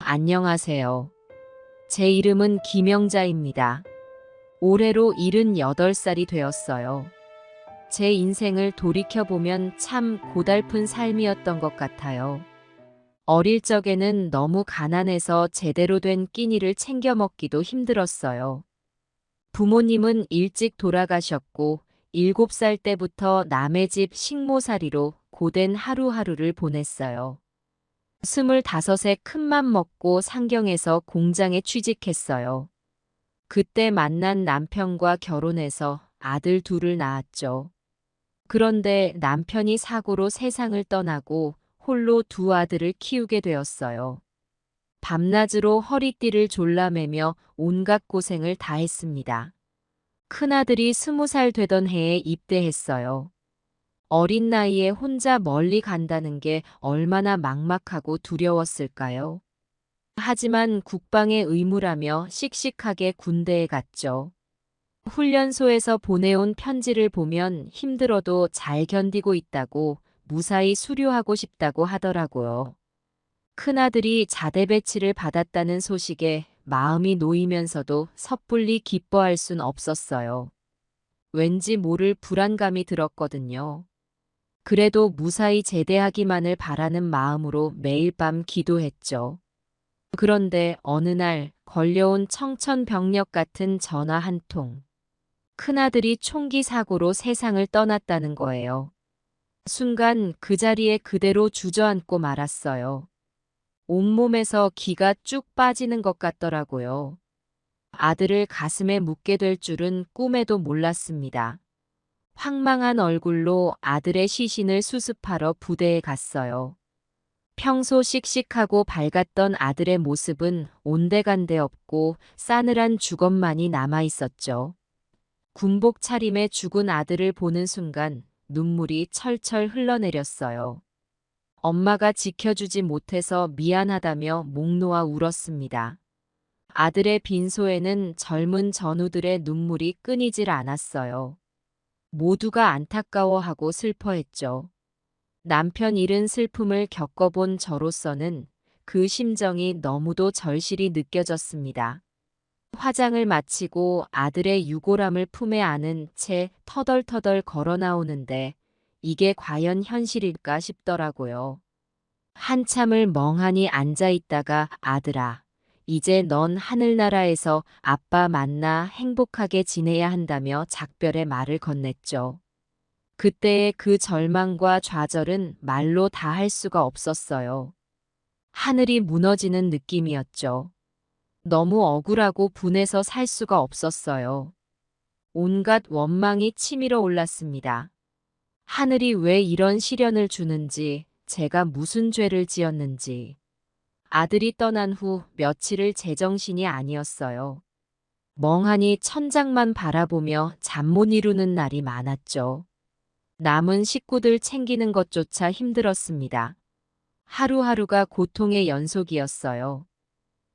안녕하세요. 제 이름은 김영자입니다. 올해로 78살이 되었어요. 제 인생을 돌이켜보면 참 고달픈 삶이었던 것 같아요. 어릴 적에는 너무 가난해서 제대로 된 끼니를 챙겨 먹기도 힘들었어요. 부모님은 일찍 돌아가셨고 7살 때부터 남의 집 식모살이로 고된 하루하루를 보냈어요. 25에 큰맘 먹고 상경에서 공장에 취직했어요. 그때 만난 남편과 결혼해서 아들 둘을 낳았죠. 그런데 남편이 사고로 세상을 떠나고 홀로 두 아들을 키우게 되었어요. 밤낮으로 허리띠를 졸라매며 온갖 고생을 다했습니다. 큰아들이 20살 되던 해에 입대했어요. 어린 나이에 혼자 멀리 간다는 게 얼마나 막막하고 두려웠을까요? 하지만 국방의 의무라며 씩씩하게 군대에 갔죠. 훈련소에서 보내온 편지를 보면 힘들어도 잘 견디고 있다고 무사히 수료하고 싶다고 하더라고요. 큰아들이 자대 배치를 받았다는 소식에 마음이 놓이면서도 섣불리 기뻐할 순 없었어요. 왠지 모를 불안감이 들었거든요. 그래도 무사히 제대하기만을 바라는 마음으로 매일 밤 기도했죠. 그런데 어느 날 걸려온 청천벽력 같은 전화 한 통. 큰아들이 총기 사고로 세상을 떠났다는 거예요. 순간 그 자리에 그대로 주저앉고 말았어요. 온몸에서 기가 쭉 빠지는 것 같더라고요. 아들을 가슴에 묻게 될 줄은 꿈에도 몰랐습니다. 황망한 얼굴로 아들의 시신을 수습하러 부대에 갔어요. 평소 씩씩하고 밝았던 아들의 모습은 온데간데 없고 싸늘한 주검만이 남아 있었죠. 군복 차림의 죽은 아들을 보는 순간 눈물이 철철 흘러내렸어요. 엄마가 지켜주지 못해서 미안하다며 목 놓아 울었습니다. 아들의 빈소에는 젊은 전우들의 눈물이 끊이질 않았어요. 모두가 안타까워하고 슬퍼했죠. 남편 잃은 슬픔을 겪어본 저로서는 그 심정이 너무도 절실히 느껴졌습니다. 화장을 마치고 아들의 유골함을 품에 안은 채 터덜터덜 걸어 나오는데 이게 과연 현실일까 싶더라고요. 한참을 멍하니 앉아 있다가 아들아, 이제 넌 하늘나라에서 아빠 만나 행복하게 지내야 한다며 작별의 말을 건넸죠. 그때의 그 절망과 좌절은 말로 다 할 수가 없었어요. 하늘이 무너지는 느낌이었죠. 너무 억울하고 분해서 살 수가 없었어요. 온갖 원망이 치밀어 올랐습니다. 하늘이 왜 이런 시련을 주는지, 제가 무슨 죄를 지었는지. 아들이 떠난 후 며칠을 제정신이 아니었어요. 멍하니 천장만 바라보며 잠 못 이루는 날이 많았죠. 남은 식구들 챙기는 것조차 힘들었습니다. 하루하루가 고통의 연속이었어요.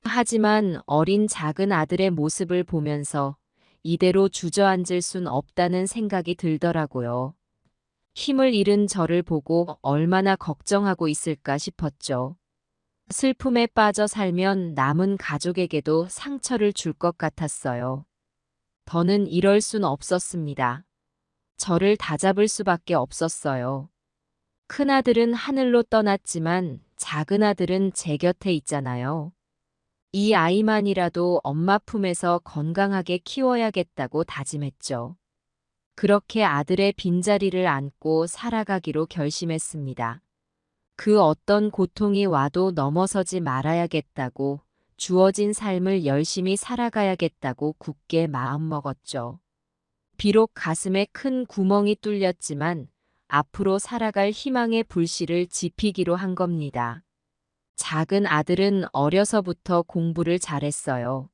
하지만 어린 작은 아들의 모습을 보면서 이대로 주저앉을 순 없다는 생각이 들더라고요. 힘을 잃은 저를 보고 얼마나 걱정하고 있을까 싶었죠. 슬픔에 빠져 살면 남은 가족에게도 상처를 줄 것 같았어요. 더는 이럴 순 없었습니다. 저를 다잡을 수밖에 없었어요. 큰아들은 하늘로 떠났지만 작은 아들은 제 곁에 있잖아요. 이 아이만이라도 엄마 품에서 건강하게 키워야겠다고 다짐했죠. 그렇게 아들의 빈자리를 안고 살아가기로 결심했습니다. 그 어떤 고통이 와도 넘어서지 말아야겠다고, 주어진 삶을 열심히 살아가야겠다고 굳게 마음먹었죠. 비록 가슴에 큰 구멍이 뚫렸지만 앞으로 살아갈 희망의 불씨를 지피기로 한 겁니다. 작은 아들은 어려서부터 공부를 잘했어요.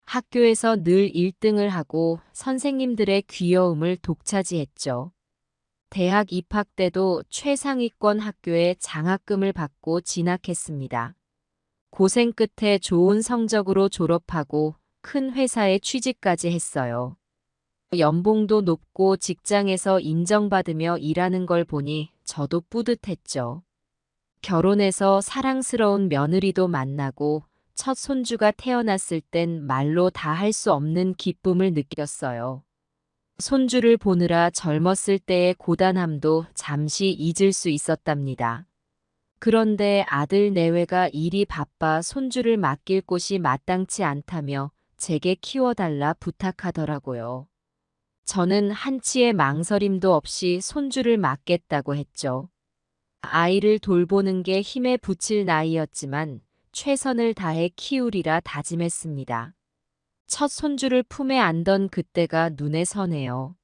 학교에서 늘 1등을 하고 선생님들의 귀여움을 독차지했죠. 대학 입학 때도 최상위권 학교에 장학금을 받고 진학했습니다. 고생 끝에 좋은 성적으로 졸업하고 큰 회사에 취직까지 했어요. 연봉도 높고 직장에서 인정받으며 일하는 걸 보니 저도 뿌듯했죠. 결혼해서 사랑스러운 며느리도 만나고 첫 손주가 태어났을 땐 말로 다 할 수 없는 기쁨을 느꼈어요. 손주를 보느라 젊었을 때의 고단함도 잠시 잊을 수 있었답니다. 그런데 아들 내외가 일이 바빠 손주를 맡길 곳이 마땅치 않다며 제게 키워달라 부탁하더라고요. 저는 한치의 망설임도 없이 손주를 맡겠다고 했죠. 아이를 돌보는 게 힘에 부칠 나이였지만 최선을 다해 키우리라 다짐했습니다. 첫 손주를 품에 안던 그때가 눈에 선해요.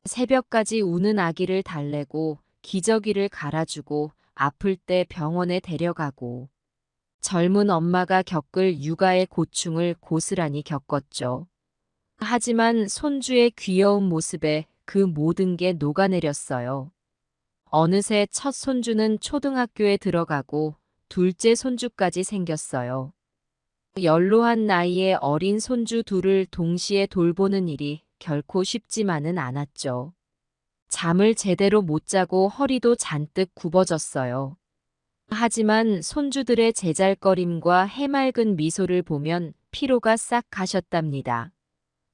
새벽까지 우는 아기를 달래고 기저귀를 갈아주고 아플 때 병원에 데려가고 젊은 엄마가 겪을 육아의 고충을 고스란히 겪었죠. 하지만 손주의 귀여운 모습에 그 모든 게 녹아내렸어요. 어느새 첫 손주는 초등학교에 들어가고 둘째 손주까지 생겼어요. 연로한 나이에 어린 손주 둘을 동시에 돌보는 일이 결코 쉽지만은 않았죠. 잠을 제대로 못 자고 허리도 잔뜩 굽어졌어요. 하지만 손주들의 제잘거림과 해맑은 미소를 보면 피로가 싹 가셨답니다.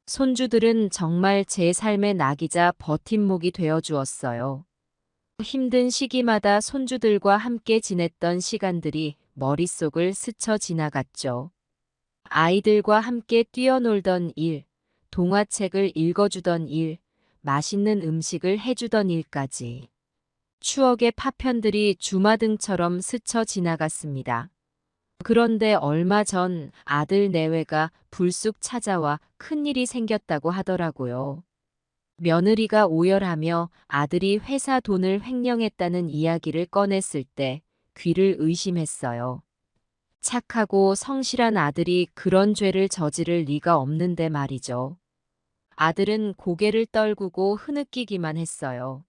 손주들은 정말 제 삶의 낙이자 버팀목이 되어 주었어요. 힘든 시기마다 손주들과 함께 지냈던 시간들이 머릿속을 스쳐 지나갔죠. 아이들과 함께 뛰어놀던 일, 동화책을 읽어주던 일, 맛있는 음식을 해주던 일까지. 추억의 파편들이 주마등처럼 스쳐 지나갔습니다. 그런데 얼마 전 아들 내외가 불쑥 찾아와 큰일이 생겼다고 하더라고요. 며느리가 오열하며 아들이 회사 돈을 횡령했다는 이야기를 꺼냈을 때 귀를 의심했어요. 착하고 성실한 아들이 그런 죄를 저지를 리가 없는데 말이죠. 아들은 고개를 떨구고 흐느끼기만 했어요.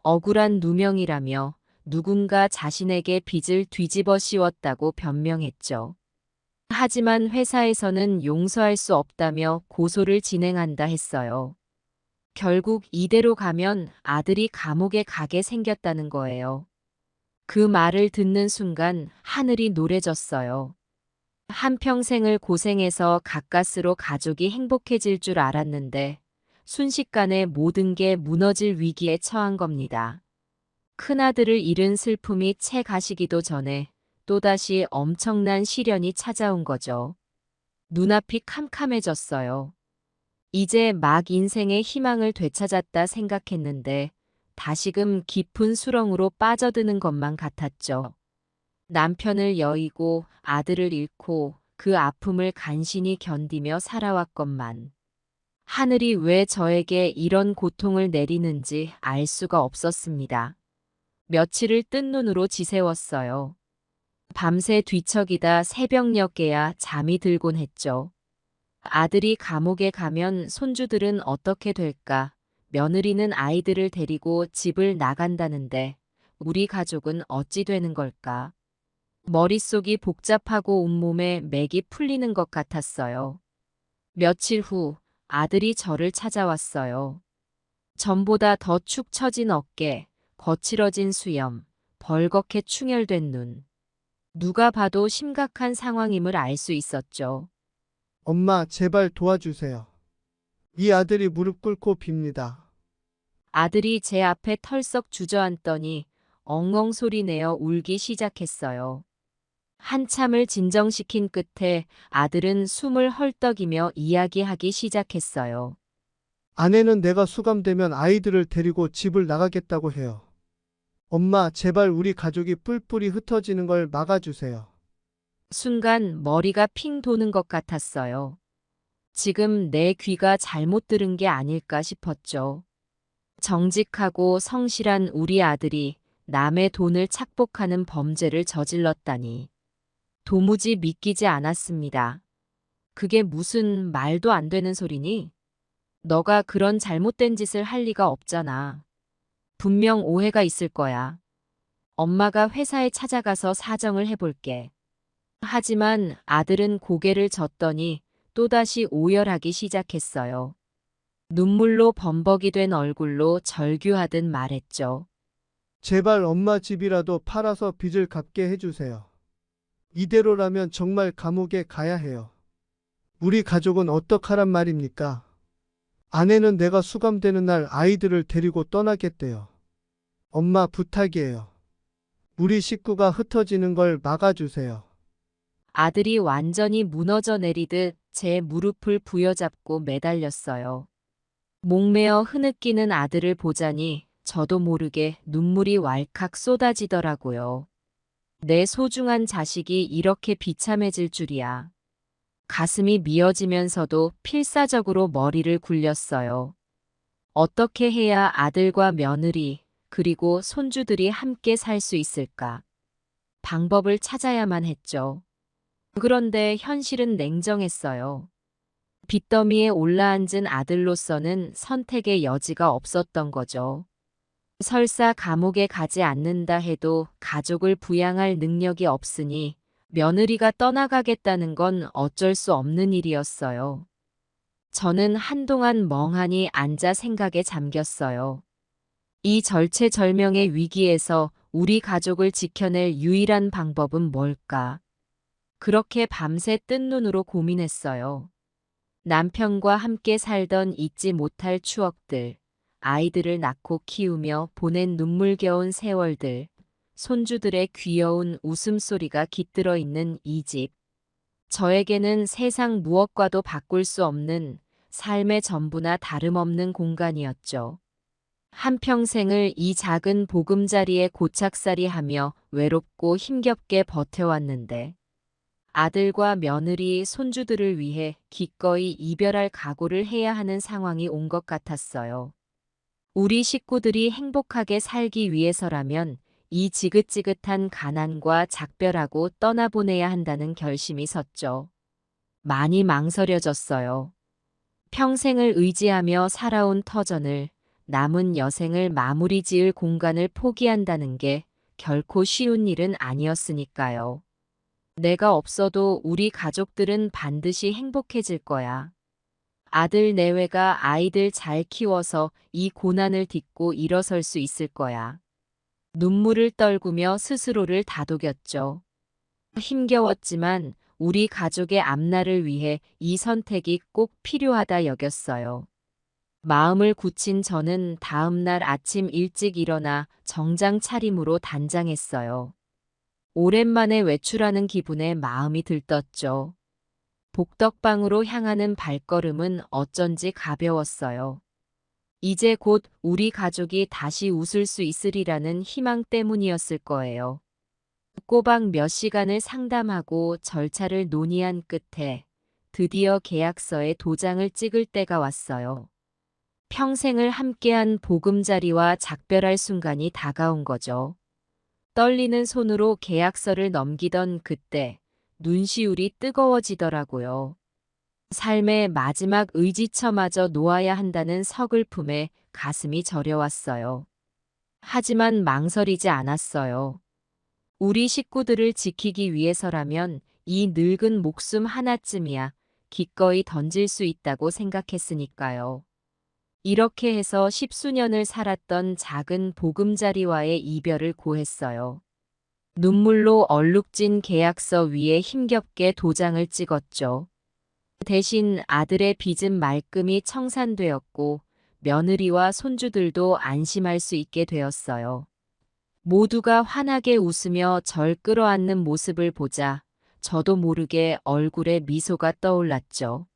억울한 누명이라며 누군가 자신에게 빚을 뒤집어 씌웠다고 변명했죠. 하지만 회사에서는 용서할 수 없다며 고소를 진행한다 했어요. 결국 이대로 가면 아들이 감옥에 가게 생겼다는 거예요. 그 말을 듣는 순간 하늘이 노래졌어요. 한평생을 고생해서 가까스로 가족이 행복해질 줄 알았는데 순식간에 모든 게 무너질 위기에 처한 겁니다. 큰아들을 잃은 슬픔이 채 가시기도 전에 또다시 엄청난 시련이 찾아온 거죠. 눈앞이 캄캄해졌어요. 이제 막 인생의 희망을 되찾았다 생각했는데 다시금 깊은 수렁으로 빠져드는 것만 같았죠. 남편을 여의고 아들을 잃고 그 아픔을 간신히 견디며 살아왔건만. 하늘이 왜 저에게 이런 고통을 내리는지 알 수가 없었습니다. 며칠을 뜬 눈으로 지새웠어요. 밤새 뒤척이다 새벽녘에야 잠이 들곤 했죠. 아들이 감옥에 가면 손주들은 어떻게 될까? 며느리는 아이들을 데리고 집을 나간다는데 우리 가족은 어찌 되는 걸까? 머릿속이 복잡하고 온몸에 맥이 풀리는 것 같았어요. 며칠 후 아들이 저를 찾아왔어요. 전보다 더 축 처진 어깨, 거칠어진 수염, 벌겋게 충혈된 눈. 누가 봐도 심각한 상황임을 알 수 있었죠. 엄마, 제발 도와주세요. 이 아들이 무릎 꿇고 빕니다. 아들이 제 앞에 털썩 주저앉더니 엉엉 소리 내어 울기 시작했어요. 한참을 진정시킨 끝에 아들은 숨을 헐떡이며 이야기하기 시작했어요. 아내는 내가 수감되면 아이들을 데리고 집을 나가겠다고 해요. 엄마, 제발 우리 가족이 뿔뿔이 흩어지는 걸 막아주세요. 순간 머리가 핑 도는 것 같았어요. 지금 내 귀가 잘못 들은 게 아닐까 싶었죠. 정직하고 성실한 우리 아들이 남의 돈을 착복하는 범죄를 저질렀다니. 도무지 믿기지 않았습니다. 그게 무슨 말도 안 되는 소리니? 너가 그런 잘못된 짓을 할 리가 없잖아. 분명 오해가 있을 거야. 엄마가 회사에 찾아가서 사정을 해볼게. 하지만 아들은 고개를 젓더니 또다시 오열하기 시작했어요. 눈물로 범벅이 된 얼굴로 절규하듯 말했죠. 제발 엄마 집이라도 팔아서 빚을 갚게 해주세요. 이대로라면 정말 감옥에 가야 해요. 우리 가족은 어떡하란 말입니까? 아내는 내가 수감되는 날 아이들을 데리고 떠나겠대요. 엄마 부탁이에요. 우리 식구가 흩어지는 걸 막아주세요. 아들이 완전히 무너져 내리듯 제 무릎을 부여잡고 매달렸어요. 목매어 흐느끼는 아들을 보자니 저도 모르게 눈물이 왈칵 쏟아지더라고요. 내 소중한 자식이 이렇게 비참해질 줄이야. 가슴이 미어지면서도 필사적으로 머리를 굴렸어요. 어떻게 해야 아들과 며느리, 그리고 손주들이 함께 살 수 있을까? 방법을 찾아야만 했죠. 그런데 현실은 냉정했어요. 빚더미에 올라앉은 아들로서는 선택의 여지가 없었던 거죠. 설사 감옥에 가지 않는다 해도 가족을 부양할 능력이 없으니 며느리가 떠나가겠다는 건 어쩔 수 없는 일이었어요. 저는 한동안 멍하니 앉아 생각에 잠겼어요. 이 절체절명의 위기에서 우리 가족을 지켜낼 유일한 방법은 뭘까? 그렇게 밤새 뜬 눈으로 고민했어요. 남편과 함께 살던 잊지 못할 추억들, 아이들을 낳고 키우며 보낸 눈물겨운 세월들, 손주들의 귀여운 웃음소리가 깃들어 있는 이 집. 저에게는 세상 무엇과도 바꿀 수 없는 삶의 전부나 다름없는 공간이었죠. 한평생을 이 작은 보금자리에 고착살이 하며 외롭고 힘겹게 버텨왔는데, 아들과 며느리, 손주들을 위해 기꺼이 이별할 각오를 해야 하는 상황이 온 것 같았어요. 우리 식구들이 행복하게 살기 위해서라면 이 지긋지긋한 가난과 작별하고 떠나보내야 한다는 결심이 섰죠. 많이 망설여졌어요. 평생을 의지하며 살아온 터전을, 남은 여생을 마무리 지을 공간을 포기한다는 게 결코 쉬운 일은 아니었으니까요. 내가 없어도 우리 가족들은 반드시 행복해질 거야. 아들 내외가 아이들 잘 키워서 이 고난을 딛고 일어설 수 있을 거야. 눈물을 떨구며 스스로를 다독였죠. 힘겨웠지만 우리 가족의 앞날을 위해 이 선택이 꼭 필요하다 여겼어요. 마음을 굳힌 저는 다음 날 아침 일찍 일어나 정장 차림으로 단장했어요. 오랜만에 외출하는 기분에 마음이 들떴죠. 복덕방으로 향하는 발걸음은 어쩐지 가벼웠어요. 이제 곧 우리 가족이 다시 웃을 수 있으리라는 희망 때문이었을 거예요. 꼬박 몇 시간을 상담하고 절차를 논의한 끝에 드디어 계약서에 도장을 찍을 때가 왔어요. 평생을 함께한 보금자리와 작별할 순간이 다가온 거죠. 떨리는 손으로 계약서를 넘기던 그때 눈시울이 뜨거워지더라고요. 삶의 마지막 의지처마저 놓아야 한다는 서글픔에 가슴이 저려왔어요. 하지만 망설이지 않았어요. 우리 식구들을 지키기 위해서라면 이 늙은 목숨 하나쯤이야 기꺼이 던질 수 있다고 생각했으니까요. 이렇게 해서 10수년을 살았던 작은 보금자리와의 이별을 고했어요. 눈물로 얼룩진 계약서 위에 힘겹게 도장을 찍었죠. 대신 아들의 빚은 말끔히 청산되었고 며느리와 손주들도 안심할 수 있게 되었어요. 모두가 환하게 웃으며 절 끌어안는 모습을 보자 저도 모르게 얼굴에 미소가 떠올랐죠.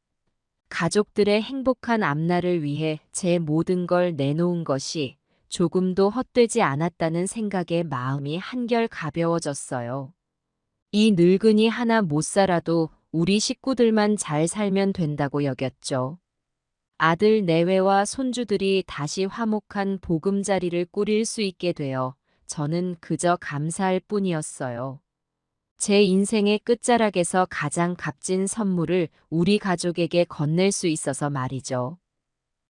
가족들의 행복한 앞날을 위해 제 모든 걸 내놓은 것이 조금도 헛되지 않았다는 생각에 마음이 한결 가벼워졌어요. 이 늙은이 하나 못 살아도 우리 식구들만 잘 살면 된다고 여겼죠. 아들 내외와 손주들이 다시 화목한 보금자리를 꾸릴 수 있게 되어 저는 그저 감사할 뿐이었어요. 제 인생의 끝자락에서 가장 값진 선물을 우리 가족에게 건넬 수 있어서 말이죠.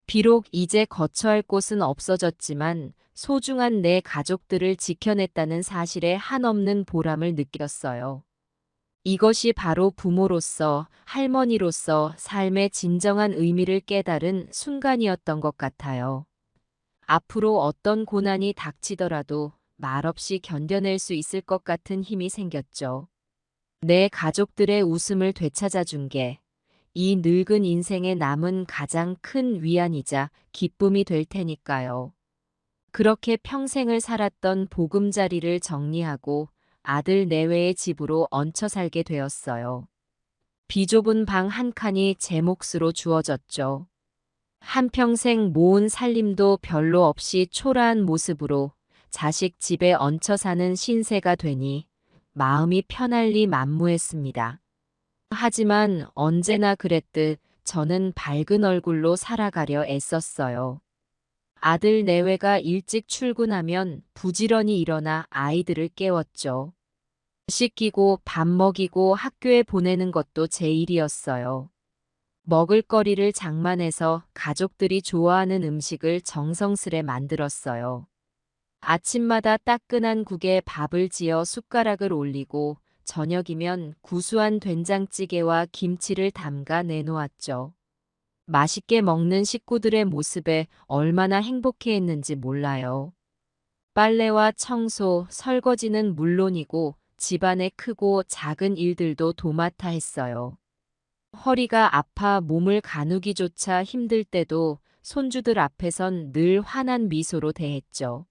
비록 이제 거처할 곳은 없어졌지만 소중한 내 가족들을 지켜냈다는 사실에 한없는 보람을 느꼈어요. 이것이 바로 부모로서, 할머니로서 삶의 진정한 의미를 깨달은 순간이었던 것 같아요. 앞으로 어떤 고난이 닥치더라도 말없이 견뎌낼 수 있을 것 같은 힘이 생겼죠. 내 가족들의 웃음을 되찾아준 게 이 늙은 인생에 남은 가장 큰 위안이자 기쁨이 될 테니까요. 그렇게 평생을 살았던 보금자리를 정리하고 아들 내외의 집으로 얹혀 살게 되었어요. 비좁은 방 한 칸이 제 몫으로 주어졌죠. 한평생 모은 살림도 별로 없이 초라한 모습으로 자식 집에 얹혀 사는 신세가 되니 마음이 편할리 만무했습니다. 하지만 언제나 그랬듯 저는 밝은 얼굴로 살아가려 애썼어요. 아들 내외가 일찍 출근하면 부지런히 일어나 아이들을 깨웠죠. 씻기고 밥 먹이고 학교에 보내는 것도 제 일이었어요. 먹을거리를 장만해서 가족들이 좋아하는 음식을 정성스레 만들었어요. 아침마다 따끈한 국에 밥을 지어 숟가락을 올리고 저녁이면 구수한 된장찌개와 김치를 담가 내놓았죠. 맛있게 먹는 식구들의 모습에 얼마나 행복해했는지 몰라요. 빨래와 청소, 설거지는 물론이고 집안의 크고 작은 일들도 도맡아 했어요. 허리가 아파 몸을 가누기조차 힘들 때도 손주들 앞에선 늘 환한 미소로 대했죠.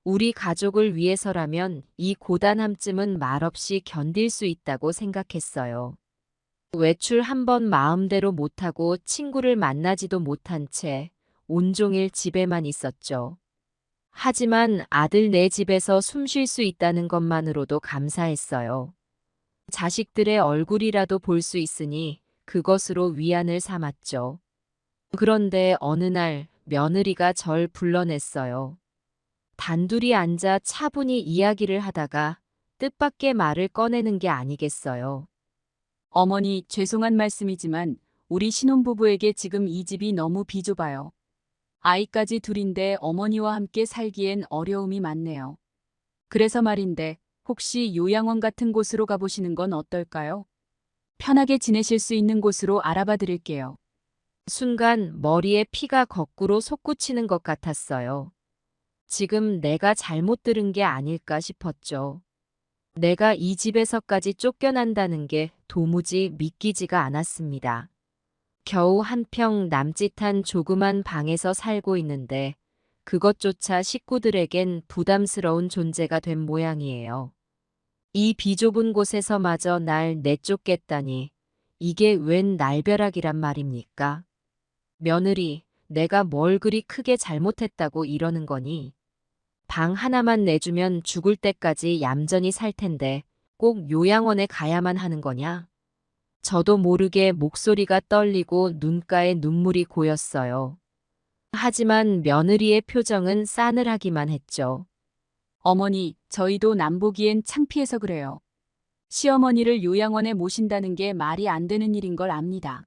우리 가족을 위해서라면 이 고단함쯤은 말없이 견딜 수 있다고 생각했어요. 외출 한 번 마음대로 못하고 친구를 만나지도 못한 채 온종일 집에만 있었죠. 하지만 아들 내 집에서 숨 쉴 수 있다는 것만으로도 감사했어요. 자식들의 얼굴이라도 볼 수 있으니 그것으로 위안을 삼았죠. 그런데 어느 날 며느리가 절 불러냈어요. 단둘이 앉아 차분히 이야기를 하다가 뜻밖의 말을 꺼내는 게 아니겠어요. 어머니, 죄송한 말씀이지만 우리 신혼부부에게 지금 이 집이 너무 비좁아요. 아이까지 둘인데 어머니와 함께 살기엔 어려움이 많네요. 그래서 말인데 혹시 요양원 같은 곳으로 가보시는 건 어떨까요? 편하게 지내실 수 있는 곳으로 알아봐 드릴게요. 순간 머리에 피가 거꾸로 솟구치는 것 같았어요. 지금 내가 잘못 들은 게 아닐까 싶었죠. 내가 이 집에서까지 쫓겨난다는 게 도무지 믿기지가 않았습니다. 겨우 한 평 남짓한 조그만 방에서 살고 있는데 그것조차 식구들에겐 부담스러운 존재가 된 모양이에요. 이 비좁은 곳에서마저 날 내쫓겠다니 이게 웬 날벼락이란 말입니까? 며느리, 내가 뭘 그리 크게 잘못했다고 이러는 거니? 방 하나만 내주면 죽을 때까지 얌전히 살 텐데 꼭 요양원에 가야만 하는 거냐? 저도 모르게 목소리가 떨리고 눈가에 눈물이 고였어요. 하지만 며느리의 표정은 싸늘하기만 했죠. 어머니, 저희도 남보기엔 창피해서 그래요. 시어머니를 요양원에 모신다는 게 말이 안 되는 일인 걸 압니다.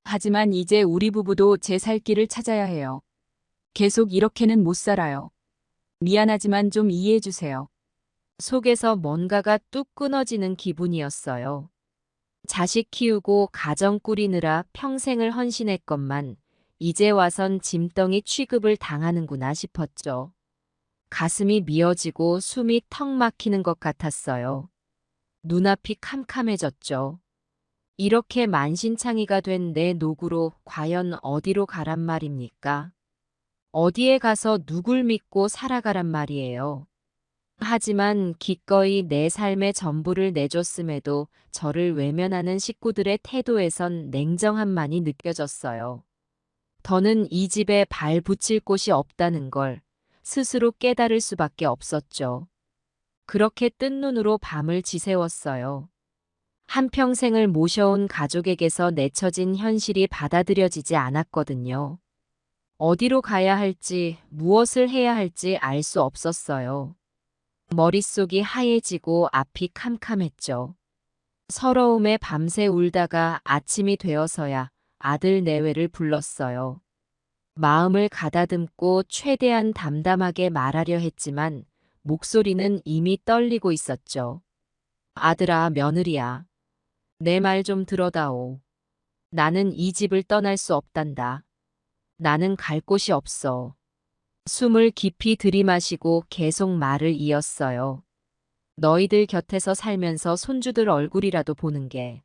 하지만 이제 우리 부부도 제 살 길을 찾아야 해요. 계속 이렇게는 못 살아요. 미안하지만 좀 이해해 주세요. 속에서 뭔가가 뚝 끊어지는 기분이었어요. 자식 키우고 가정 꾸리느라 평생을 헌신했건만 이제 와선 짐덩이 취급을 당하는구나 싶었죠. 가슴이 미어지고 숨이 턱 막히는 것 같았어요. 눈앞이 캄캄해졌죠. 이렇게 만신창이가 된 내 노구로 과연 어디로 가란 말입니까? 어디에 가서 누굴 믿고 살아가란 말이에요. 하지만 기꺼이 내 삶의 전부를 내줬음에도 저를 외면하는 식구들의 태도에선 냉정함만이 느껴졌어요. 더는 이 집에 발 붙일 곳이 없다는 걸 스스로 깨달을 수밖에 없었죠. 그렇게 뜬 눈으로 밤을 지새웠어요. 한평생을 모셔온 가족에게서 내쳐진 현실이 받아들여지지 않았거든요. 어디로 가야 할지, 무엇을 해야 할지 알 수 없었어요. 머릿속이 하얘지고 앞이 캄캄했죠. 서러움에 밤새 울다가 아침이 되어서야 아들 내외를 불렀어요. 마음을 가다듬고 최대한 담담하게 말하려 했지만 목소리는 이미 떨리고 있었죠. 아들아, 며느리야. 내 말 좀 들어다오. 나는 이 집을 떠날 수 없단다. 나는 갈 곳이 없어. 숨을 깊이 들이마시고 계속 말을 이었어요. 너희들 곁에서 살면서 손주들 얼굴이라도 보는 게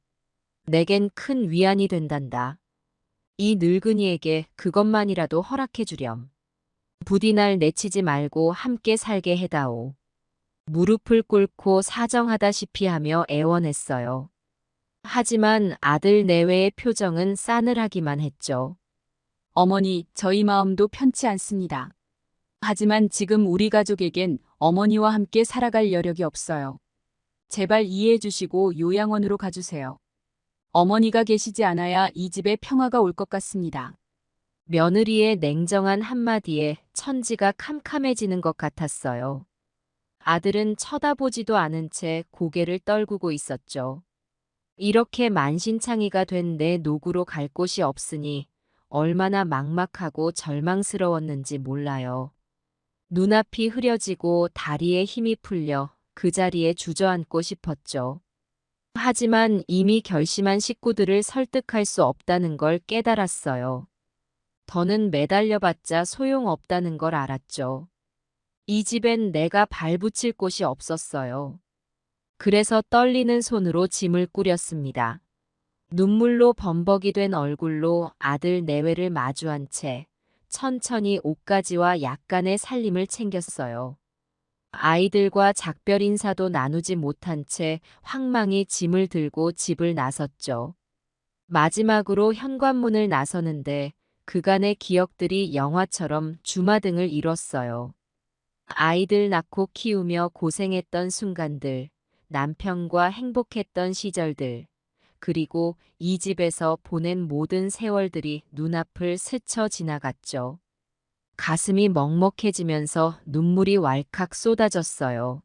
내겐 큰 위안이 된단다. 이 늙은이에게 그것만이라도 허락해 주렴. 부디 날 내치지 말고 함께 살게 해다오. 무릎을 꿇고 사정하다시피 하며 애원했어요. 하지만 아들 내외의 표정은 싸늘하기만 했죠. 어머니, 저희 마음도 편치 않습니다. 하지만 지금 우리 가족에겐 어머니와 함께 살아갈 여력이 없어요. 제발 이해해 주시고 요양원으로 가주세요. 어머니가 계시지 않아야 이 집에 평화가 올 것 같습니다. 며느리의 냉정한 한마디에 천지가 캄캄해지는 것 같았어요. 아들은 쳐다보지도 않은 채 고개를 떨구고 있었죠. 이렇게 만신창이가 된 내 노구로 갈 곳이 없으니 얼마나 막막하고 절망스러웠는지 몰라요. 눈앞이 흐려지고 다리에 힘이 풀려 그 자리에 주저앉고 싶었죠. 하지만 이미 결심한 식구들을 설득할 수 없다는 걸 깨달았어요. 더는 매달려봤자 소용없다는 걸 알았죠. 이 집엔 내가 발붙일 곳이 없었어요. 그래서 떨리는 손으로 짐을 꾸렸습니다. 눈물로 범벅이 된 얼굴로 아들 내외를 마주한 채 천천히 옷가지와 약간의 살림을 챙겼어요. 아이들과 작별 인사도 나누지 못한 채 황망히 짐을 들고 집을 나섰죠. 마지막으로 현관문을 나서는데 그간의 기억들이 영화처럼 주마등을 이뤘어요. 아이들 낳고 키우며 고생했던 순간들, 남편과 행복했던 시절들, 그리고 이 집에서 보낸 모든 세월들이 눈앞을 스쳐 지나갔죠. 가슴이 먹먹해지면서 눈물이 왈칵 쏟아졌어요.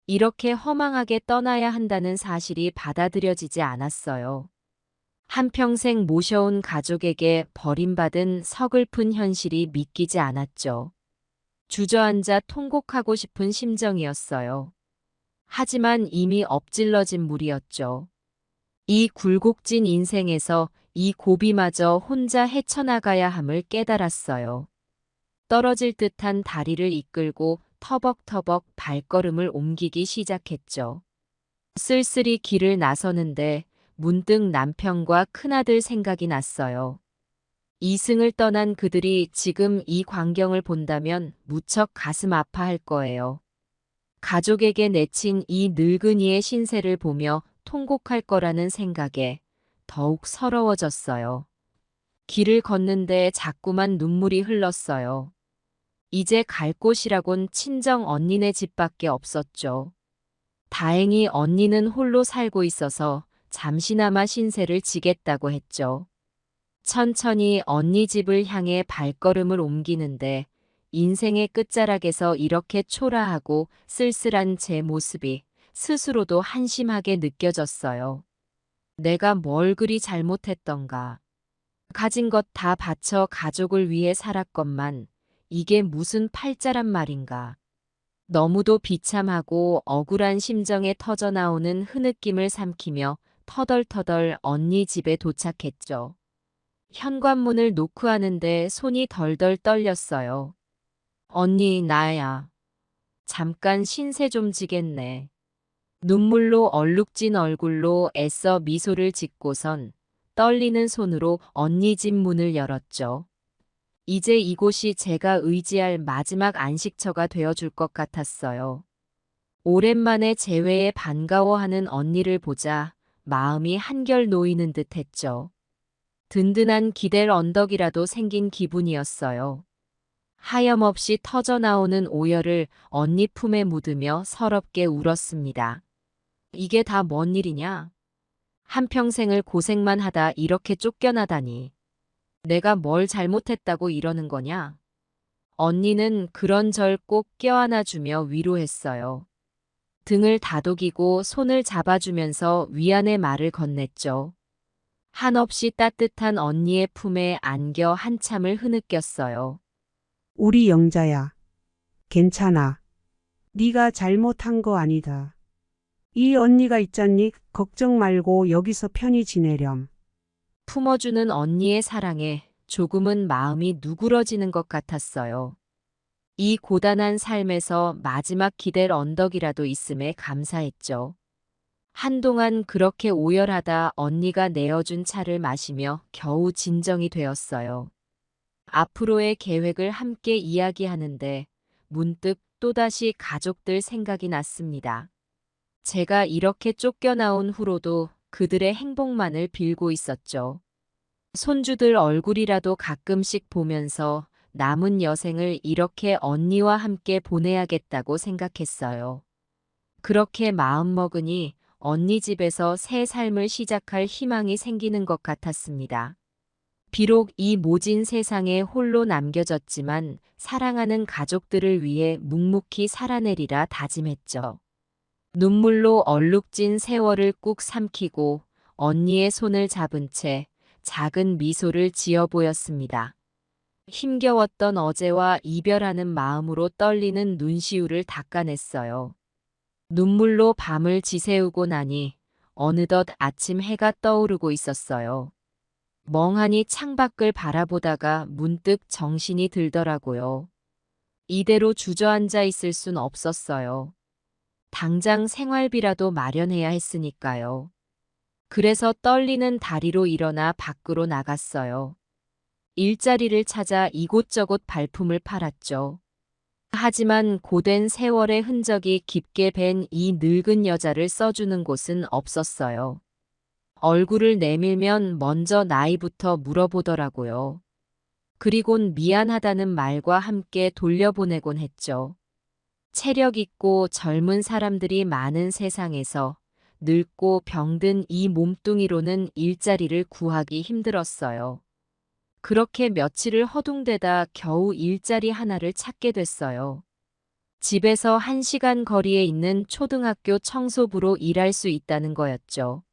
이렇게 허망하게 떠나야 한다는 사실이 받아들여지지 않았어요. 한평생 모셔온 가족에게 버림받은 서글픈 현실이 믿기지 않았죠. 주저앉아 통곡하고 싶은 심정이었어요. 하지만 이미 엎질러진 물이었죠. 이 굴곡진 인생에서 이 고비마저 혼자 헤쳐나가야 함을 깨달았어요. 떨어질 듯한 다리를 이끌고 터벅터벅 발걸음을 옮기기 시작했죠. 쓸쓸히 길을 나서는데 문득 남편과 큰아들 생각이 났어요. 이승을 떠난 그들이 지금 이 광경을 본다면 무척 가슴 아파할 거예요. 가족에게 내친 이 늙은이의 신세를 보며 통곡할 거라는 생각에 더욱 서러워졌어요. 길을 걷는데 자꾸만 눈물이 흘렀어요. 이제 갈 곳이라곤 친정 언니네 집밖에 없었죠. 다행히 언니는 홀로 살고 있어서 잠시나마 신세를 지겠다고 했죠. 천천히 언니 집을 향해 발걸음을 옮기는데 인생의 끝자락에서 이렇게 초라하고 쓸쓸한 제 모습이 스스로도 한심하게 느껴졌어요. 내가 뭘 그리 잘못했던가. 가진 것 다 바쳐 가족을 위해 살았건만 이게 무슨 팔자란 말인가. 너무도 비참하고 억울한 심정에 터져나오는 흐느낌을 삼키며 터덜터덜 언니 집에 도착했죠. 현관문을 노크하는데 손이 덜덜 떨렸어요. 언니, 나야. 잠깐 신세 좀 지겠네. 눈물로 얼룩진 얼굴로 애써 미소를 짓고선 떨리는 손으로 언니 집 문을 열었죠. 이제 이곳이 제가 의지할 마지막 안식처가 되어줄 것 같았어요. 오랜만에 재회에 반가워하는 언니를 보자 마음이 한결 놓이는 듯 했죠. 든든한 기댈 언덕이라도 생긴 기분이었어요. 하염없이 터져나오는 오열을 언니 품에 묻으며 서럽게 울었습니다. 이게 다 뭔 일이냐? 한평생을 고생만 하다 이렇게 쫓겨나다니. 내가 뭘 잘못했다고 이러는 거냐? 언니는 그런절 꼭 껴안아주며 위로했어요. 등을 다독이고 손을 잡아주면서 위안의 말을 건넸죠. 한없이 따뜻한 언니의 품에 안겨 한참을 흐느꼈어요. 우리 영자야. 괜찮아. 네가 잘못한 거 아니다. 이 언니가 있잖니 걱정 말고 여기서 편히 지내렴. 품어주는 언니의 사랑에 조금은 마음이 누그러지는 것 같았어요. 이 고단한 삶에서 마지막 기댈 언덕이라도 있음에 감사했죠. 한동안 그렇게 오열하다 언니가 내어준 차를 마시며 겨우 진정이 되었어요. 앞으로의 계획을 함께 이야기하는데 문득 또다시 가족들 생각이 났습니다. 제가 이렇게 쫓겨나온 후로도 그들의 행복만을 빌고 있었죠. 손주들 얼굴이라도 가끔씩 보면서 남은 여생을 이렇게 언니와 함께 보내야겠다고 생각했어요. 그렇게 마음먹으니 언니 집에서 새 삶을 시작할 희망이 생기는 것 같았습니다. 비록 이 모진 세상에 홀로 남겨졌지만 사랑하는 가족들을 위해 묵묵히 살아내리라 다짐했죠. 눈물로 얼룩진 세월을 꾹 삼키고 언니의 손을 잡은 채 작은 미소를 지어 보였습니다. 힘겨웠던 어제와 이별하는 마음으로 떨리는 눈시울을 닦아냈어요. 눈물로 밤을 지새우고 나니 어느덧 아침 해가 떠오르고 있었어요. 멍하니 창밖을 바라보다가 문득 정신이 들더라고요. 이대로 주저앉아 있을 순 없었어요. 당장 생활비라도 마련해야 했으니까요. 그래서 떨리는 다리로 일어나 밖으로 나갔어요. 일자리를 찾아 이곳저곳 발품을 팔았죠. 하지만 고된 세월의 흔적이 깊게 밴 이 늙은 여자를 써주는 곳은 없었어요. 얼굴을 내밀면 먼저 나이부터 물어보더라고요. 그리곤 미안하다는 말과 함께 돌려보내곤 했죠. 체력 있고 젊은 사람들이 많은 세상에서 늙고 병든 이 몸뚱이로는 일자리를 구하기 힘들었어요. 그렇게 며칠을 허둥대다 겨우 일자리 하나를 찾게 됐어요. 집에서 1시간 거리에 있는 초등학교 청소부로 일할 수 있다는 거였죠.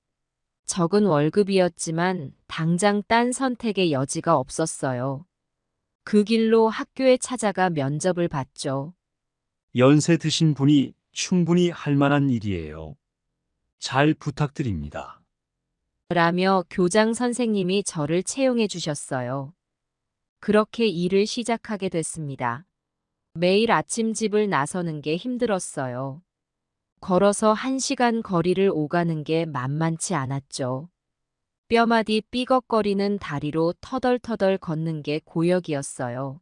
적은 월급이었지만 당장 딴 선택의 여지가 없었어요. 그 길로 학교에 찾아가 면접을 봤죠. 연세 드신 분이 충분히 할 만한 일이에요. 잘 부탁드립니다. 라며 교장 선생님이 저를 채용해 주셨어요. 그렇게 일을 시작하게 됐습니다. 매일 아침 집을 나서는 게 힘들었어요. 걸어서 1시간 거리를 오가는 게 만만치 않았죠. 뼈마디 삐걱거리는 다리로 터덜터덜 걷는 게 고역이었어요.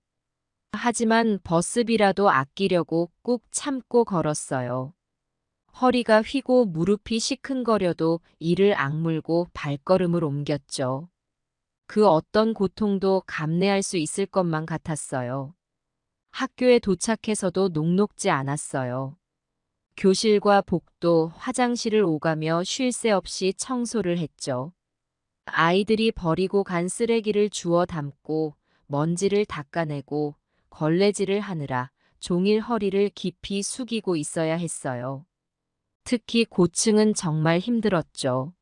하지만 버스비라도 아끼려고 꾹 참고 걸었어요. 허리가 휘고 무릎이 시큰거려도 이를 악물고 발걸음을 옮겼죠. 그 어떤 고통도 감내할 수 있을 것만 같았어요. 학교에 도착해서도 녹록지 않았어요. 교실과 복도, 화장실을 오가며 쉴 새 없이 청소를 했죠. 아이들이 버리고 간 쓰레기를 주워 담고 먼지를 닦아내고 걸레질을 하느라 종일 허리를 깊이 숙이고 있어야 했어요. 특히 고층은 정말 힘들었죠.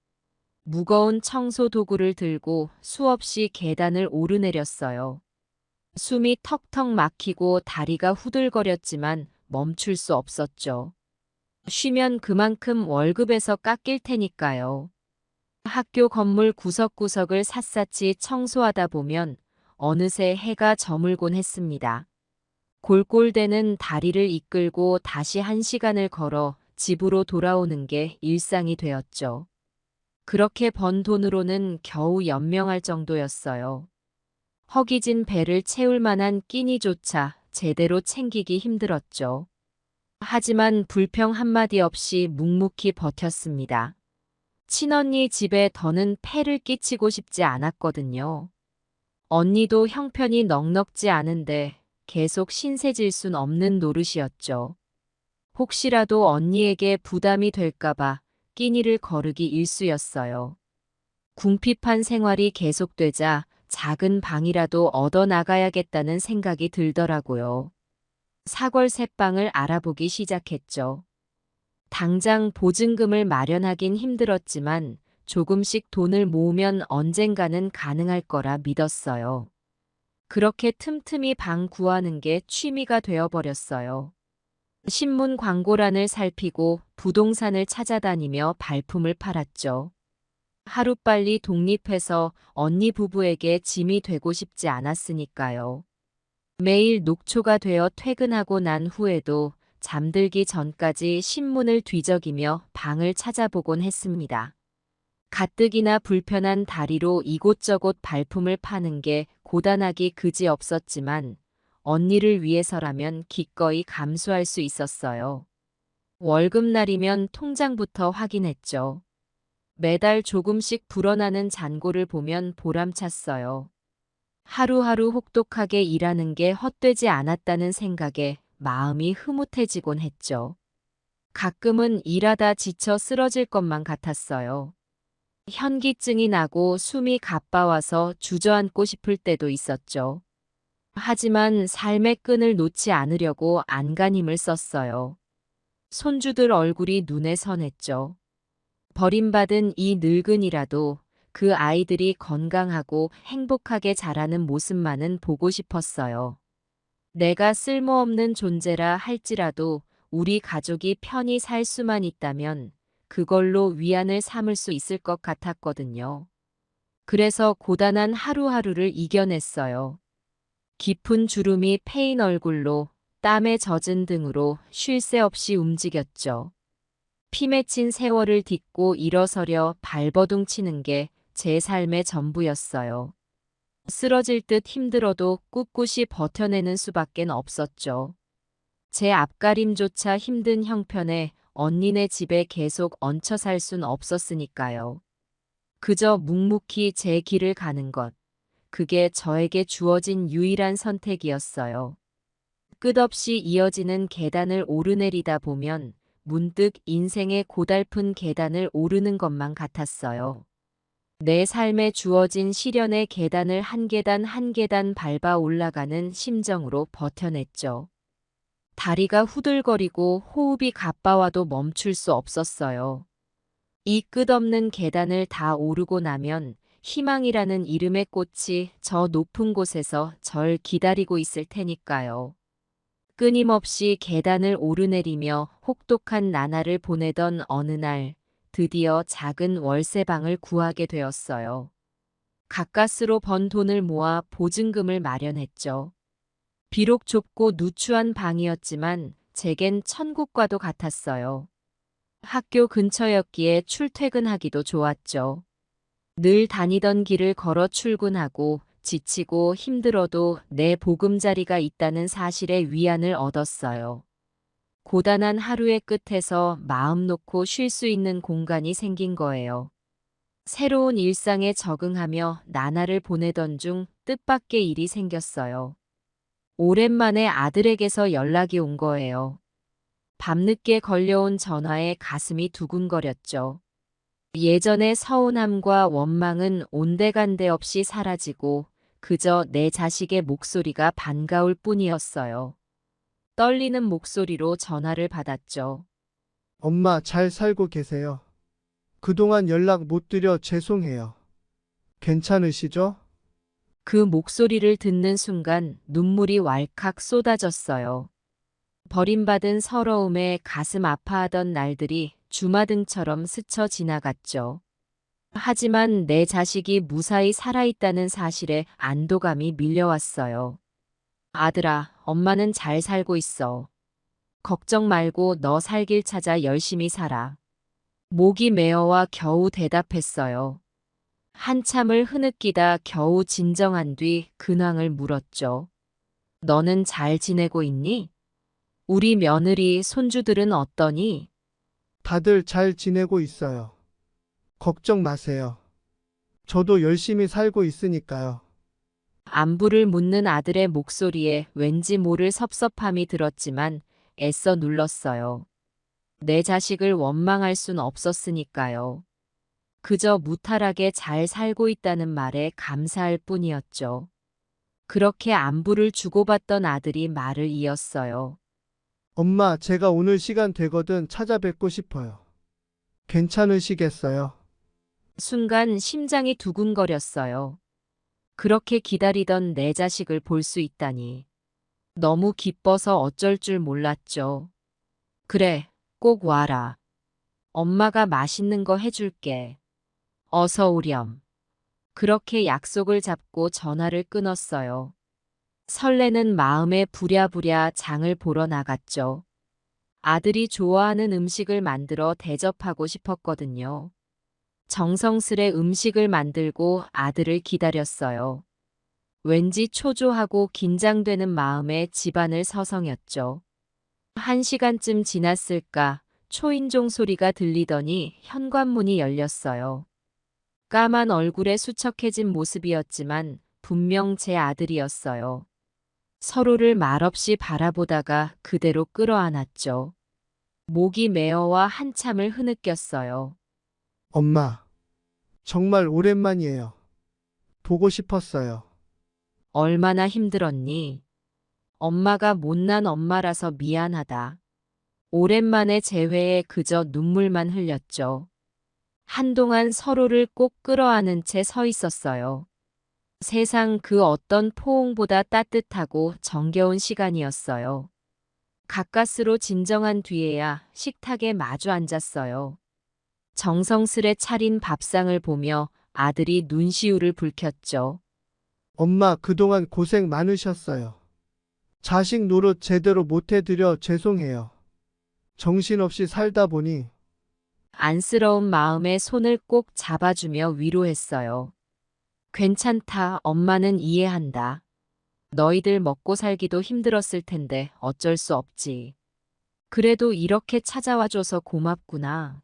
무거운 청소 도구를 들고 수없이 계단을 오르내렸어요. 숨이 턱턱 막히고 다리가 후들거렸지만 멈출 수 없었죠. 쉬면 그만큼 월급에서 깎일 테니까요. 학교 건물 구석구석을 샅샅이 청소하다 보면 어느새 해가 저물곤 했습니다. 골골대는 다리를 이끌고 다시 1시간을 걸어 집으로 돌아오는 게 일상이 되었죠. 그렇게 번 돈으로는 겨우 연명할 정도였어요. 허기진 배를 채울 만한 끼니조차 제대로 챙기기 힘들었죠. 하지만 불평 한마디 없이 묵묵히 버텼습니다. 친언니 집에 더는 폐를 끼치고 싶지 않았거든요. 언니도 형편이 넉넉지 않은데 계속 신세질 순 없는 노릇이었죠. 혹시라도 언니에게 부담이 될까봐 끼니를 거르기 일쑤였어요. 궁핍한 생활이 계속되자 작은 방이라도 얻어나가야겠다는 생각이 들더라고요. 사골새방을 알아보기 시작했죠. 당장 보증금을 마련하긴 힘들었지만 조금씩 돈을 모으면 언젠가는 가능할 거라 믿었어요. 그렇게 틈틈이 방 구하는 게 취미가 되어버렸어요. 신문 광고란을 살피고 부동산을 찾아다니며 발품을 팔았죠. 하루빨리 독립해서 언니 부부에게 짐이 되고 싶지 않았으니까요. 매일 녹초가 되어 퇴근하고 난 후에도 잠들기 전까지 신문을 뒤적이며 방을 찾아보곤 했습니다. 가뜩이나 불편한 다리로 이곳저곳 발품을 파는 게 고단하기 그지없었지만 언니를 위해서라면 기꺼이 감수할 수 있었어요. 월급날이면 통장부터 확인했죠. 매달 조금씩 불어나는 잔고를 보면 보람찼어요. 하루하루 혹독하게 일하는 게 헛되지 않았다는 생각에 마음이 흐뭇해지곤 했죠. 가끔은 일하다 지쳐 쓰러질 것만 같았어요. 현기증이 나고 숨이 가빠와서 주저앉고 싶을 때도 있었죠. 하지만 삶의 끈을 놓지 않으려고 안간힘을 썼어요. 손주들 얼굴이 눈에 선했죠. 버림받은 이 늙은이라도 그 아이들이 건강하고 행복하게 자라는 모습만은 보고 싶었어요. 내가 쓸모없는 존재라 할지라도 우리 가족이 편히 살 수만 있다면 그걸로 위안을 삼을 수 있을 것 같았거든요. 그래서 고단한 하루하루를 이겨냈어요. 깊은 주름이 패인 얼굴로 땀에 젖은 등으로 쉴 새 없이 움직였죠. 피 맺힌 세월을 딛고 일어서려 발버둥 치는 게 제 삶의 전부였어요. 쓰러질 듯 힘들어도 꿋꿋이 버텨내는 수밖엔 없었죠. 제 앞가림조차 힘든 형편에 언니네 집에 계속 얹혀 살 순 없었으니까요. 그저 묵묵히 제 길을 가는 것. 그게 저에게 주어진 유일한 선택이었어요. 끝없이 이어지는 계단을 오르내리다 보면 문득 인생의 고달픈 계단을 오르는 것만 같았어요. 내 삶에 주어진 시련의 계단을 한 계단 한 계단 밟아 올라가는 심정으로 버텨냈죠. 다리가 후들거리고 호흡이 가빠와도 멈출 수 없었어요. 이 끝없는 계단을 다 오르고 나면 희망이라는 이름의 꽃이 저 높은 곳에서 절 기다리고 있을 테니까요. 끊임없이 계단을 오르내리며 혹독한 나날을 보내던 어느 날 드디어 작은 월세방을 구하게 되었어요. 가까스로 번 돈을 모아 보증금을 마련했죠. 비록 좁고 누추한 방이었지만 제겐 천국과도 같았어요. 학교 근처였기에 출퇴근하기도 좋았죠. 늘 다니던 길을 걸어 출근하고 지치고 힘들어도 내 보금자리가 있다는 사실에 위안을 얻었어요. 고단한 하루의 끝에서 마음 놓고 쉴 수 있는 공간이 생긴 거예요. 새로운 일상에 적응하며 나날을 보내던 중 뜻밖의 일이 생겼어요. 오랜만에 아들에게서 연락이 온 거예요. 밤늦게 걸려온 전화에 가슴이 두근거렸죠. 예전의 서운함과 원망은 온데간데 없이 사라지고 그저 내 자식의 목소리가 반가울 뿐이었어요. 떨리는 목소리로 전화를 받았죠. 엄마 잘 살고 계세요? 그동안 연락 못 드려 죄송해요. 괜찮으시죠? 그 목소리를 듣는 순간 눈물이 왈칵 쏟아졌어요. 버림받은 서러움에 가슴 아파하던 날들이 주마등처럼 스쳐 지나갔죠. 하지만 내 자식이 무사히 살아있다는 사실에 안도감이 밀려왔어요. 아들아, 엄마는 잘 살고 있어. 걱정 말고 너 살 길 찾아 열심히 살아. 목이 메어와 겨우 대답했어요. 한참을 흐느끼다 겨우 진정한 뒤 근황을 물었죠. 너는 잘 지내고 있니? 우리 며느리, 손주들은 어떠니? 다들 잘 지내고 있어요. 걱정 마세요. 저도 열심히 살고 있으니까요. 안부를 묻는 아들의 목소리에 왠지 모를 섭섭함이 들었지만 애써 눌렀어요. 내 자식을 원망할 순 없었으니까요. 그저 무탈하게 잘 살고 있다는 말에 감사할 뿐이었죠. 그렇게 안부를 주고받던 아들이 말을 이었어요. 엄마, 제가 오늘 시간 되거든 찾아뵙고 싶어요. 괜찮으시겠어요? 순간 심장이 두근거렸어요. 그렇게 기다리던 내 자식을 볼 수 있다니. 너무 기뻐서 어쩔 줄 몰랐죠. 그래, 꼭 와라. 엄마가 맛있는 거 해줄게. 어서 오렴. 그렇게 약속을 잡고 전화를 끊었어요. 설레는 마음에 부랴부랴 장을 보러 나갔죠. 아들이 좋아하는 음식을 만들어 대접하고 싶었거든요. 정성스레 음식을 만들고 아들을 기다렸어요. 왠지 초조하고 긴장되는 마음에 집안을 서성였죠. 1시간쯤 지났을까 초인종 소리가 들리더니 현관문이 열렸어요. 까만 얼굴에 수척해진 모습이었지만 분명 제 아들이었어요. 서로를 말없이 바라보다가 그대로 끌어안았죠. 목이 메어와 한참을 흐느꼈어요. 엄마, 정말 오랜만이에요. 보고 싶었어요. 얼마나 힘들었니? 엄마가 못난 엄마라서 미안하다. 오랜만에 재회에 그저 눈물만 흘렸죠. 한동안 서로를 꼭 끌어안은 채 서 있었어요. 세상 그 어떤 포옹보다 따뜻하고 정겨운 시간이었어요. 가까스로 진정한 뒤에야 식탁에 마주 앉았어요. 정성스레 차린 밥상을 보며 아들이 눈시울을 붉혔죠. 엄마, 그동안 고생 많으셨어요. 자식 노릇 제대로 못해드려 죄송해요. 정신없이 살다 보니 안쓰러운 마음에 손을 꼭 잡아주며 위로했어요. 괜찮다, 엄마는 이해한다. 너희들 먹고 살기도 힘들었을 텐데 어쩔 수 없지. 그래도 이렇게 찾아와줘서 고맙구나.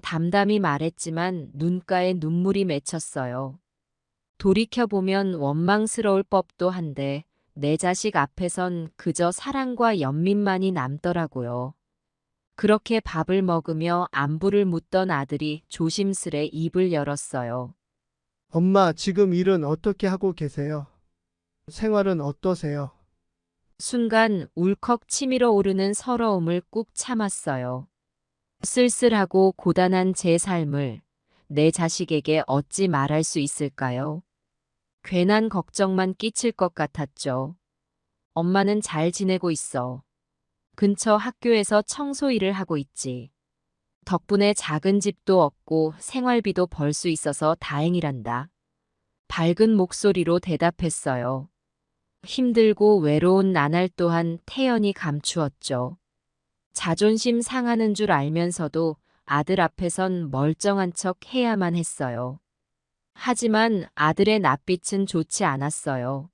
담담히 말했지만 눈가에 눈물이 맺혔어요. 돌이켜보면 원망스러울 법도 한데 내 자식 앞에선 그저 사랑과 연민만이 남더라고요. 그렇게 밥을 먹으며 안부를 묻던 아들이 조심스레 입을 열었어요. 엄마, 지금 일은 어떻게 하고 계세요? 생활은 어떠세요? 순간 울컥 치밀어 오르는 서러움을 꾹 참았어요. 쓸쓸하고 고단한 제 삶을 내 자식에게 어찌 말할 수 있을까요? 괜한 걱정만 끼칠 것 같았죠. 엄마는 잘 지내고 있어. 근처 학교에서 청소 일을 하고 있지. 덕분에 작은 집도 얻고 생활비도 벌 수 있어서 다행이란다. 밝은 목소리로 대답했어요. 힘들고 외로운 나날 또한 태연히 감추었죠. 자존심 상하는 줄 알면서도 아들 앞에선 멀쩡한 척 해야만 했어요. 하지만 아들의 낯빛은 좋지 않았어요.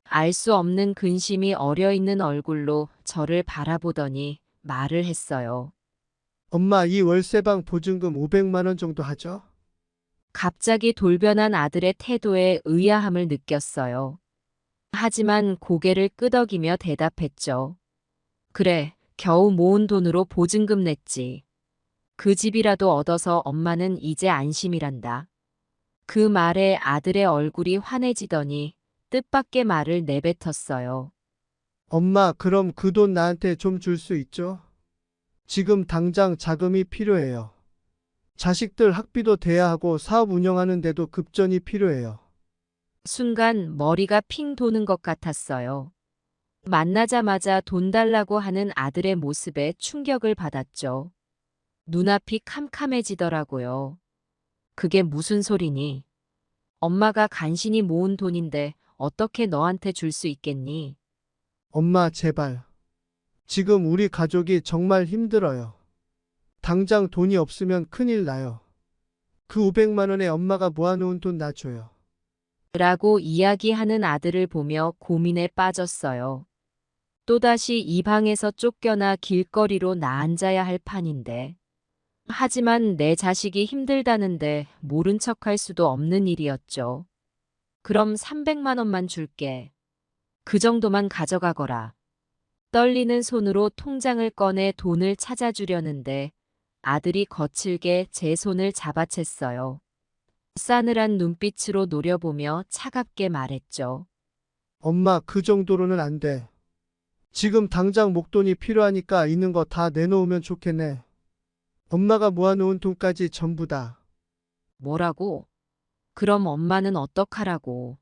알 수 없는 근심이 어려있는 얼굴로 저를 바라보더니 말을 했어요. 엄마, 이 월세방 보증금 500만 원 정도 하죠? 갑자기 돌변한 아들의 태도에 의아함을 느꼈어요. 하지만 고개를 끄덕이며 대답했죠. 그래, 겨우 모은 돈으로 보증금 냈지. 그 집이라도 얻어서 엄마는 이제 안심이란다. 그 말에 아들의 얼굴이 환해지더니 뜻밖의 말을 내뱉었어요. 엄마, 그럼 그 돈 나한테 좀 줄 수 있죠? 지금 당장 자금이 필요해요. 자식들 학비도 돼야 하고 사업 운영하는 데도 급전이 필요해요. 순간 머리가 핑 도는 것 같았어요. 만나자마자 돈 달라고 하는 아들의 모습에 충격을 받았죠. 눈앞이 캄캄해지더라고요. 그게 무슨 소리니? 엄마가 간신히 모은 돈인데 어떻게 너한테 줄 수 있겠니? 엄마, 제발. 지금 우리 가족이 정말 힘들어요. 당장 돈이 없으면 큰일 나요. 그 500만 원에 엄마가 모아놓은 돈 놔줘요. 라고 이야기하는 아들을 보며 고민에 빠졌어요. 또다시 이 방에서 쫓겨나 길거리로 나앉아야 할 판인데. 하지만 내 자식이 힘들다는데 모른 척할 수도 없는 일이었죠. 그럼 300만 원만 줄게. 그 정도만 가져가거라. 떨리는 손으로 통장을 꺼내 돈을 찾아주려는데 아들이 거칠게 제 손을 잡아챘어요. 싸늘한 눈빛으로 노려보며 차갑게 말했죠. 엄마, 그 정도로는 안 돼. 지금 당장 목돈이 필요하니까 있는 거 다 내놓으면 좋겠네. 엄마가 모아놓은 돈까지 전부 다. 뭐라고? 그럼 엄마는 어떡하라고?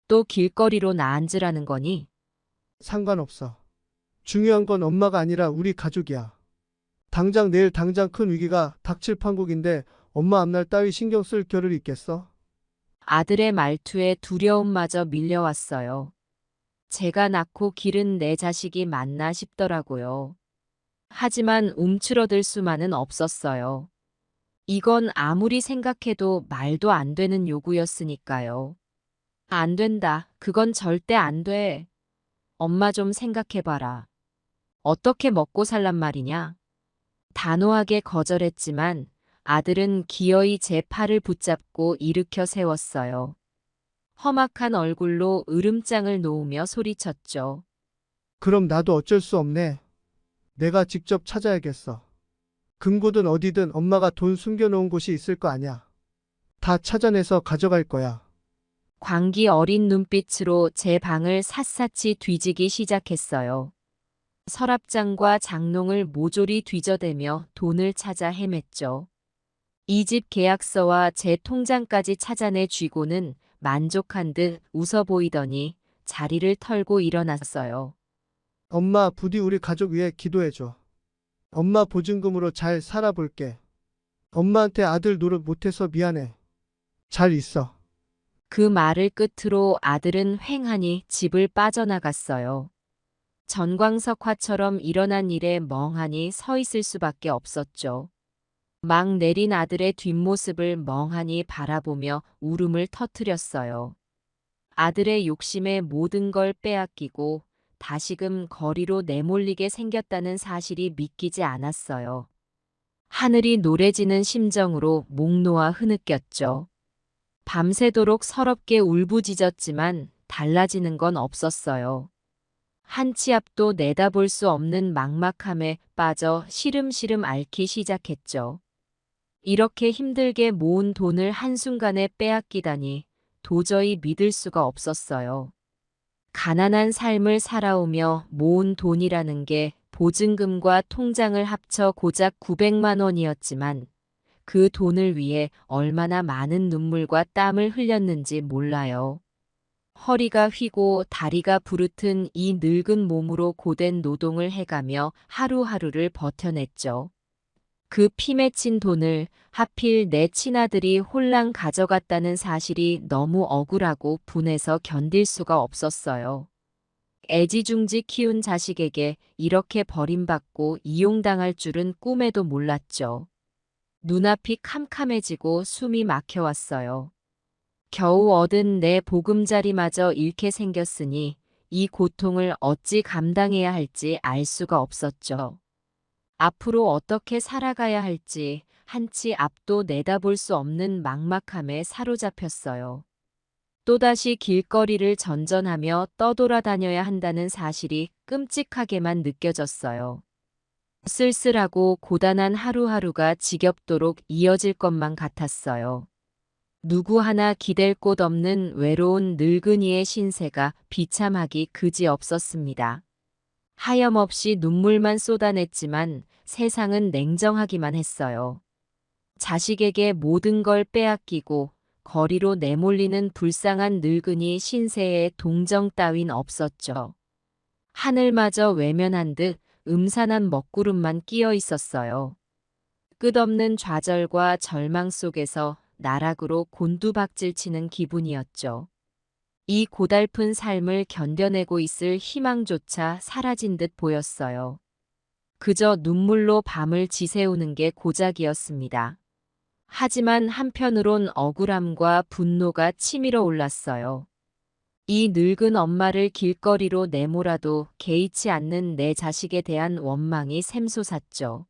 또 길거리로 나앉으라는 거니? 상관없어. 중요한 건 엄마가 아니라 우리 가족이야. 당장 내일 당장 큰 위기가 닥칠 판국인데 엄마 앞날 따위 신경 쓸 겨를 있겠어? 아들의 말투에 두려움마저 밀려왔어요. 제가 낳고 기른 내 자식이 맞나 싶더라고요. 하지만 움츠러들 수만은 없었어요. 이건 아무리 생각해도 말도 안 되는 요구였으니까요. 안 된다. 그건 절대 안 돼. 엄마 좀 생각해봐라. 어떻게 먹고 살란 말이냐? 단호하게 거절했지만 아들은 기어이 제 팔을 붙잡고 일으켜 세웠어요. 험악한 얼굴로 으름장을 놓으며 소리쳤죠. 그럼 나도 어쩔 수 없네. 내가 직접 찾아야겠어. 금고든 어디든 엄마가 돈 숨겨놓은 곳이 있을 거 아냐. 다 찾아내서 가져갈 거야. 광기 어린 눈빛으로 제 방을 샅샅이 뒤지기 시작했어요. 서랍장과 장롱을 모조리 뒤져대며 돈을 찾아 헤맸죠. 이 집 계약서와 제 통장까지 찾아내 쥐고는 만족한 듯 웃어 보이더니 자리를 털고 일어났어요. 엄마, 부디 우리 가족 위해 기도해줘. 엄마 보증금으로 잘 살아볼게. 엄마한테 아들 노릇 못해서 미안해. 잘 있어. 그 말을 끝으로 아들은 횡하니 집을 빠져나갔어요. 전광석화처럼 일어난 일에 멍하니 서 있을 수밖에 없었죠. 막 내린 아들의 뒷모습을 멍하니 바라보며 울음을 터뜨렸어요. 아들의 욕심에 모든 걸 빼앗기고 다시금 거리로 내몰리게 생겼다는 사실이 믿기지 않았어요. 하늘이 노래지는 심정으로 목 놓아 흐느꼈죠. 밤새도록 서럽게 울부짖었지만 달라지는 건 없었어요. 한 치 앞도 내다볼 수 없는 막막함에 빠져 시름시름 앓기 시작했죠. 이렇게 힘들게 모은 돈을 한순간에 빼앗기다니 도저히 믿을 수가 없었어요. 가난한 삶을 살아오며 모은 돈이라는 게 보증금과 통장을 합쳐 고작 900만 원이었지만 그 돈을 위해 얼마나 많은 눈물과 땀을 흘렸는지 몰라요. 허리가 휘고 다리가 부르튼 이 늙은 몸으로 고된 노동을 해가며 하루하루를 버텨냈죠. 그 피 맺힌 돈을 하필 내 친아들이 홀랑 가져갔다는 사실이 너무 억울하고 분해서 견딜 수가 없었어요. 애지중지 키운 자식에게 이렇게 버림받고 이용당할 줄은 꿈에도 몰랐죠. 눈앞이 캄캄해지고 숨이 막혀왔어요. 겨우 얻은 내 보금자리마저 잃게 생겼으니 이 고통을 어찌 감당해야 할지 알 수가 없었죠. 앞으로 어떻게 살아가야 할지 한치 앞도 내다볼 수 없는 막막함에 사로잡혔어요. 또다시 길거리를 전전하며 떠돌아다녀야 한다는 사실이 끔찍하게만 느껴졌어요. 쓸쓸하고 고단한 하루하루가 지겹도록 이어질 것만 같았어요. 누구 하나 기댈 곳 없는 외로운 늙은이의 신세가 비참하기 그지없었습니다. 하염없이 눈물만 쏟아냈지만 세상은 냉정하기만 했어요. 자식에게 모든 걸 빼앗기고 거리로 내몰리는 불쌍한 늙은이 신세에 동정 따윈 없었죠. 하늘마저 외면한 듯 음산한 먹구름만 끼어 있었어요. 끝없는 좌절과 절망 속에서 나락으로 곤두박질치는 기분이었죠. 이 고달픈 삶을 견뎌내고 있을 희망조차 사라진 듯 보였어요. 그저 눈물로 밤을 지새우는 게 고작이었습니다. 하지만 한편으론 억울함과 분노가 치밀어 올랐어요. 이 늙은 엄마를 길거리로 내몰아도 개의치 않는 내 자식에 대한 원망이 샘솟았죠.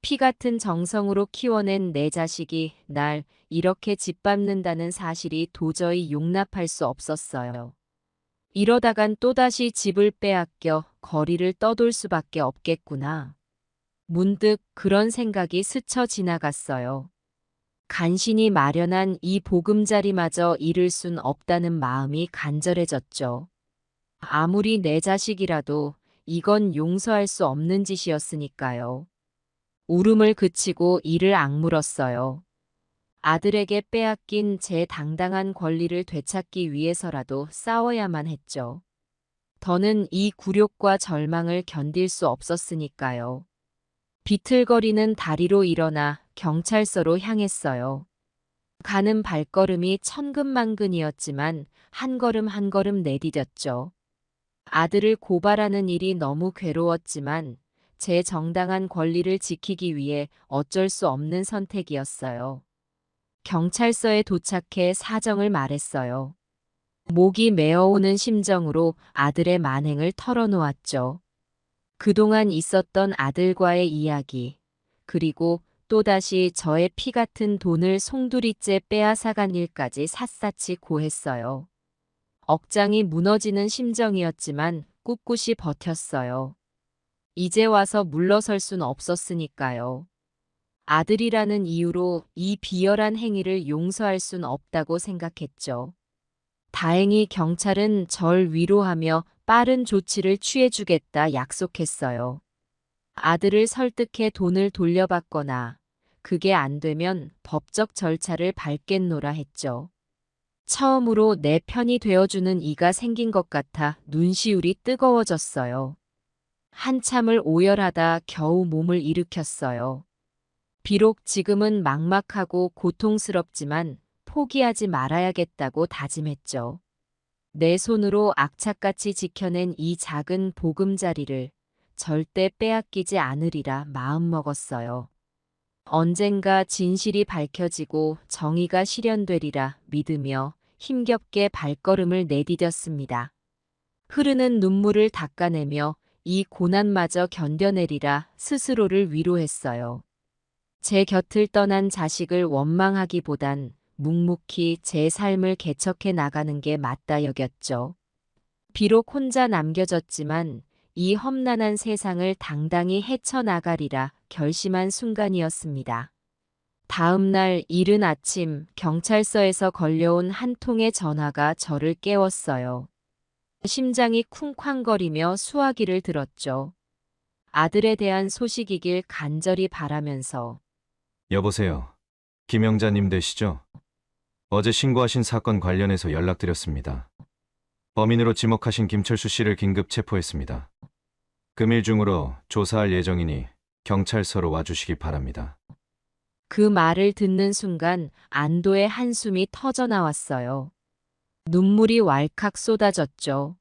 피 같은 정성으로 키워낸 내 자식이 날 이렇게 짓밟는다는 사실이 도저히 용납할 수 없었어요. 이러다간 또다시 집을 빼앗겨 거리를 떠돌 수밖에 없겠구나. 문득 그런 생각이 스쳐 지나갔어요. 간신히 마련한 이 보금자리마저 잃을 순 없다는 마음이 간절해졌죠. 아무리 내 자식이라도 이건 용서할 수 없는 짓이었으니까요. 울음을 그치고 이를 악물었어요. 아들에게 빼앗긴 제 당당한 권리를 되찾기 위해서라도 싸워야만 했죠. 더는 이 굴욕과 절망을 견딜 수 없었으니까요. 비틀거리는 다리로 일어나 경찰서로 향했어요. 가는 발걸음이 천근만근이었지만 한 걸음 한 걸음 내디뎠죠. 아들을 고발하는 일이 너무 괴로웠지만 제 정당한 권리를 지키기 위해 어쩔 수 없는 선택이었어요. 경찰서에 도착해 사정을 말했어요. 목이 메어오는 심정으로 아들의 만행을 털어놓았죠. 그동안 있었던 아들과의 이야기, 그리고 또다시 저의 피 같은 돈을 송두리째 빼앗아간 일까지 샅샅이 고했어요. 억장이 무너지는 심정이었지만 꿋꿋이 버텼어요. 이제 와서 물러설 순 없었으니까요. 아들이라는 이유로 이 비열한 행위를 용서할 순 없다고 생각했죠. 다행히 경찰은 절 위로하며 빠른 조치를 취해주겠다 약속했어요. 아들을 설득해 돈을 돌려받거나 그게 안 되면 법적 절차를 밟겠노라 했죠. 처음으로 내 편이 되어주는 이가 생긴 것 같아 눈시울이 뜨거워졌어요. 한참을 오열하다 겨우 몸을 일으켰어요. 비록 지금은 막막하고 고통스럽지만 포기하지 말아야겠다고 다짐했죠. 내 손으로 악착같이 지켜낸 이 작은 보금자리를 절대 빼앗기지 않으리라 마음먹었어요. 언젠가 진실이 밝혀지고 정의가 실현되리라 믿으며 힘겹게 발걸음을 내디뎠습니다. 흐르는 눈물을 닦아내며 이 고난마저 견뎌내리라 스스로를 위로했어요. 제 곁을 떠난 자식을 원망하기보단 묵묵히 제 삶을 개척해 나가는 게 맞다 여겼죠. 비록 혼자 남겨졌지만 이 험난한 세상을 당당히 헤쳐나가리라 결심한 순간이었습니다. 다음 날 이른 아침 경찰서에서 걸려온 한 통의 전화가 저를 깨웠어요. 심장이 쿵쾅거리며 수화기를 들었죠. 아들에 대한 소식이길 간절히 바라면서 여보세요. 김영자님 되시죠? 어제 신고하신 사건 관련해서 연락드렸습니다. 범인으로 지목하신 김철수 씨를 긴급 체포했습니다. 금일 중으로 조사할 예정이니 경찰서로 와주시기 바랍니다. 그 말을 듣는 순간 안도의 한숨이 터져 나왔어요. 눈물이 왈칵 쏟아졌죠.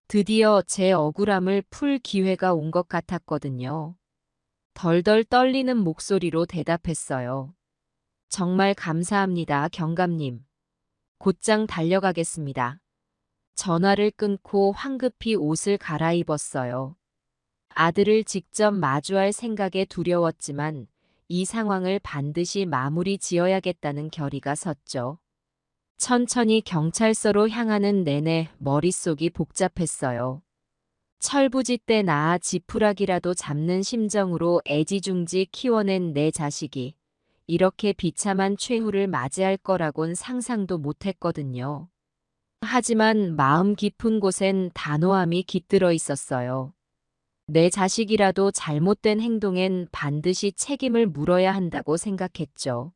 드디어 제 억울함을 풀 기회가 온 것 같았거든요. 덜덜 떨리는 목소리로 대답했어요. 정말 감사합니다, 경감님. 곧장 달려가겠습니다. 전화를 끊고 황급히 옷을 갈아입었어요. 아들을 직접 마주할 생각에 두려웠지만 이 상황을 반드시 마무리 지어야겠다는 결의가 섰죠. 천천히 경찰서로 향하는 내내 머릿속이 복잡했어요. 철부지 때 낳아 지푸라기라도 잡는 심정으로 애지중지 키워낸 내 자식이 이렇게 비참한 최후를 맞이할 거라곤 상상도 못했거든요. 하지만 마음 깊은 곳엔 단호함이 깃들어 있었어요. 내 자식이라도 잘못된 행동엔 반드시 책임을 물어야 한다고 생각했죠.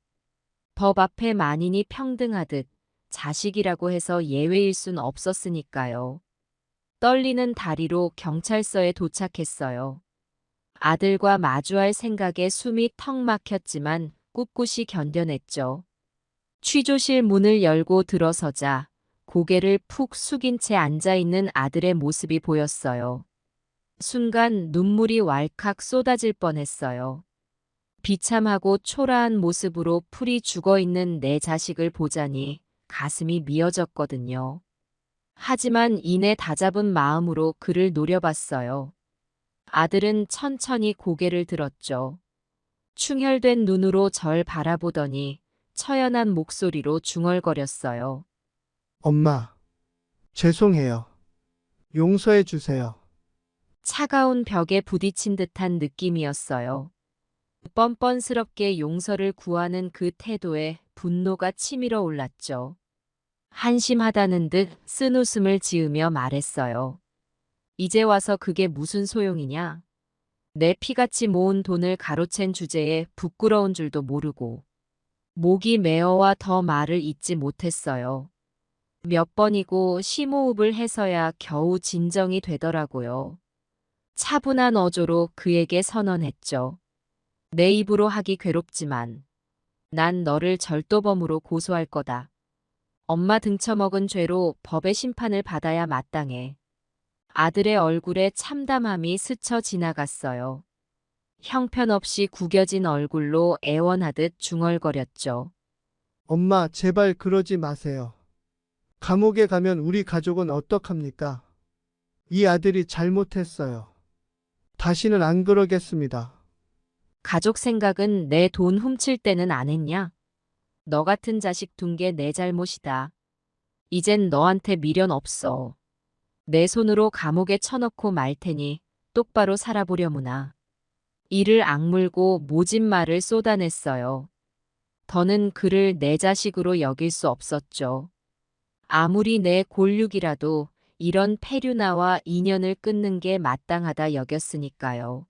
법 앞에 만인이 평등하듯 자식이라고 해서 예외일 순 없었으니까요. 떨리는 다리로 경찰서에 도착했어요. 아들과 마주할 생각에 숨이 턱 막혔지만 꿋꿋이 견뎌냈죠. 취조실 문을 열고 들어서자 고개를 푹 숙인 채 앉아있는 아들의 모습이 보였어요. 순간 눈물이 왈칵 쏟아질 뻔했어요. 비참하고 초라한 모습으로 풀이 죽어있는 내 자식을 보자니 가슴이 미어졌거든요. 하지만 이내 다잡은 마음으로 그를 노려봤어요. 아들은 천천히 고개를 들었죠. 충혈된 눈으로 절 바라보더니 처연한 목소리로 중얼거렸어요. 엄마, 죄송해요. 용서해 주세요. 차가운 벽에 부딪힌 듯한 느낌이었어요. 뻔뻔스럽게 용서를 구하는 그 태도에 분노가 치밀어 올랐죠. 한심하다는 듯 쓴웃음을 지으며 말했어요. 이제 와서 그게 무슨 소용이냐? 내 피같이 모은 돈을 가로챈 주제에 부끄러운 줄도 모르고. 목이 메어와 더 말을 잇지 못했어요. 몇 번이고 심호흡을 해서야 겨우 진정이 되더라고요. 차분한 어조로 그에게 선언했죠. 내 입으로 하기 괴롭지만 난 너를 절도범으로 고소할 거다. 엄마 등쳐먹은 죄로 법의 심판을 받아야 마땅해. 아들의 얼굴에 참담함이 스쳐 지나갔어요. 형편없이 구겨진 얼굴로 애원하듯 중얼거렸죠. 엄마, 제발 그러지 마세요. 감옥에 가면 우리 가족은 어떡합니까? 이 아들이 잘못했어요. 다시는 안 그러겠습니다. 가족 생각은 내 돈 훔칠 때는 안 했냐? 너 같은 자식 둔 게 내 잘못이다. 이젠 너한테 미련 없어. 내 손으로 감옥에 쳐넣고 말 테니 똑바로 살아보려무나. 이를 악물고 모진 말을 쏟아냈어요. 더는 그를 내 자식으로 여길 수 없었죠. 아무리 내 골육이라도 이런 폐륜아와 인연을 끊는 게 마땅하다 여겼으니까요.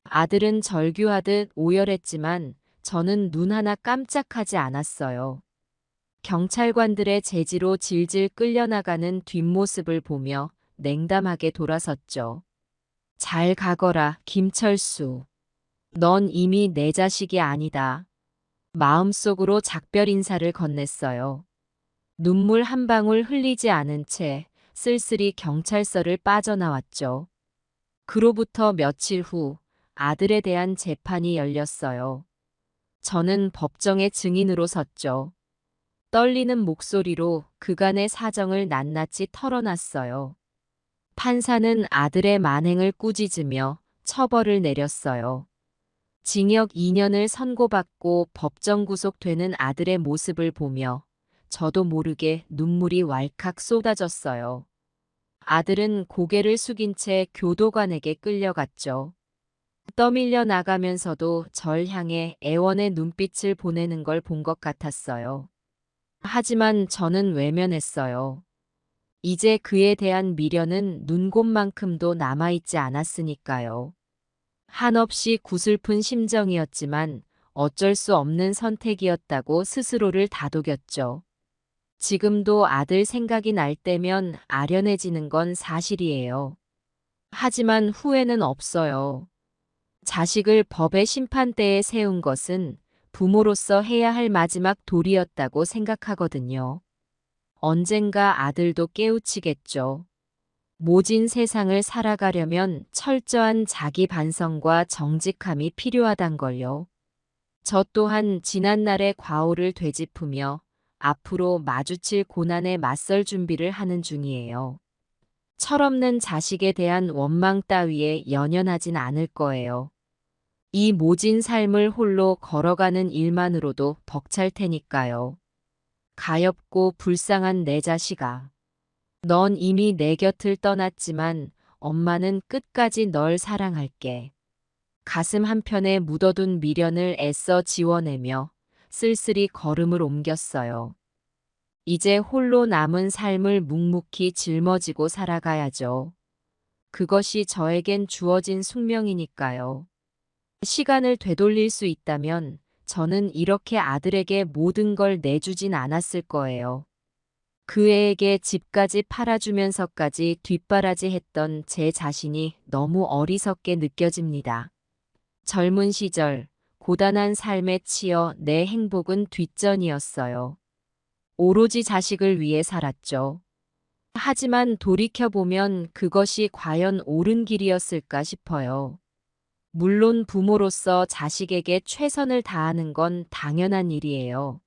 아들은 절규하듯 오열했지만 저는 눈 하나 깜짝하지 않았어요. 경찰관들의 제지로 질질 끌려나가는 뒷모습을 보며 냉담하게 돌아섰죠. 잘 가거라, 김철수. 넌 이미 내 자식이 아니다. 마음속으로 작별 인사를 건넸어요. 눈물 한 방울 흘리지 않은 채 쓸쓸히 경찰서를 빠져나왔죠. 그로부터 며칠 후 아들에 대한 재판이 열렸어요. 저는 법정의 증인으로 섰죠. 떨리는 목소리로 그간의 사정을 낱낱이 털어놨어요. 판사는 아들의 만행을 꾸짖으며 처벌을 내렸어요. 징역 2년을 선고받고 법정 구속되는 아들의 모습을 보며 저도 모르게 눈물이 왈칵 쏟아졌어요. 아들은 고개를 숙인 채 교도관에게 끌려갔죠. 떠밀려 나가면서도 절 향해 애원의 눈빛을 보내는 걸 본 것 같았어요. 하지만 저는 외면했어요. 이제 그에 대한 미련은 눈곱만큼도 남아있지 않았으니까요. 한없이 구슬픈 심정이었지만 어쩔 수 없는 선택이었다고 스스로를 다독였죠. 지금도 아들 생각이 날 때면 아련해지는 건 사실이에요. 하지만 후회는 없어요. 자식을 법의 심판대에 세운 것은 부모로서 해야 할 마지막 도리였다고 생각하거든요. 언젠가 아들도 깨우치겠죠. 모진 세상을 살아가려면 철저한 자기 반성과 정직함이 필요하단 걸요. 저 또한 지난날의 과오를 되짚으며 앞으로 마주칠 고난에 맞설 준비를 하는 중이에요. 철없는 자식에 대한 원망 따위에 연연하진 않을 거예요. 이 모진 삶을 홀로 걸어가는 일만으로도 벅찰 테니까요. 가엾고 불쌍한 내 자식아. 넌 이미 내 곁을 떠났지만 엄마는 끝까지 널 사랑할게. 가슴 한편에 묻어둔 미련을 애써 지워내며 쓸쓸히 걸음을 옮겼어요. 이제 홀로 남은 삶을 묵묵히 짊어지고 살아가야죠. 그것이 저에겐 주어진 숙명이니까요. 시간을 되돌릴 수 있다면 저는 이렇게 아들에게 모든 걸 내주진 않았을 거예요. 그 애에게 집까지 팔아주면서까지 뒷바라지했던 제 자신이 너무 어리석게 느껴집니다. 젊은 시절 고단한 삶에 치여 내 행복은 뒷전이었어요. 오로지 자식을 위해 살았죠. 하지만 돌이켜보면 그것이 과연 옳은 길이었을까 싶어요. 물론 부모로서 자식에게 최선을 다하는 건 당연한 일이에요.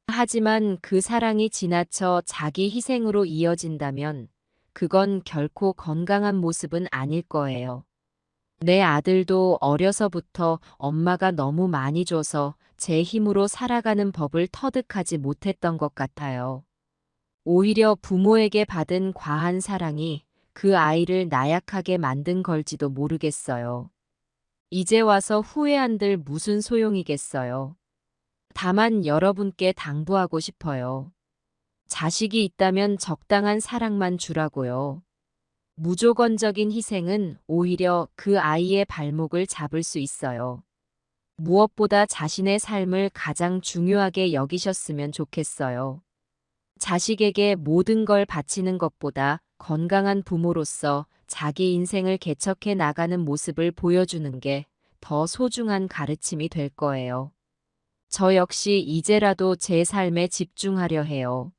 하지만 그 사랑이 지나쳐 자기 희생으로 이어진다면 그건 결코 건강한 모습은 아닐 거예요. 내 아들도 어려서부터 엄마가 너무 많이 줘서 제 힘으로 살아가는 법을 터득하지 못했던 것 같아요. 오히려 부모에게 받은 과한 사랑이 그 아이를 나약하게 만든 걸지도 모르겠어요. 이제 와서 후회한들 무슨 소용이겠어요. 다만 여러분께 당부하고 싶어요. 자식이 있다면 적당한 사랑만 주라고요. 무조건적인 희생은 오히려 그 아이의 발목을 잡을 수 있어요. 무엇보다 자신의 삶을 가장 중요하게 여기셨으면 좋겠어요. 자식에게 모든 걸 바치는 것보다 건강한 부모로서 자기 인생을 개척해 나가는 모습을 보여주는 게 더 소중한 가르침이 될 거예요. 저 역시 이제라도 제 삶에 집중하려 해요.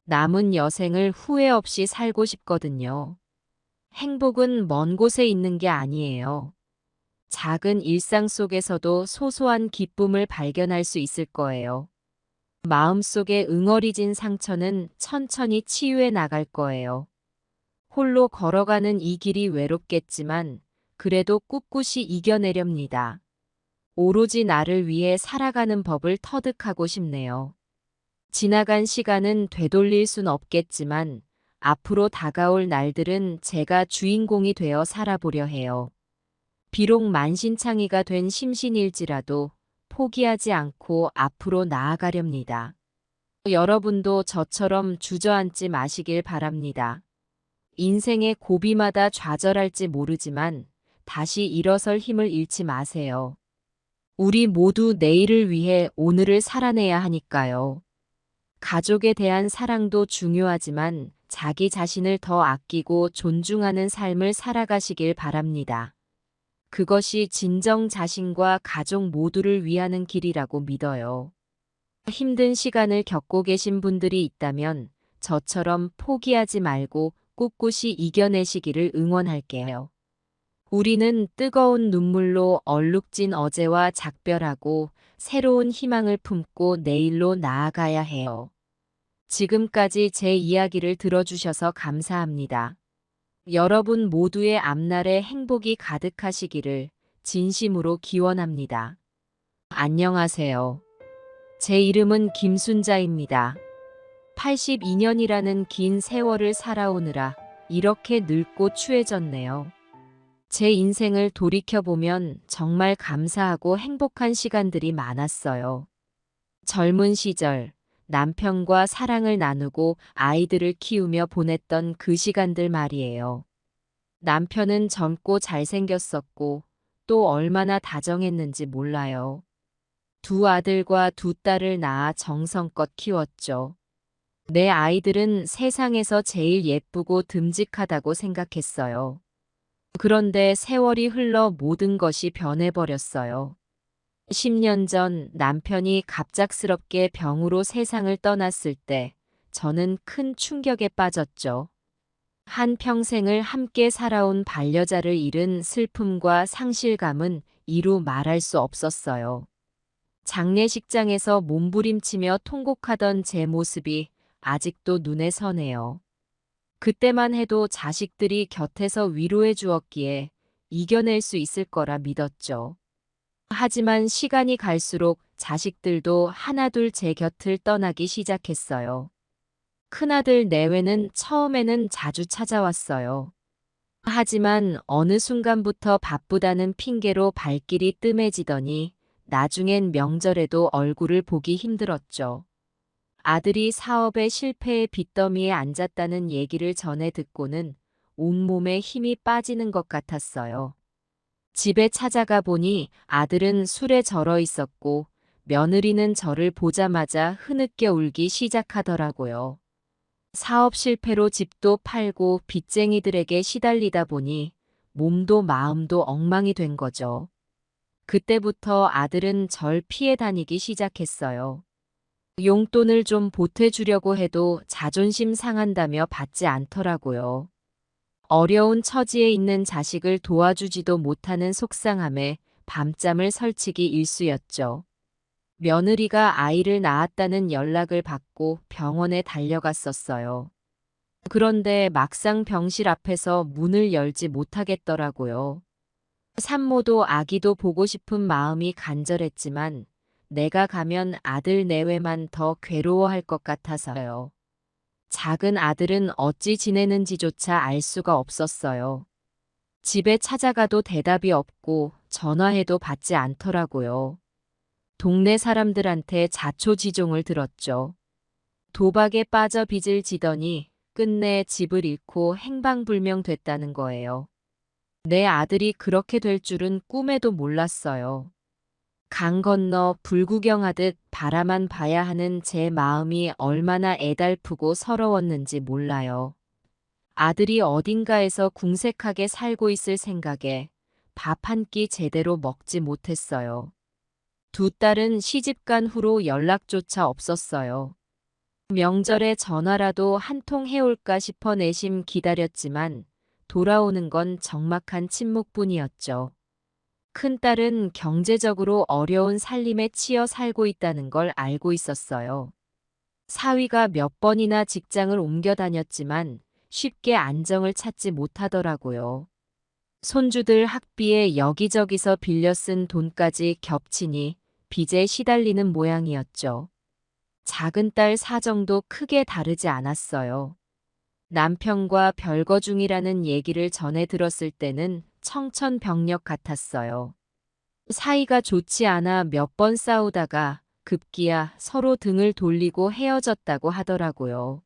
남은 여생을 후회 없이 살고 싶거든요. 행복은 먼 곳에 있는 게 아니에요. 작은 일상 속에서도 소소한 기쁨을 발견할 수 있을 거예요. 마음속에 응어리진 상처는 천천히 치유해 나갈 거예요. 홀로 걸어가는 이 길이 외롭겠지만 그래도 꿋꿋이 이겨내렵니다. 오로지 나를 위해 살아가는 법을 터득하고 싶네요. 지나간 시간은 되돌릴 순 없겠지만 앞으로 다가올 날들은 제가 주인공이 되어 살아보려 해요. 비록 만신창이가 된 심신일지라도 포기하지 않고 앞으로 나아가렵니다. 여러분도 저처럼 주저앉지 마시길 바랍니다. 인생의 고비마다 좌절할지 모르지만 다시 일어설 힘을 잃지 마세요. 우리 모두 내일을 위해 오늘을 살아내야 하니까요. 가족에 대한 사랑도 중요하지만 자기 자신을 더 아끼고 존중하는 삶을 살아가시길 바랍니다. 그것이 진정 자신과 가족 모두를 위하는 길이라고 믿어요. 힘든 시간을 겪고 계신 분들이 있다면 저처럼 포기하지 말고 꿋꿋이 이겨내시기를 응원할게요. 우리는 뜨거운 눈물로 얼룩진 어제와 작별하고 새로운 희망을 품고 내일로 나아가야 해요. 지금까지 제 이야기를 들어주셔서 감사합니다. 여러분 모두의 앞날에 행복이 가득하시기를 진심으로 기원합니다. 안녕하세요. 제 이름은 김순자입니다. 82년이라는 긴 세월을 살아오느라 이렇게 늙고 추해졌네요. 제 인생을 돌이켜보면 정말 감사하고 행복한 시간들이 많았어요. 젊은 시절 남편과 사랑을 나누고 아이들을 키우며 보냈던 그 시간들 말이에요. 남편은 젊고 잘생겼었고 또 얼마나 다정했는지 몰라요. 두 아들과 두 딸을 낳아 정성껏 키웠죠. 내 아이들은 세상에서 제일 예쁘고 듬직하다고 생각했어요. 그런데 세월이 흘러 모든 것이 변해버렸어요. 10년 전 남편이 갑작스럽게 병으로 세상을 떠났을 때 저는 큰 충격에 빠졌죠. 한평생을 함께 살아온 반려자를 잃은 슬픔과 상실감은 이루 말할 수 없었어요. 장례식장에서 몸부림치며 통곡하던 제 모습이 아직도 눈에 선해요. 그때만 해도 자식들이 곁에서 위로해 주었기에 이겨낼 수 있을 거라 믿었죠. 하지만 시간이 갈수록 자식들도 하나둘 제 곁을 떠나기 시작했어요. 큰아들 내외는 처음에는 자주 찾아왔어요. 하지만 어느 순간부터 바쁘다는 핑계로 발길이 뜸해지더니 나중엔 명절에도 얼굴을 보기 힘들었죠. 아들이 사업의 실패의 빚더미에 앉았다는 얘기를 전해 듣고는 온몸에 힘이 빠지는 것 같았어요. 집에 찾아가 보니 아들은 술에 절어 있었고 며느리는 저를 보자마자 흐느껴 울기 시작하더라고요. 사업 실패로 집도 팔고 빚쟁이들에게 시달리다 보니 몸도 마음도 엉망이 된 거죠. 그때부터 아들은 절 피해 다니기 시작했어요. 용돈을 좀 보태주려고 해도 자존심 상한다며 받지 않더라고요. 어려운 처지에 있는 자식을 도와주지도 못하는 속상함에 밤잠을 설치기 일쑤였죠. 며느리가 아이를 낳았다는 연락을 받고 병원에 달려갔었어요. 그런데 막상 병실 앞에서 문을 열지 못하겠더라고요. 산모도 아기도 보고 싶은 마음이 간절했지만 내가 가면 아들 내외만 더 괴로워할 것 같아서요. 작은 아들은 어찌 지내는지조차 알 수가 없었어요. 집에 찾아가도 대답이 없고 전화해도 받지 않더라고요. 동네 사람들한테 자초지종을 들었죠. 도박에 빠져 빚을 지더니 끝내 집을 잃고 행방불명됐다는 거예요. 내 아들이 그렇게 될 줄은 꿈에도 몰랐어요. 강 건너 불구경하듯 바라만 봐야 하는 제 마음이 얼마나 애달프고 서러웠는지 몰라요. 아들이 어딘가에서 궁색하게 살고 있을 생각에 밥 한 끼 제대로 먹지 못했어요. 두 딸은 시집간 후로 연락조차 없었어요. 명절에 전화라도 한 통 해올까 싶어 내심 기다렸지만 돌아오는 건 적막한 침묵뿐이었죠. 큰딸은 경제적으로 어려운 살림에 치여 살고 있다는 걸 알고 있었어요. 사위가 몇 번이나 직장을 옮겨 다녔지만 쉽게 안정을 찾지 못하더라고요. 손주들 학비에 여기저기서 빌려 쓴 돈까지 겹치니 빚에 시달리는 모양이었죠. 작은 딸 사정도 크게 다르지 않았어요. 남편과 별거 중이라는 얘기를 전해 들었을 때는 청천벽력 같았어요. 사이가 좋지 않아 몇 번 싸우다가 급기야 서로 등을 돌리고 헤어졌다고 하더라고요.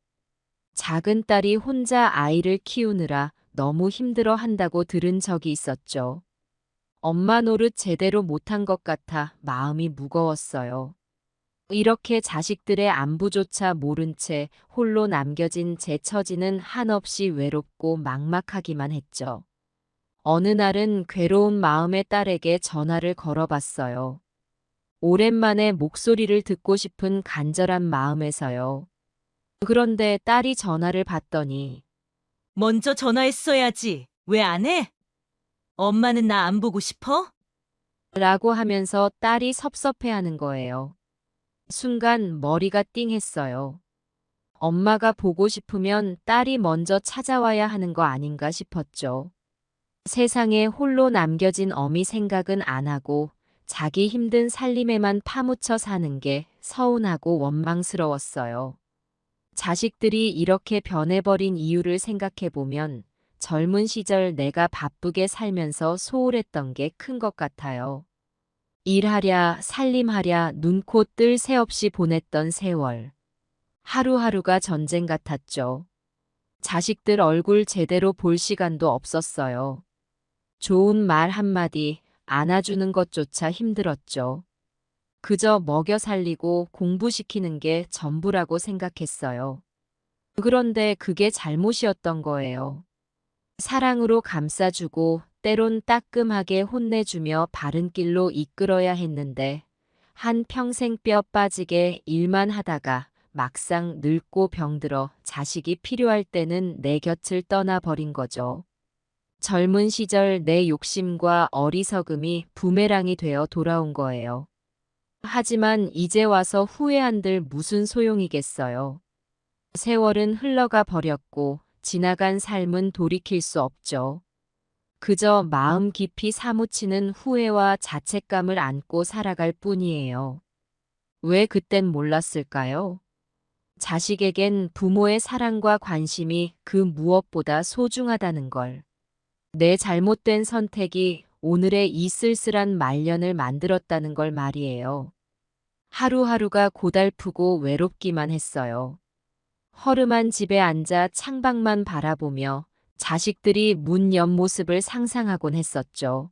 작은 딸이 혼자 아이를 키우느라 너무 힘들어 한다고 들은 적이 있었죠. 엄마 노릇 제대로 못한 것 같아 마음이 무거웠어요. 이렇게 자식들의 안부조차 모른 채 홀로 남겨진 제 처지는 한없이 외롭고 막막하기만 했죠. 어느 날은 괴로운 마음의 딸에게 전화를 걸어봤어요. 오랜만에 목소리를 듣고 싶은 간절한 마음에서요. 그런데 딸이 전화를 받더니 먼저 전화했어야지. 왜 안 해? 엄마는 나 안 보고 싶어? 라고 하면서 딸이 섭섭해하는 거예요. 순간 머리가 띵했어요. 엄마가 보고 싶으면 딸이 먼저 찾아와야 하는 거 아닌가 싶었죠. 세상에 홀로 남겨진 어미 생각은 안 하고 자기 힘든 살림에만 파묻혀 사는 게 서운하고 원망스러웠어요. 자식들이 이렇게 변해버린 이유를 생각해보면 젊은 시절 내가 바쁘게 살면서 소홀했던 게 큰 것 같아요. 일하랴 살림하랴 눈코 뜰 새 없이 보냈던 세월. 하루하루가 전쟁 같았죠. 자식들 얼굴 제대로 볼 시간도 없었어요. 좋은 말 한마디 안아주는 것조차 힘들었죠. 그저 먹여 살리고 공부시키는 게 전부라고 생각했어요. 그런데 그게 잘못이었던 거예요. 사랑으로 감싸주고 때론 따끔하게 혼내주며 바른 길로 이끌어야 했는데 한 평생 뼈 빠지게 일만 하다가 막상 늙고 병들어 자식이 필요할 때는 내 곁을 떠나버린 거죠. 젊은 시절 내 욕심과 어리석음이 부메랑이 되어 돌아온 거예요. 하지만 이제 와서 후회한들 무슨 소용이겠어요. 세월은 흘러가 버렸고 지나간 삶은 돌이킬 수 없죠. 그저 마음 깊이 사무치는 후회와 자책감을 안고 살아갈 뿐이에요. 왜 그땐 몰랐을까요? 자식에겐 부모의 사랑과 관심이 그 무엇보다 소중하다는 걸. 내 잘못된 선택이 오늘의 이 쓸쓸한 말년을 만들었다는 걸 말이에요. 하루하루가 고달프고 외롭기만 했어요. 허름한 집에 앉아 창밖만 바라보며 자식들이 문 옆모습을 상상하곤 했었죠.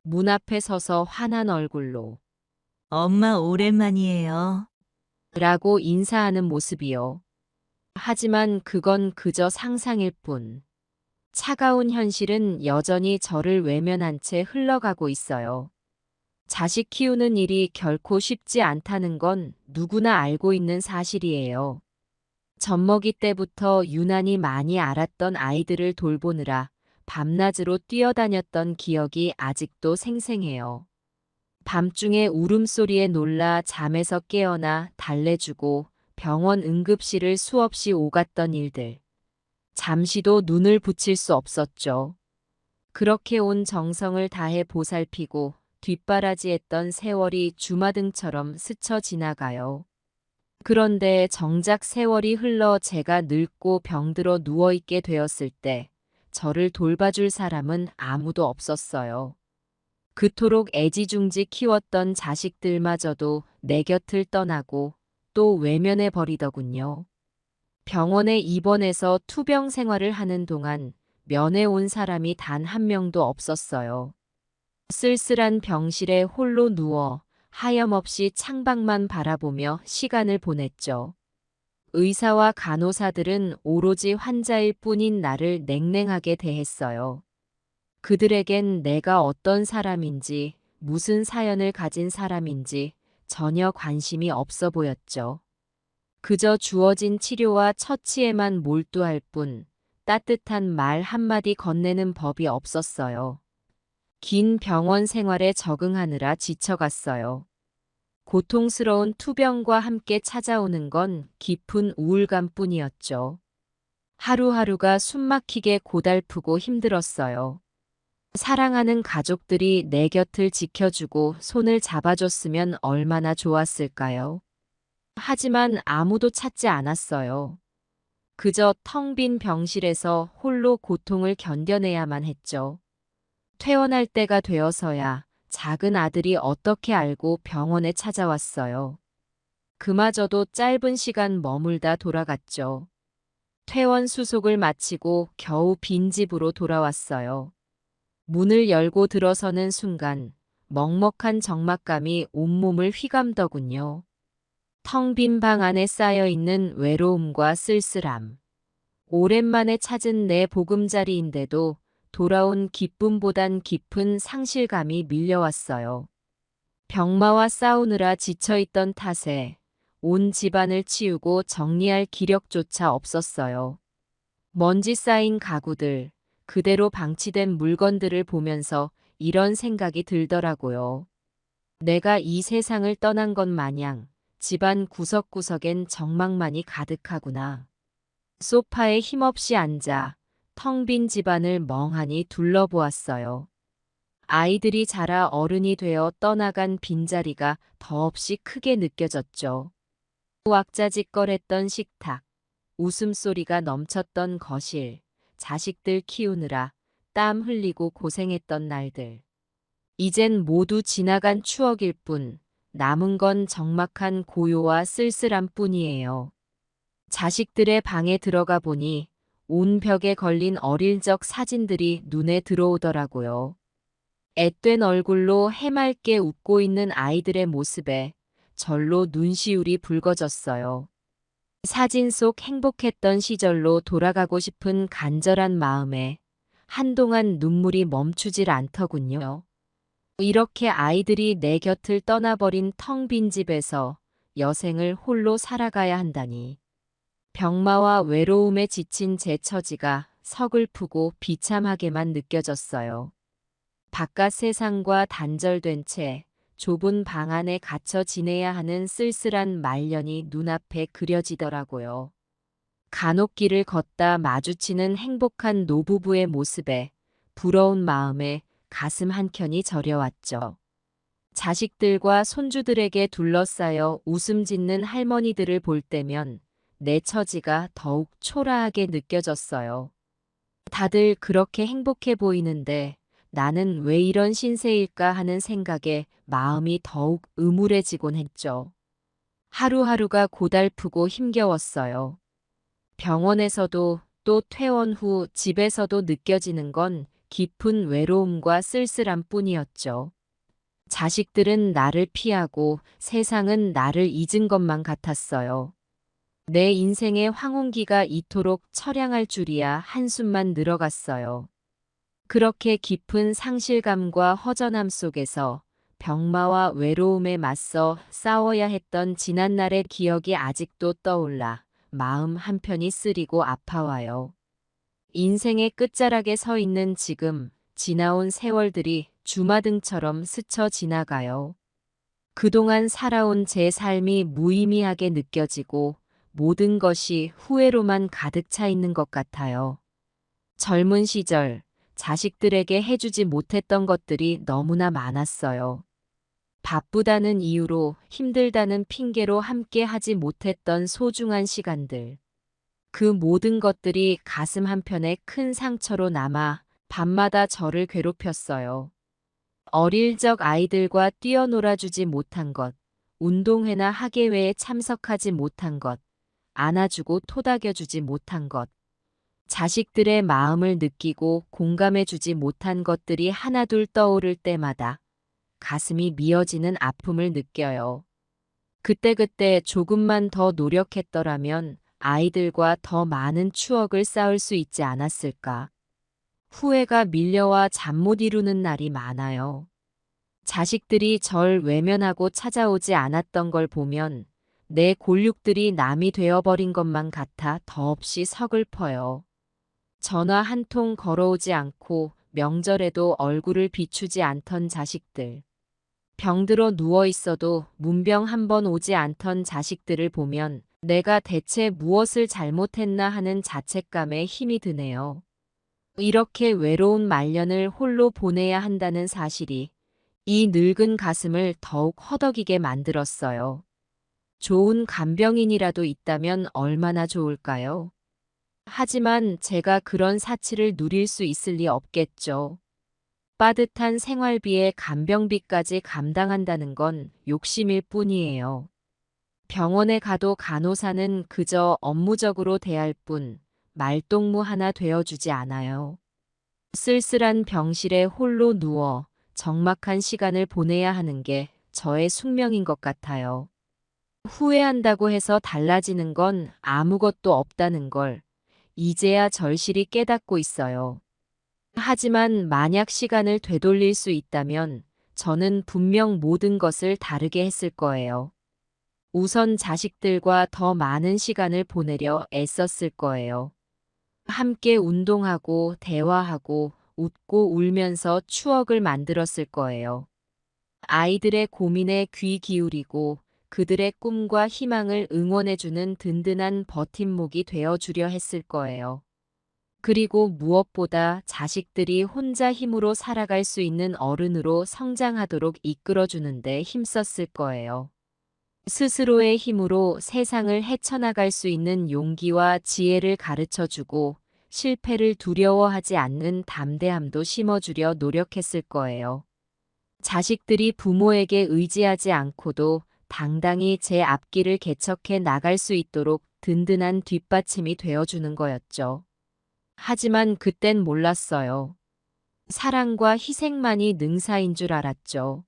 문 앞에 서서 환한 얼굴로 엄마 오랜만이에요. 라고 인사하는 모습이요. 하지만 그건 그저 상상일 뿐. 차가운 현실은 여전히 저를 외면한 채 흘러가고 있어요. 자식 키우는 일이 결코 쉽지 않다는 건 누구나 알고 있는 사실이에요. 젖먹이 때부터 유난히 많이 알았던 아이들을 돌보느라 밤낮으로 뛰어다녔던 기억이 아직도 생생해요. 밤중에 울음소리에 놀라 잠에서 깨어나 달래주고 병원 응급실을 수없이 오갔던 일들. 잠시도 눈을 붙일 수 없었죠. 그렇게 온 정성을 다해 보살피고 뒷바라지했던 세월이 주마등처럼 스쳐 지나가요. 그런데 정작 세월이 흘러 제가 늙고 병들어 누워있게 되었을 때 저를 돌봐줄 사람은 아무도 없었어요. 그토록 애지중지 키웠던 자식들마저도 내 곁을 떠나고 또 외면해 버리더군요. 병원에 입원해서 투병 생활을 하는 동안 면회 온 사람이 단 한 명도 없었어요. 쓸쓸한 병실에 홀로 누워 하염없이 창밖만 바라보며 시간을 보냈죠. 의사와 간호사들은 오로지 환자일 뿐인 나를 냉랭하게 대했어요. 그들에겐 내가 어떤 사람인지, 무슨 사연을 가진 사람인지 전혀 관심이 없어 보였죠. 그저 주어진 치료와 처치에만 몰두할 뿐 따뜻한 말 한마디 건네는 법이 없었어요. 긴 병원 생활에 적응하느라 지쳐갔어요. 고통스러운 투병과 함께 찾아오는 건 깊은 우울감뿐이었죠. 하루하루가 숨막히게 고달프고 힘들었어요. 사랑하는 가족들이 내 곁을 지켜주고 손을 잡아줬으면 얼마나 좋았을까요? 하지만 아무도 찾지 않았어요. 그저 텅 빈 병실에서 홀로 고통을 견뎌내야만 했죠. 퇴원할 때가 되어서야 작은 아들이 어떻게 알고 병원에 찾아왔어요. 그마저도 짧은 시간 머물다 돌아갔죠. 퇴원 수속을 마치고 겨우 빈집으로 돌아왔어요. 문을 열고 들어서는 순간 먹먹한 적막감이 온몸을 휘감더군요. 텅 빈 방 안에 쌓여있는 외로움과 쓸쓸함. 오랜만에 찾은 내 보금자리인데도 돌아온 기쁨보단 깊은 상실감이 밀려왔어요. 병마와 싸우느라 지쳐있던 탓에 온 집안을 치우고 정리할 기력조차 없었어요. 먼지 쌓인 가구들, 그대로 방치된 물건들을 보면서 이런 생각이 들더라고요. 내가 이 세상을 떠난 것 마냥 집안 구석구석엔 적막만이 가득하구나. 소파에 힘없이 앉아 텅 빈 집안을 멍하니 둘러보았어요. 아이들이 자라 어른이 되어 떠나간 빈자리가 더없이 크게 느껴졌죠. 왁자지껄했던 식탁, 웃음소리가 넘쳤던 거실, 자식들 키우느라 땀 흘리고 고생했던 날들. 이젠 모두 지나간 추억일 뿐 남은 건 적막한 고요와 쓸쓸함 뿐이에요. 자식들의 방에 들어가 보니 온 벽에 걸린 어릴 적 사진들이 눈에 들어오더라고요. 앳된 얼굴로 해맑게 웃고 있는 아이들의 모습에 절로 눈시울이 붉어졌어요. 사진 속 행복했던 시절로 돌아가고 싶은 간절한 마음에 한동안 눈물이 멈추질 않더군요. 이렇게 아이들이 내 곁을 떠나버린 텅 빈 집에서 여생을 홀로 살아가야 한다니. 병마와 외로움에 지친 제 처지가 서글프고 비참하게만 느껴졌어요. 바깥 세상과 단절된 채 좁은 방 안에 갇혀 지내야 하는 쓸쓸한 말년이 눈앞에 그려지더라고요. 간혹 길을 걷다 마주치는 행복한 노부부의 모습에 부러운 마음에 가슴 한켠이 저려왔죠. 자식들과 손주들에게 둘러싸여 웃음 짓는 할머니들을 볼 때면 내 처지가 더욱 초라하게 느껴졌어요. 다들 그렇게 행복해 보이는데 나는 왜 이런 신세일까 하는 생각에 마음이 더욱 음울해지곤 했죠. 하루하루가 고달프고 힘겨웠어요. 병원에서도 또 퇴원 후 집에서도 느껴지는 건 깊은 외로움과 쓸쓸함 뿐이었죠. 자식들은 나를 피하고 세상은 나를 잊은 것만 같았어요. 내 인생의 황혼기가 이토록 처량할 줄이야 한숨만 늘어갔어요. 그렇게 깊은 상실감과 허전함 속에서 병마와 외로움에 맞서 싸워야 했던 지난날의 기억이 아직도 떠올라 마음 한편이 쓰리고 아파와요. 인생의 끝자락에 서 있는 지금 지나온 세월들이 주마등처럼 스쳐 지나가요. 그동안 살아온 제 삶이 무의미하게 느껴지고 모든 것이 후회로만 가득 차 있는 것 같아요. 젊은 시절 자식들에게 해주지 못했던 것들이 너무나 많았어요. 바쁘다는 이유로 힘들다는 핑계로 함께 하지 못했던 소중한 시간들. 그 모든 것들이 가슴 한편에 큰 상처로 남아 밤마다 저를 괴롭혔어요. 어릴 적 아이들과 뛰어놀아주지 못한 것, 운동회나 학예회에 참석하지 못한 것, 안아주고 토닥여주지 못한 것, 자식들의 마음을 느끼고 공감해주지 못한 것들이 하나둘 떠오를 때마다 가슴이 미어지는 아픔을 느껴요. 그때그때 조금만 더 노력했더라면 아이들과 더 많은 추억을 쌓을 수 있지 않았을까. 후회가 밀려와 잠 못 이루는 날이 많아요. 자식들이 절 외면하고 찾아오지 않았던 걸 보면 내 골육들이 남이 되어버린 것만 같아 더없이 서글퍼요. 전화 한 통 걸어오지 않고 명절에도 얼굴을 비추지 않던 자식들. 병들어 누워 있어도 문병 한 번 오지 않던 자식들을 보면 내가 대체 무엇을 잘못했나 하는 자책감에 힘이 드네요. 이렇게 외로운 말년을 홀로 보내야 한다는 사실이 이 늙은 가슴을 더욱 허덕이게 만들었어요. 좋은 간병인이라도 있다면 얼마나 좋을까요? 하지만 제가 그런 사치를 누릴 수 있을 리 없겠죠. 빠듯한 생활비에 간병비까지 감당한다는 건 욕심일 뿐이에요. 병원에 가도 간호사는 그저 업무적으로 대할 뿐 말동무 하나 되어주지 않아요. 쓸쓸한 병실에 홀로 누워 적막한 시간을 보내야 하는 게 저의 숙명인 것 같아요. 후회한다고 해서 달라지는 건 아무것도 없다는 걸 이제야 절실히 깨닫고 있어요. 하지만 만약 시간을 되돌릴 수 있다면 저는 분명 모든 것을 다르게 했을 거예요. 우선 자식들과 더 많은 시간을 보내려 애썼을 거예요. 함께 운동하고 대화하고 웃고 울면서 추억을 만들었을 거예요. 아이들의 고민에 귀 기울이고 그들의 꿈과 희망을 응원해주는 든든한 버팀목이 되어주려 했을 거예요. 그리고 무엇보다 자식들이 혼자 힘으로 살아갈 수 있는 어른으로 성장하도록 이끌어주는데 힘썼을 거예요. 스스로의 힘으로 세상을 헤쳐나갈 수 있는 용기와 지혜를 가르쳐주고 실패를 두려워하지 않는 담대함도 심어주려 노력했을 거예요. 자식들이 부모에게 의지하지 않고도 당당히 제 앞길을 개척해 나갈 수 있도록 든든한 뒷받침이 되어주는 거였죠. 하지만 그땐 몰랐어요. 사랑과 희생만이 능사인 줄 알았죠.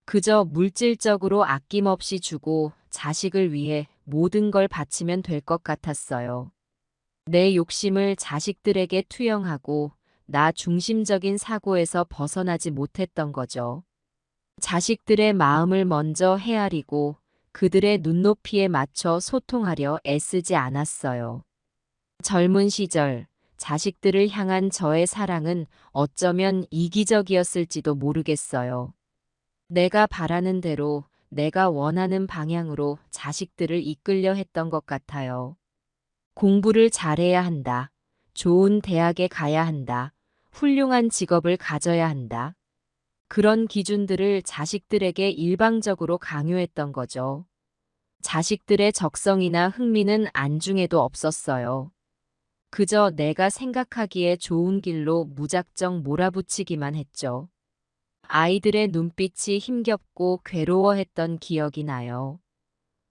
그저 물질적으로 아낌없이 주고 자식을 위해 모든 걸 바치면 될 것 같았어요. 내 욕심을 자식들에게 투영하고 나 중심적인 사고에서 벗어나지 못했던 거죠. 자식들의 마음을 먼저 헤아리고 그들의 눈높이에 맞춰 소통하려 애쓰지 않았어요. 젊은 시절 자식들을 향한 저의 사랑은 어쩌면 이기적이었을지도 모르겠어요. 내가 바라는 대로 내가 원하는 방향으로 자식들을 이끌려 했던 것 같아요. 공부를 잘해야 한다. 좋은 대학에 가야 한다. 훌륭한 직업을 가져야 한다. 그런 기준들을 자식들에게 일방적으로 강요했던 거죠. 자식들의 적성이나 흥미는 안중에도 없었어요. 그저 내가 생각하기에 좋은 길로 무작정 몰아붙이기만 했죠. 아이들의 눈빛이 힘겹고 괴로워했던 기억이 나요.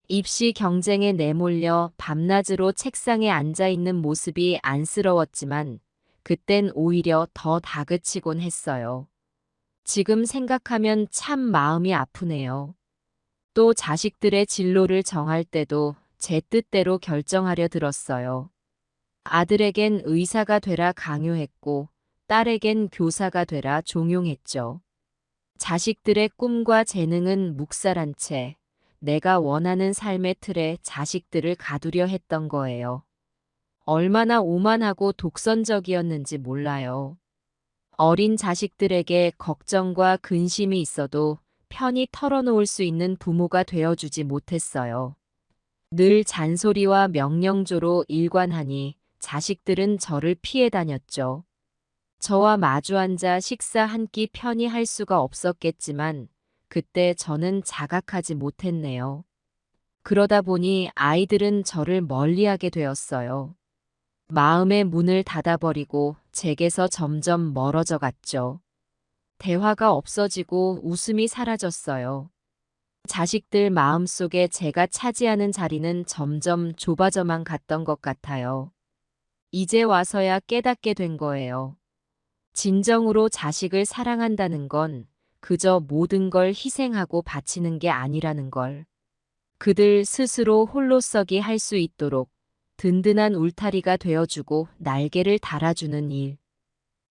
입시 경쟁에 내몰려 밤낮으로 책상에 앉아 있는 모습이 안쓰러웠지만 그땐 오히려 더 다그치곤 했어요. 지금 생각하면 참 마음이 아프네요. 또 자식들의 진로를 정할 때도 제 뜻대로 결정하려 들었어요. 아들에겐 의사가 되라 강요했고 딸에겐 교사가 되라 종용했죠. 자식들의 꿈과 재능은 묵살한 채 내가 원하는 삶의 틀에 자식들을 가두려 했던 거예요. 얼마나 오만하고 독선적이었는지 몰라요. 어린 자식들에게 걱정과 근심이 있어도 편히 털어놓을 수 있는 부모가 되어주지 못했어요. 늘 잔소리와 명령조로 일관하니 자식들은 저를 피해 다녔죠. 저와 마주 앉아 식사 한 끼 편히 할 수가 없었겠지만 그때 저는 자각하지 못했네요. 그러다 보니 아이들은 저를 멀리하게 되었어요. 마음의 문을 닫아버리고 제게서 점점 멀어져 갔죠. 대화가 없어지고 웃음이 사라졌어요. 자식들 마음속에 제가 차지하는 자리는 점점 좁아져만 갔던 것 같아요. 이제 와서야 깨닫게 된 거예요. 진정으로 자식을 사랑한다는 건 그저 모든 걸 희생하고 바치는 게 아니라는 걸. 그들 스스로 홀로서기 할 수 있도록 든든한 울타리가 되어주고 날개를 달아주는 일.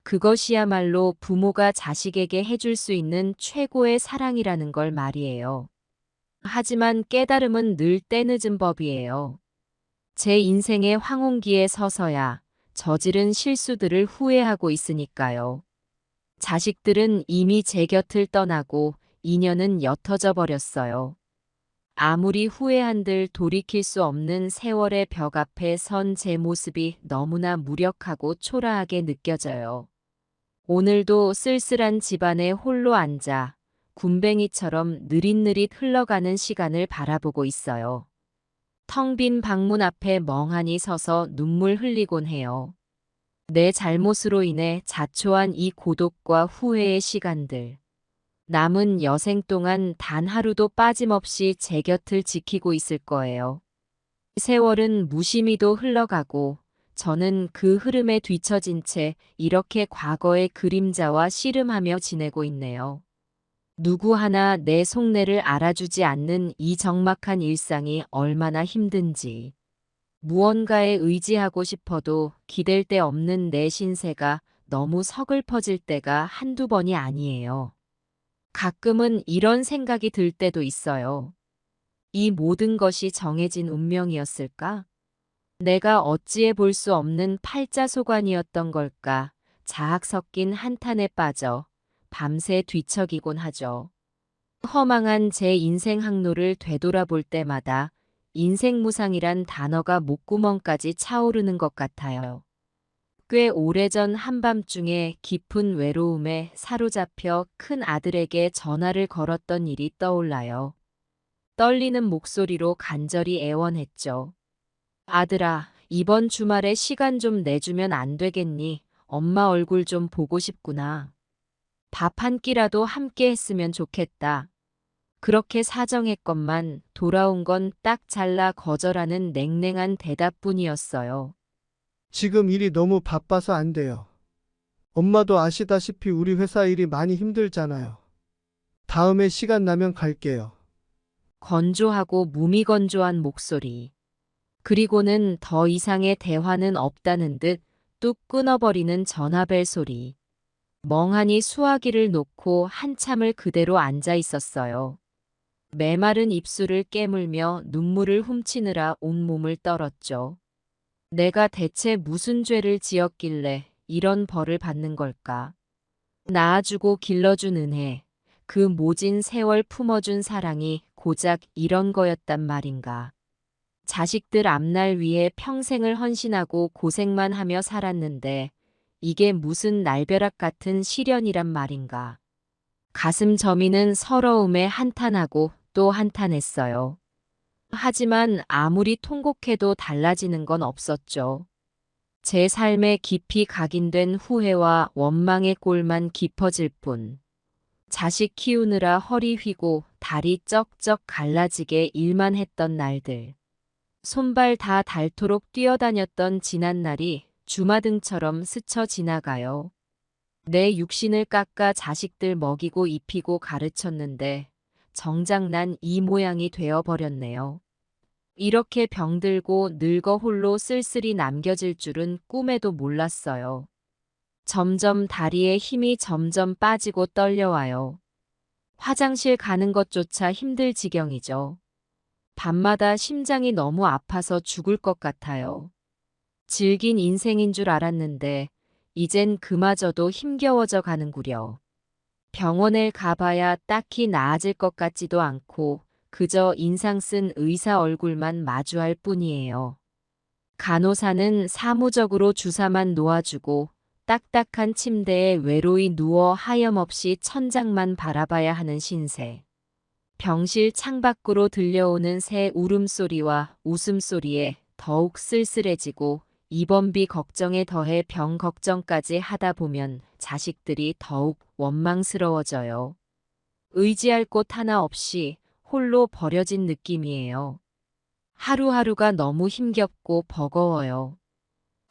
그것이야말로 부모가 자식에게 해줄 수 있는 최고의 사랑이라는 걸 말이에요. 하지만 깨달음은 늘 때늦은 법이에요. 제 인생의 황혼기에 서서야 저지른 실수들을 후회하고 있으니까요. 자식들은 이미 제 곁을 떠나고 인연은 옅어져 버렸어요. 아무리 후회한들 돌이킬 수 없는 세월의 벽 앞에 선 제 모습이 너무나 무력하고 초라하게 느껴져요. 오늘도 쓸쓸한 집안에 홀로 앉아 군뱅이처럼 느릿느릿 흘러가는 시간을 바라보고 있어요. 텅 빈 방문 앞에 멍하니 서서 눈물 흘리곤 해요. 내 잘못으로 인해 자초한 이 고독과 후회의 시간들. 남은 여생 동안 단 하루도 빠짐없이 제 곁을 지키고 있을 거예요. 세월은 무심히도 흘러가고 저는 그 흐름에 뒤처진 채 이렇게 과거의 그림자와 씨름하며 지내고 있네요. 누구 하나 내 속내를 알아주지 않는 이 적막한 일상이 얼마나 힘든지. 무언가에 의지하고 싶어도 기댈 데 없는 내 신세가 너무 서글퍼질 때가 한두 번이 아니에요. 가끔은 이런 생각이 들 때도 있어요. 이 모든 것이 정해진 운명이었을까? 내가 어찌해 볼 수 없는 팔자소관이었던 걸까? 자학 섞인 한탄에 빠져 밤새 뒤척이곤 하죠. 허망한 제 인생 항로를 되돌아볼 때마다 인생무상이란 단어가 목구멍까지 차오르는 것 같아요. 꽤 오래전 한밤중에 깊은 외로움에 사로잡혀 큰 아들에게 전화를 걸었던 일이 떠올라요. 떨리는 목소리로 간절히 애원했죠. 아들아, 이번 주말에 시간 좀 내주면 안 되겠니? 엄마 얼굴 좀 보고 싶구나. 밥 한 끼라도 함께 했으면 좋겠다. 그렇게 사정했건만 돌아온 건 딱 잘라 거절하는 냉랭한 대답뿐이었어요. 지금 일이 너무 바빠서 안 돼요. 엄마도 아시다시피 우리 회사 일이 많이 힘들잖아요. 다음에 시간 나면 갈게요. 건조하고 무미건조한 목소리. 그리고는 더 이상의 대화는 없다는 듯 뚝 끊어버리는 전화벨 소리. 멍하니 수화기를 놓고 한참을 그대로 앉아 있었어요. 메마른 입술을 깨물며 눈물을 훔치느라 온몸을 떨었죠. 내가 대체 무슨 죄를 지었길래 이런 벌을 받는 걸까? 낳아주고 길러준 은혜, 그 모진 세월 품어준 사랑이 고작 이런 거였단 말인가. 자식들 앞날 위해 평생을 헌신하고 고생만 하며 살았는데 이게 무슨 날벼락 같은 시련이란 말인가. 가슴 저미는 서러움에 한탄하고 또 한탄했어요. 하지만 아무리 통곡해도 달라지는 건 없었죠. 제 삶에 깊이 각인된 후회와 원망의 꼴만 깊어질 뿐. 자식 키우느라 허리 휘고 다리 쩍쩍 갈라지게 일만 했던 날들. 손발 다 닳도록 뛰어다녔던 지난날이 주마등처럼 스쳐 지나가요. 내 육신을 깎아 자식들 먹이고 입히고 가르쳤는데 정작 난 이 모양이 되어버렸네요. 이렇게 병들고 늙어 홀로 쓸쓸히 남겨질 줄은 꿈에도 몰랐어요. 점점 다리에 힘이 점점 빠지고 떨려와요. 화장실 가는 것조차 힘들 지경이죠. 밤마다 심장이 너무 아파서 죽을 것 같아요. 질긴 인생인 줄 알았는데 이젠 그마저도 힘겨워져 가는구려. 병원에 가봐야 딱히 나아질 것 같지도 않고 그저 인상 쓴 의사 얼굴만 마주할 뿐이에요. 간호사는 사무적으로 주사만 놓아주고 딱딱한 침대에 외로이 누워 하염없이 천장만 바라봐야 하는 신세. 병실 창밖으로 들려오는 새 울음소리와 웃음소리에 더욱 쓸쓸해지고 입원비 걱정에 더해 병 걱정까지 하다 보면 자식들이 더욱 원망스러워져요. 의지할 곳 하나 없이 홀로 버려진 느낌이에요. 하루하루가 너무 힘겹고 버거워요.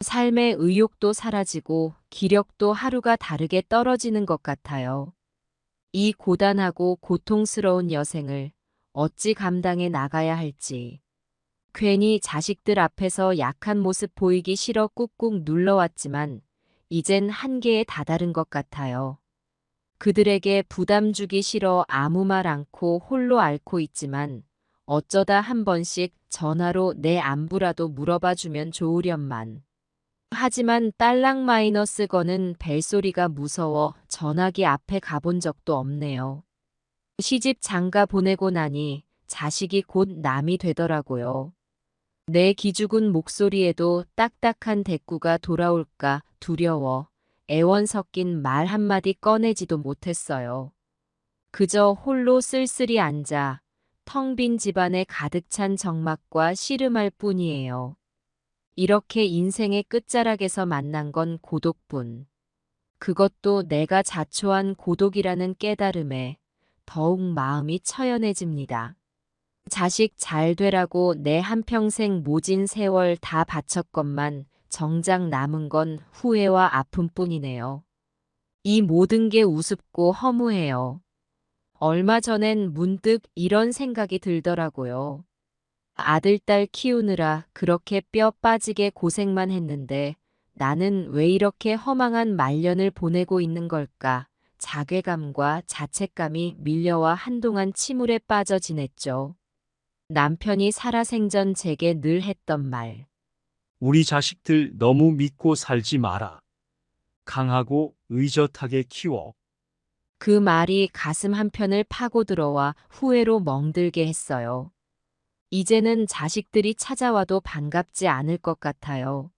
삶의 의욕도 사라지고 기력도 하루가 다르게 떨어지는 것 같아요. 이 고단하고 고통스러운 여생을 어찌 감당해 나가야 할지. 괜히 자식들 앞에서 약한 모습 보이기 싫어 꾹꾹 눌러왔지만 이젠 한계에 다다른 것 같아요. 그들에게 부담 주기 싫어 아무 말 않고 홀로 앓고 있지만 어쩌다 한 번씩 전화로 내 안부라도 물어봐 주면 좋으련만. 하지만 딸랑 마이너스 거는 벨소리가 무서워 전화기 앞에 가본 적도 없네요. 시집 장가 보내고 나니 자식이 곧 남이 되더라고요. 내 기죽은 목소리에도 딱딱한 대꾸가 돌아올까 두려워 애원 섞인 말 한마디 꺼내지도 못했어요. 그저 홀로 쓸쓸히 앉아 텅 빈 집안에 가득 찬 적막과 씨름할 뿐이에요. 이렇게 인생의 끝자락에서 만난 건 고독뿐. 그것도 내가 자초한 고독이라는 깨달음에 더욱 마음이 처연해집니다. 자식 잘 되라고 내 한평생 모진 세월 다 바쳤건만 정작 남은 건 후회와 아픔뿐이네요. 이 모든 게 우습고 허무해요. 얼마 전엔 문득 이런 생각이 들더라고요. 아들, 딸 키우느라 그렇게 뼈 빠지게 고생만 했는데 나는 왜 이렇게 허망한 말년을 보내고 있는 걸까? 자괴감과 자책감이 밀려와 한동안 침울에 빠져 지냈죠. 남편이 살아생전 제게 늘 했던 말. 우리 자식들 너무 믿고 살지 마라. 강하고 의젓하게 키워. 그 말이 가슴 한편을 파고 들어와 후회로 멍들게 했어요. 이제는 자식들이 찾아와도 반갑지 않을 것 같아요.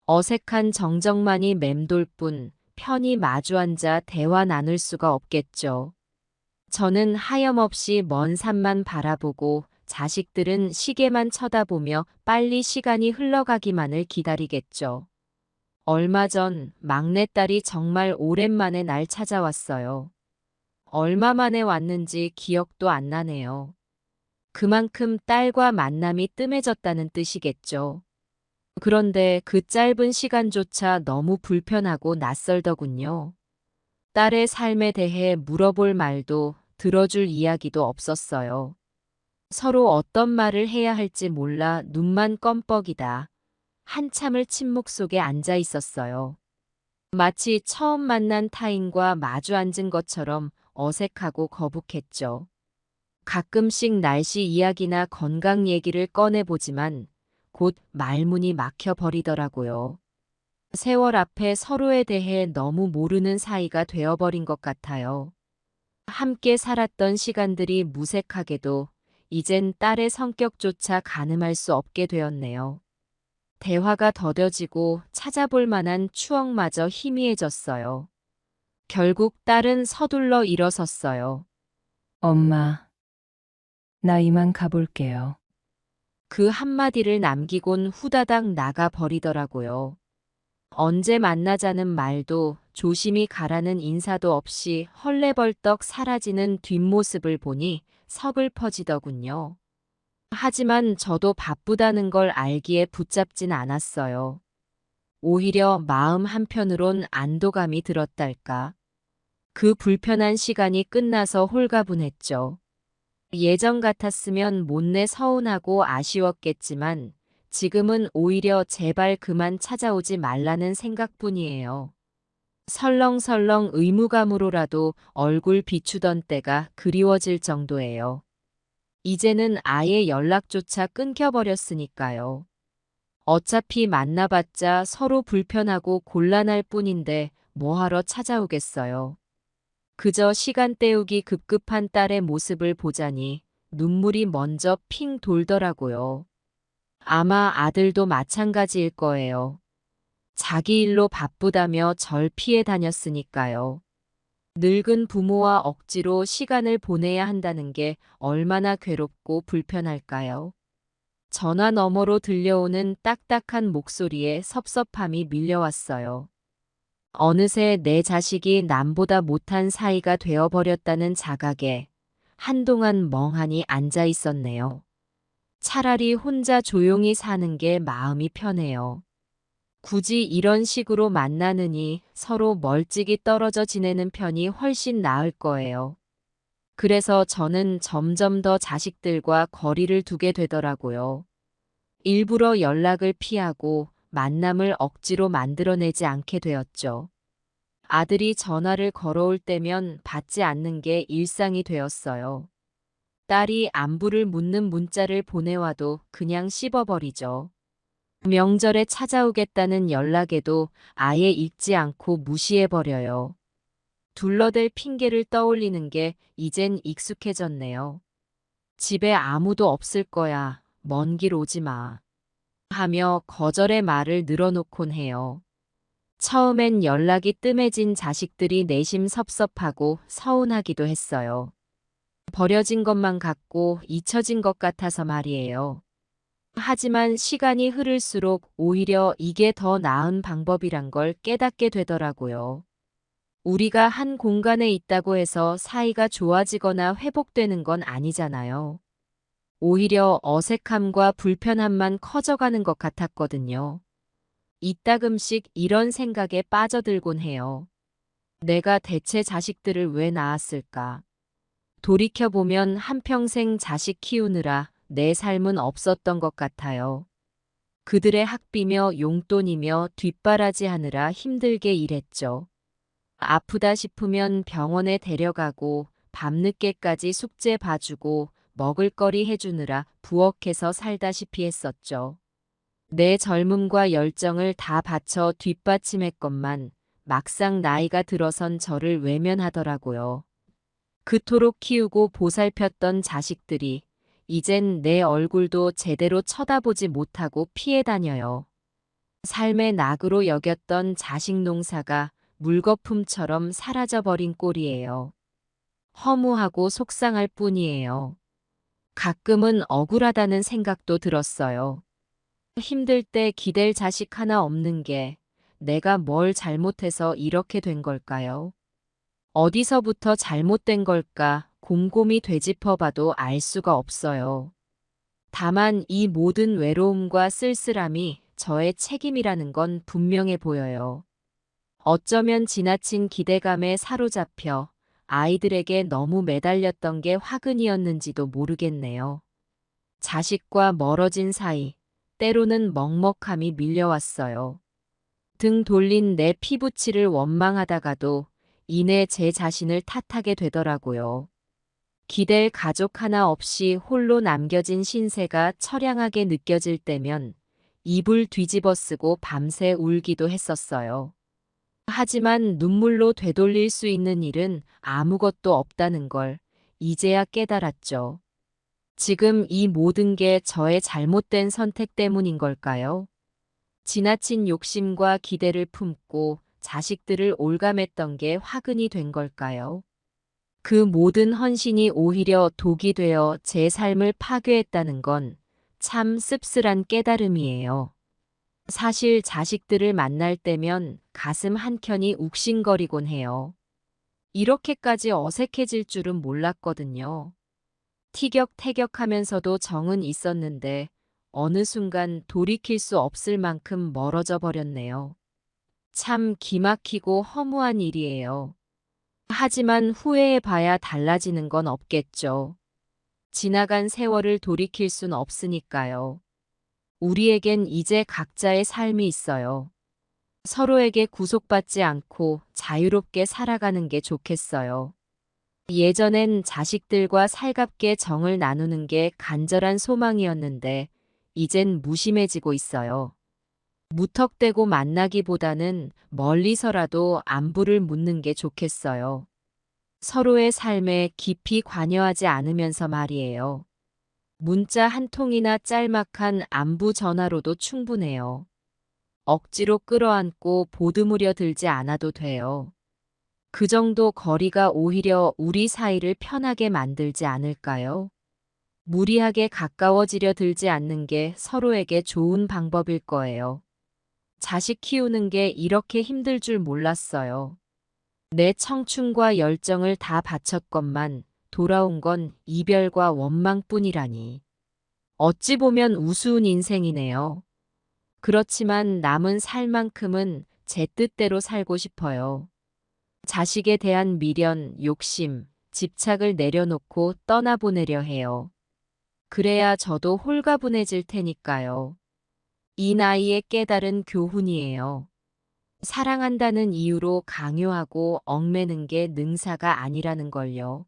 어색한 정적만이 맴돌 뿐 편히 마주 앉아 대화 나눌 수가 없겠죠. 저는 하염없이 먼 산만 바라보고 자식들은 시계만 쳐다보며 빨리 시간이 흘러가기만을 기다리겠죠. 얼마 전 막내딸이 정말 오랜만에 날 찾아왔어요. 얼마 만에 왔는지 기억도 안 나네요. 그만큼 딸과 만남이 뜸해졌다는 뜻이겠죠. 그런데 그 짧은 시간조차 너무 불편하고 낯설더군요. 딸의 삶에 대해 물어볼 말도 들어줄 이야기도 없었어요. 서로 어떤 말을 해야 할지 몰라 눈만 껌뻑이다. 한참을 침묵 속에 앉아 있었어요. 마치 처음 만난 타인과 마주 앉은 것처럼 어색하고 거북했죠. 가끔씩 날씨 이야기나 건강 얘기를 꺼내보지만 곧 말문이 막혀버리더라고요. 세월 앞에 서로에 대해 너무 모르는 사이가 되어버린 것 같아요. 함께 살았던 시간들이 무색하게도 이젠 딸의 성격조차 가늠할 수 없게 되었네요. 대화가 더뎌지고 찾아볼 만한 추억마저 희미해졌어요. 결국 딸은 서둘러 일어섰어요. 엄마, 나 이만 가볼게요. 그 한마디를 남기곤 후다닥 나가 버리더라고요. 언제 만나자는 말도 조심히 가라는 인사도 없이 헐레벌떡 사라지는 뒷모습을 보니 서글퍼지더군요. 하지만 저도 바쁘다는 걸 알기에 붙잡진 않았어요. 오히려 마음 한편으론 안도감이 들었달까. 그 불편한 시간이 끝나서 홀가분했죠. 예전 같았으면 못내 서운하고 아쉬웠겠지만 지금은 오히려 제발 그만 찾아오지 말라는 생각뿐이에요. 설렁설렁 의무감으로라도 얼굴 비추던 때가 그리워질 정도예요. 이제는 아예 연락조차 끊겨버렸으니까요. 어차피 만나봤자 서로 불편하고 곤란할 뿐인데 뭐하러 찾아오겠어요. 그저 시간 때우기 급급한 딸의 모습을 보자니 눈물이 먼저 핑 돌더라고요. 아마 아들도 마찬가지일 거예요. 자기 일로 바쁘다며 절 피해 다녔으니까요. 늙은 부모와 억지로 시간을 보내야 한다는 게 얼마나 괴롭고 불편할까요? 전화 너머로 들려오는 딱딱한 목소리에 섭섭함이 밀려왔어요. 어느새 내 자식이 남보다 못한 사이가 되어버렸다는 자각에 한동안 멍하니 앉아 있었네요. 차라리 혼자 조용히 사는 게 마음이 편해요. 굳이 이런 식으로 만나느니 서로 멀찍이 떨어져 지내는 편이 훨씬 나을 거예요. 그래서 저는 점점 더 자식들과 거리를 두게 되더라고요. 일부러 연락을 피하고 만남을 억지로 만들어내지 않게 되었죠. 아들이 전화를 걸어올 때면 받지 않는 게 일상이 되었어요. 딸이 안부를 묻는 문자를 보내와도 그냥 씹어버리죠. 명절에 찾아오겠다는 연락에도 아예 읽지 않고 무시해버려요. 둘러댈 핑계를 떠올리는 게 이젠 익숙해졌네요. 집에 아무도 없을 거야. 먼 길 오지 마. 하며 거절의 말을 늘어놓곤 해요. 처음엔 연락이 뜸해진 자식들이 내심 섭섭하고 서운하기도 했어요. 버려진 것만 같고 잊혀진 것 같아서 말이에요. 하지만 시간이 흐를수록 오히려 이게 더 나은 방법이란 걸 깨닫게 되더라고요. 우리가 한 공간에 있다고 해서 사이가 좋아지거나 회복되는 건 아니잖아요. 오히려 어색함과 불편함만 커져가는 것 같았거든요. 이따금씩 이런 생각에 빠져들곤 해요. 내가 대체 자식들을 왜 낳았을까? 돌이켜보면 한평생 자식 키우느라 내 삶은 없었던 것 같아요. 그들의 학비며 용돈이며 뒷바라지하느라 힘들게 일했죠. 아프다 싶으면 병원에 데려가고 밤늦게까지 숙제 봐주고 먹을거리 해주느라 부엌에서 살다시피 했었죠. 내 젊음과 열정을 다 바쳐 뒷받침했건만 막상 나이가 들어선 저를 외면하더라고요. 그토록 키우고 보살폈던 자식들이 이젠 내 얼굴도 제대로 쳐다보지 못하고 피해 다녀요. 삶의 낙으로 여겼던 자식 농사가 물거품처럼 사라져버린 꼴이에요. 허무하고 속상할 뿐이에요. 가끔은 억울하다는 생각도 들었어요. 힘들 때 기댈 자식 하나 없는 게 내가 뭘 잘못해서 이렇게 된 걸까요? 어디서부터 잘못된 걸까 곰곰이 되짚어봐도 알 수가 없어요. 다만 이 모든 외로움과 쓸쓸함이 저의 책임이라는 건 분명해 보여요. 어쩌면 지나친 기대감에 사로잡혀 아이들에게 너무 매달렸던 게 화근이었는지도 모르겠네요. 자식과 멀어진 사이, 때로는 먹먹함이 밀려왔어요. 등 돌린 내 피부치를 원망하다가도 이내 제 자신을 탓하게 되더라고요. 기댈 가족 하나 없이 홀로 남겨진 신세가 처량하게 느껴질 때면 이불 뒤집어 쓰고 밤새 울기도 했었어요. 하지만 눈물로 되돌릴 수 있는 일은 아무것도 없다는 걸 이제야 깨달았죠. 지금 이 모든 게 저의 잘못된 선택 때문인 걸까요? 지나친 욕심과 기대를 품고 자식들을 올감했던 게 화근이 된 걸까요? 그 모든 헌신이 오히려 독이 되어 제 삶을 파괴했다는 건 참 씁쓸한 깨달음이에요. 사실 자식들을 만날 때면 가슴 한켠이 욱신거리곤 해요. 이렇게까지 어색해질 줄은 몰랐거든요. 티격태격하면서도 정은 있었는데 어느 순간 돌이킬 수 없을 만큼 멀어져 버렸네요. 참 기막히고 허무한 일이에요. 하지만 후회해봐야 달라지는 건 없겠죠. 지나간 세월을 돌이킬 순 없으니까요. 우리에겐 이제 각자의 삶이 있어요. 서로에게 구속받지 않고 자유롭게 살아가는 게 좋겠어요. 예전엔 자식들과 살갑게 정을 나누는 게 간절한 소망이었는데 이젠 무심해지고 있어요. 무턱대고 만나기보다는 멀리서라도 안부를 묻는 게 좋겠어요. 서로의 삶에 깊이 관여하지 않으면서 말이에요. 문자 한 통이나 짤막한 안부 전화로도 충분해요. 억지로 끌어안고 보드무려 들지 않아도 돼요. 그 정도 거리가 오히려 우리 사이를 편하게 만들지 않을까요? 무리하게 가까워지려 들지 않는 게 서로에게 좋은 방법일 거예요. 자식 키우는 게 이렇게 힘들 줄 몰랐어요. 내 청춘과 열정을 다 바쳤건만 돌아온 건 이별과 원망뿐이라니. 어찌 보면 우스운 인생이네요. 그렇지만 남은 살만큼은 제 뜻대로 살고 싶어요. 자식에 대한 미련, 욕심, 집착을 내려놓고 떠나보내려 해요. 그래야 저도 홀가분해질 테니까요. 이 나이에 깨달은 교훈이에요. 사랑한다는 이유로 강요하고 얽매는 게 능사가 아니라는 걸요.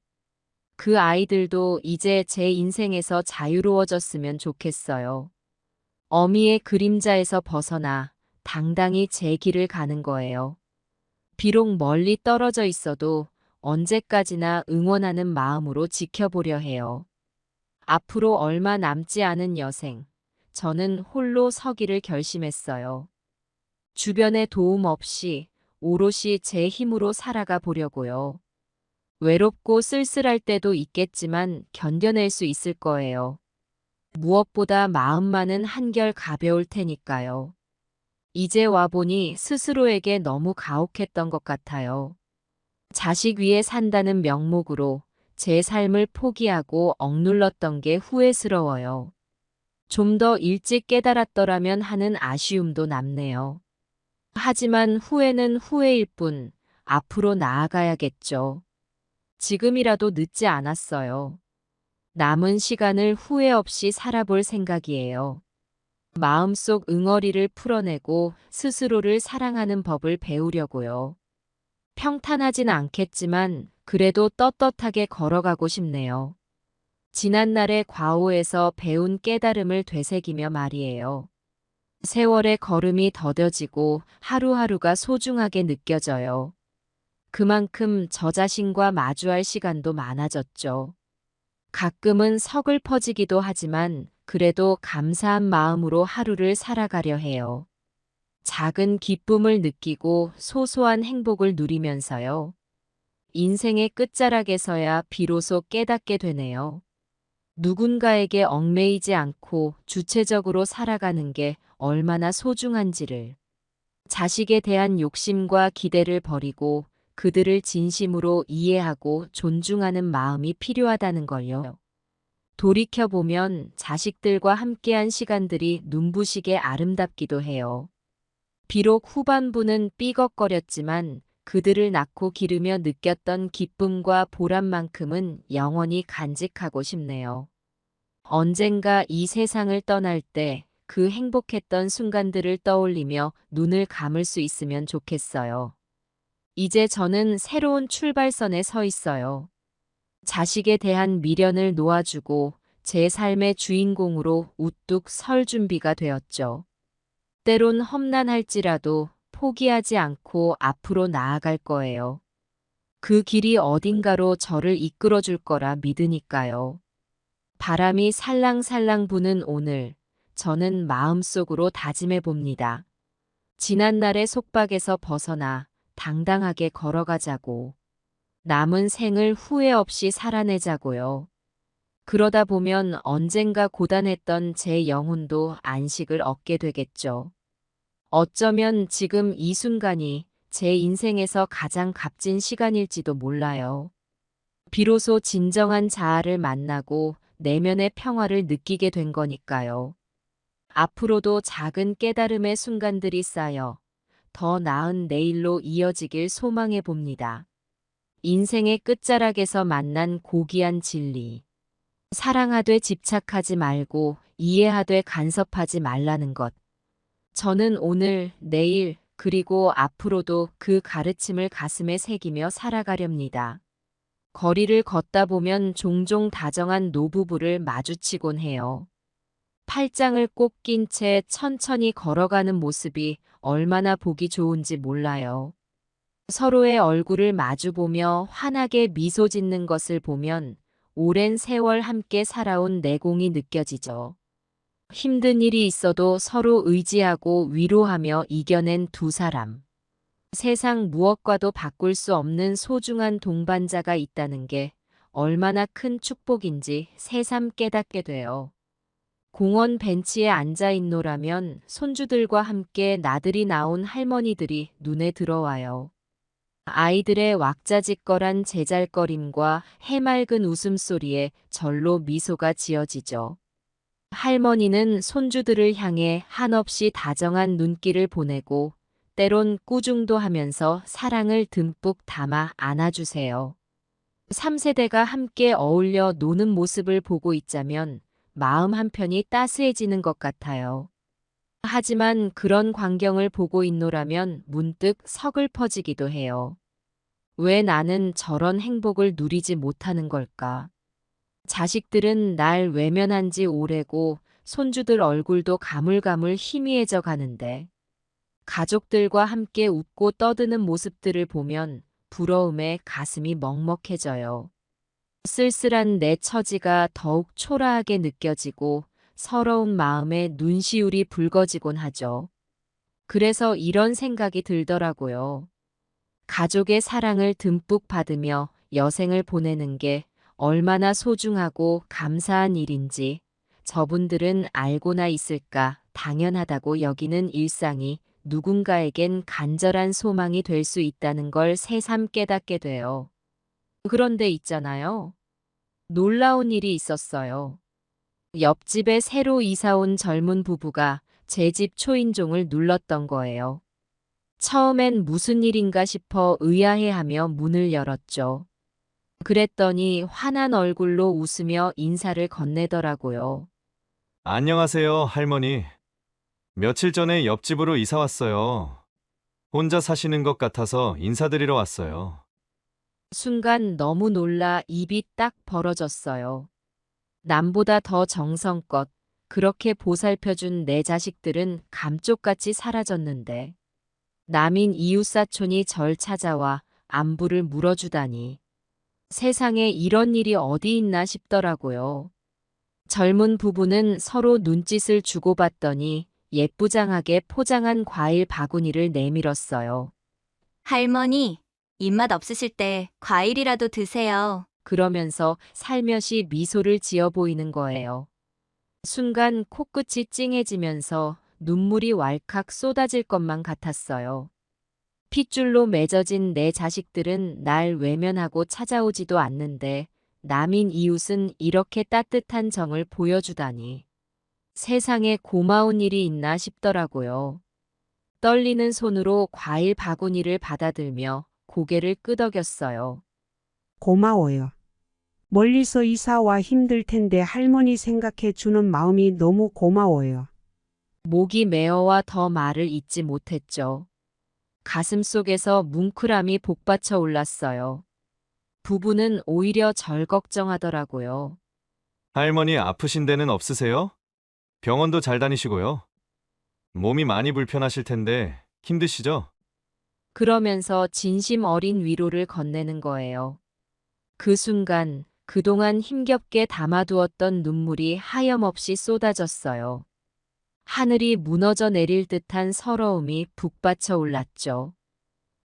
그 아이들도 이제 제 인생에서 자유로워졌으면 좋겠어요. 어미의 그림자에서 벗어나 당당히 제 길을 가는 거예요. 비록 멀리 떨어져 있어도 언제까지나 응원하는 마음으로 지켜보려 해요. 앞으로 얼마 남지 않은 여생, 저는 홀로 서기를 결심했어요. 주변의 도움 없이 오롯이 제 힘으로 살아가 보려고요. 외롭고 쓸쓸할 때도 있겠지만 견뎌낼 수 있을 거예요. 무엇보다 마음만은 한결 가벼울 테니까요. 이제 와보니 스스로에게 너무 가혹했던 것 같아요. 자식 위에 산다는 명목으로 제 삶을 포기하고 억눌렀던 게 후회스러워요. 좀 더 일찍 깨달았더라면 하는 아쉬움도 남네요. 하지만 후회는 후회일 뿐 앞으로 나아가야겠죠. 지금이라도 늦지 않았어요. 남은 시간을 후회 없이 살아볼 생각이에요. 마음속 응어리를 풀어내고 스스로를 사랑하는 법을 배우려고요. 평탄하진 않겠지만 그래도 떳떳하게 걸어가고 싶네요. 지난날의 과오에서 배운 깨달음을 되새기며 말이에요. 세월의 걸음이 더뎌지고 하루하루가 소중하게 느껴져요. 그만큼 저 자신과 마주할 시간도 많아졌죠. 가끔은 서글퍼지기도 하지만 그래도 감사한 마음으로 하루를 살아가려 해요. 작은 기쁨을 느끼고 소소한 행복을 누리면서요. 인생의 끝자락에서야 비로소 깨닫게 되네요. 누군가에게 얽매이지 않고 주체적으로 살아가는 게 얼마나 소중한지를. 자식에 대한 욕심과 기대를 버리고 그들을 진심으로 이해하고 존중하는 마음이 필요하다는 걸요. 돌이켜보면 자식들과 함께한 시간들이 눈부시게 아름답기도 해요. 비록 후반부는 삐걱거렸지만 그들을 낳고 기르며 느꼈던 기쁨과 보람만큼은 영원히 간직하고 싶네요. 언젠가 이 세상을 떠날 때 그 행복했던 순간들을 떠올리며 눈을 감을 수 있으면 좋겠어요. 이제 저는 새로운 출발선에 서 있어요. 자식에 대한 미련을 놓아주고 제 삶의 주인공으로 우뚝 설 준비가 되었죠. 때론 험난할지라도 포기하지 않고 앞으로 나아갈 거예요. 그 길이 어딘가로 저를 이끌어 줄 거라 믿으니까요. 바람이 살랑살랑 부는 오늘, 저는 마음속으로 다짐해 봅니다. 지난날의 속박에서 벗어나 당당하게 걸어가자고. 남은 생을 후회 없이 살아내자고요. 그러다 보면 언젠가 고단했던 제 영혼도 안식을 얻게 되겠죠. 어쩌면 지금 이 순간이 제 인생에서 가장 값진 시간일지도 몰라요. 비로소 진정한 자아를 만나고 내면의 평화를 느끼게 된 거니까요. 앞으로도 작은 깨달음의 순간들이 쌓여 더 나은 내일로 이어지길 소망해 봅니다. 인생의 끝자락에서 만난 고귀한 진리. 사랑하되 집착하지 말고 이해하되 간섭하지 말라는 것. 저는 오늘, 내일, 그리고 앞으로도 그 가르침을 가슴에 새기며 살아가렵니다. 거리를 걷다 보면 종종 다정한 노부부를 마주치곤 해요. 팔짱을 꼭 낀 채 천천히 걸어가는 모습이 얼마나 보기 좋은지 몰라요. 서로의 얼굴을 마주보며 환하게 미소 짓는 것을 보면 오랜 세월 함께 살아온 내공이 느껴지죠. 힘든 일이 있어도 서로 의지하고 위로하며 이겨낸 두 사람. 세상 무엇과도 바꿀 수 없는 소중한 동반자가 있다는 게 얼마나 큰 축복인지 새삼 깨닫게 돼요. 공원 벤치에 앉아 있노라면 손주들과 함께 나들이 나온 할머니들이 눈에 들어와요. 아이들의 왁자지껄한 제잘거림과 해맑은 웃음소리에 절로 미소가 지어지죠. 할머니는 손주들을 향해 한없이 다정한 눈길을 보내고 때론 꾸중도 하면서 사랑을 듬뿍 담아 안아주세요. 3세대가 함께 어울려 노는 모습을 보고 있자면 마음 한편이 따스해지는 것 같아요. 하지만 그런 광경을 보고 있노라면 문득 서글퍼지기도 해요. 왜 나는 저런 행복을 누리지 못하는 걸까? 자식들은 날 외면한 지 오래고 손주들 얼굴도 가물가물 희미해져 가는데 가족들과 함께 웃고 떠드는 모습들을 보면 부러움에 가슴이 먹먹해져요. 쓸쓸한 내 처지가 더욱 초라하게 느껴지고 서러운 마음에 눈시울이 붉어지곤 하죠. 그래서 이런 생각이 들더라고요. 가족의 사랑을 듬뿍 받으며 여생을 보내는 게 얼마나 소중하고 감사한 일인지 저분들은 알고나 있을까 당연하다고 여기는 일상이 누군가에겐 간절한 소망이 될 수 있다는 걸 새삼 깨닫게 돼요. 그런데 있잖아요. 놀라운 일이 있었어요. 옆집에 새로 이사 온 젊은 부부가 제 집 초인종을 눌렀던 거예요. 처음엔 무슨 일인가 싶어 의아해하며 문을 열었죠. 그랬더니 환한 얼굴로 웃으며 인사를 건네더라고요. 안녕하세요, 할머니. 며칠 전에 옆집으로 이사 왔어요. 혼자 사시는 것 같아서 인사드리러 왔어요. 순간 너무 놀라 입이 딱 벌어졌어요. 남보다 더 정성껏 그렇게 보살펴준 내 자식들은 감쪽같이 사라졌는데 남인 이웃사촌이 절 찾아와 안부를 물어주다니. 세상에 이런 일이 어디 있나 싶더라고요. 젊은 부부는 서로 눈짓을 주고받더니 예쁘장하게 포장한 과일 바구니를 내밀었어요. 할머니, 입맛 없으실 때 과일이라도 드세요. 그러면서 살며시 미소를 지어 보이는 거예요. 순간 코끝이 찡해지면서 눈물이 왈칵 쏟아질 것만 같았어요. 핏줄로 맺어진 내 자식들은 날 외면하고 찾아오지도 않는데 남인 이웃은 이렇게 따뜻한 정을 보여주다니. 세상에 고마운 일이 있나 싶더라고요. 떨리는 손으로 과일 바구니를 받아들며 고개를 끄덕였어요. 고마워요. 멀리서 이사와 힘들 텐데 할머니 생각해 주는 마음이 너무 고마워요. 목이 메어와 더 말을 잇지 못했죠. 가슴속에서 뭉클함이 복받쳐 올랐어요. 부부는 오히려 절 걱정하더라고요. 할머니 아프신 데는 없으세요? 병원도 잘 다니시고요. 몸이 많이 불편하실 텐데 힘드시죠? 그러면서 진심 어린 위로를 건네는 거예요. 그 순간 그동안 힘겹게 담아두었던 눈물이 하염없이 쏟아졌어요. 하늘이 무너져 내릴 듯한 서러움이 북받쳐 올랐죠.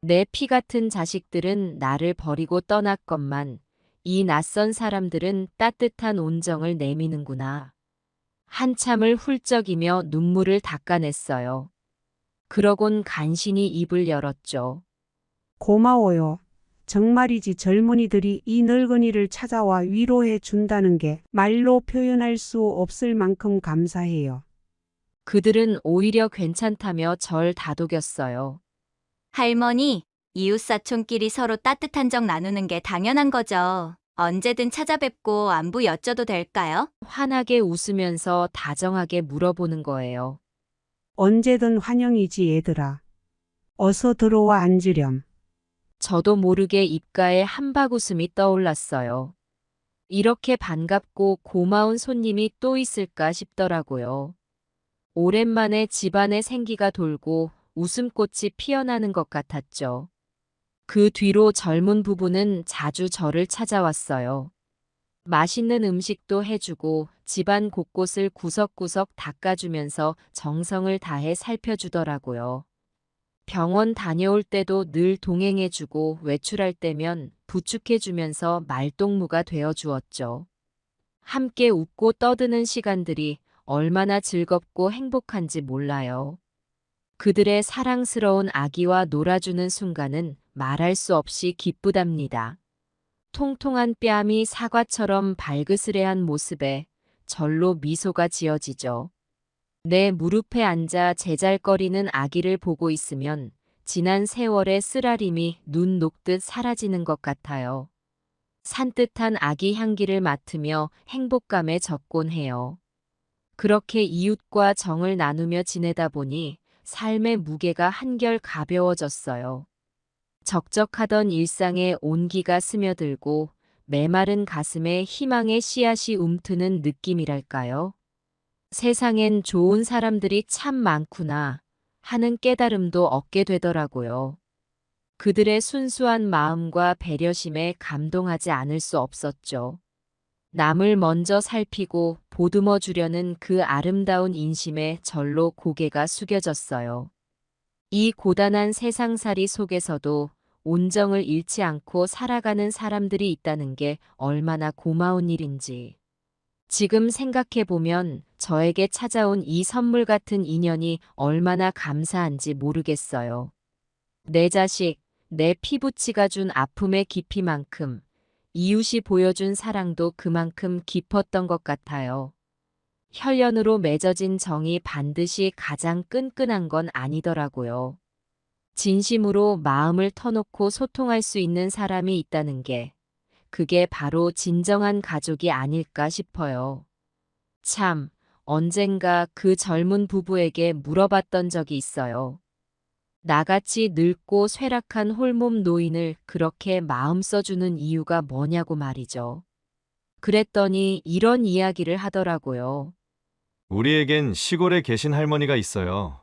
내 피 같은 자식들은 나를 버리고 떠났건만 이 낯선 사람들은 따뜻한 온정을 내미는구나. 한참을 훌쩍이며 눈물을 닦아냈어요. 그러곤 간신히 입을 열었죠. 고마워요. 정말이지 젊은이들이 이 늙은이를 찾아와 위로해 준다는 게 말로 표현할 수 없을 만큼 감사해요. 그들은 오히려 괜찮다며 절 다독였어요. 할머니, 이웃사촌끼리 서로 따뜻한 정 나누는 게 당연한 거죠. 언제든 찾아뵙고 안부 여쭤도 될까요? 환하게 웃으면서 다정하게 물어보는 거예요. 언제든 환영이지 얘들아. 어서 들어와 앉으렴. 저도 모르게 입가에 한박웃음이 떠올랐어요. 이렇게 반갑고 고마운 손님이 또 있을까 싶더라고요. 오랜만에 집안에 생기가 돌고 웃음꽃이 피어나는 것 같았죠. 그 뒤로 젊은 부부는 자주 저를 찾아왔어요. 맛있는 음식도 해주고 집안 곳곳을 구석구석 닦아주면서 정성을 다해 살펴주더라고요. 병원 다녀올 때도 늘 동행해주고 외출할 때면 부축해주면서 말동무가 되어주었죠. 함께 웃고 떠드는 시간들이 얼마나 즐겁고 행복한지 몰라요. 그들의 사랑스러운 아기와 놀아주는 순간은 말할 수 없이 기쁘답니다. 통통한 뺨이 사과처럼 발그스레한 모습에 절로 미소가 지어지죠. 내 무릎에 앉아 제잘거리는 아기를 보고 있으면 지난 세월의 쓰라림이 눈 녹듯 사라지는 것 같아요. 산뜻한 아기 향기를 맡으며 행복감에 젖곤 해요. 그렇게 이웃과 정을 나누며 지내다 보니 삶의 무게가 한결 가벼워졌어요. 적적하던 일상에 온기가 스며들고 메마른 가슴에 희망의 씨앗이 움트는 느낌이랄까요? 세상엔 좋은 사람들이 참 많구나 하는 깨달음도 얻게 되더라고요. 그들의 순수한 마음과 배려심에 감동하지 않을 수 없었죠. 남을 먼저 살피고 보듬어 주려는 그 아름다운 인심에 절로 고개가 숙여졌어요. 이 고단한 세상살이 속에서도 온정을 잃지 않고 살아가는 사람들이 있다는 게 얼마나 고마운 일인지. 지금 생각해보면 저에게 찾아온 이 선물 같은 인연이 얼마나 감사한지 모르겠어요. 내 자식, 내 피부치가 준 아픔의 깊이만큼 이웃이 보여준 사랑도 그만큼 깊었던 것 같아요. 혈연으로 맺어진 정이 반드시 가장 끈끈한 건 아니더라고요. 진심으로 마음을 터놓고 소통할 수 있는 사람이 있다는 게 그게 바로 진정한 가족이 아닐까 싶어요. 참, 언젠가 그 젊은 부부에게 물어봤던 적이 있어요. 나같이 늙고 쇠락한 홀몸 노인을 그렇게 마음 써주는 이유가 뭐냐고 말이죠. 그랬더니 이런 이야기를 하더라고요. 우리에겐 시골에 계신 할머니가 있어요.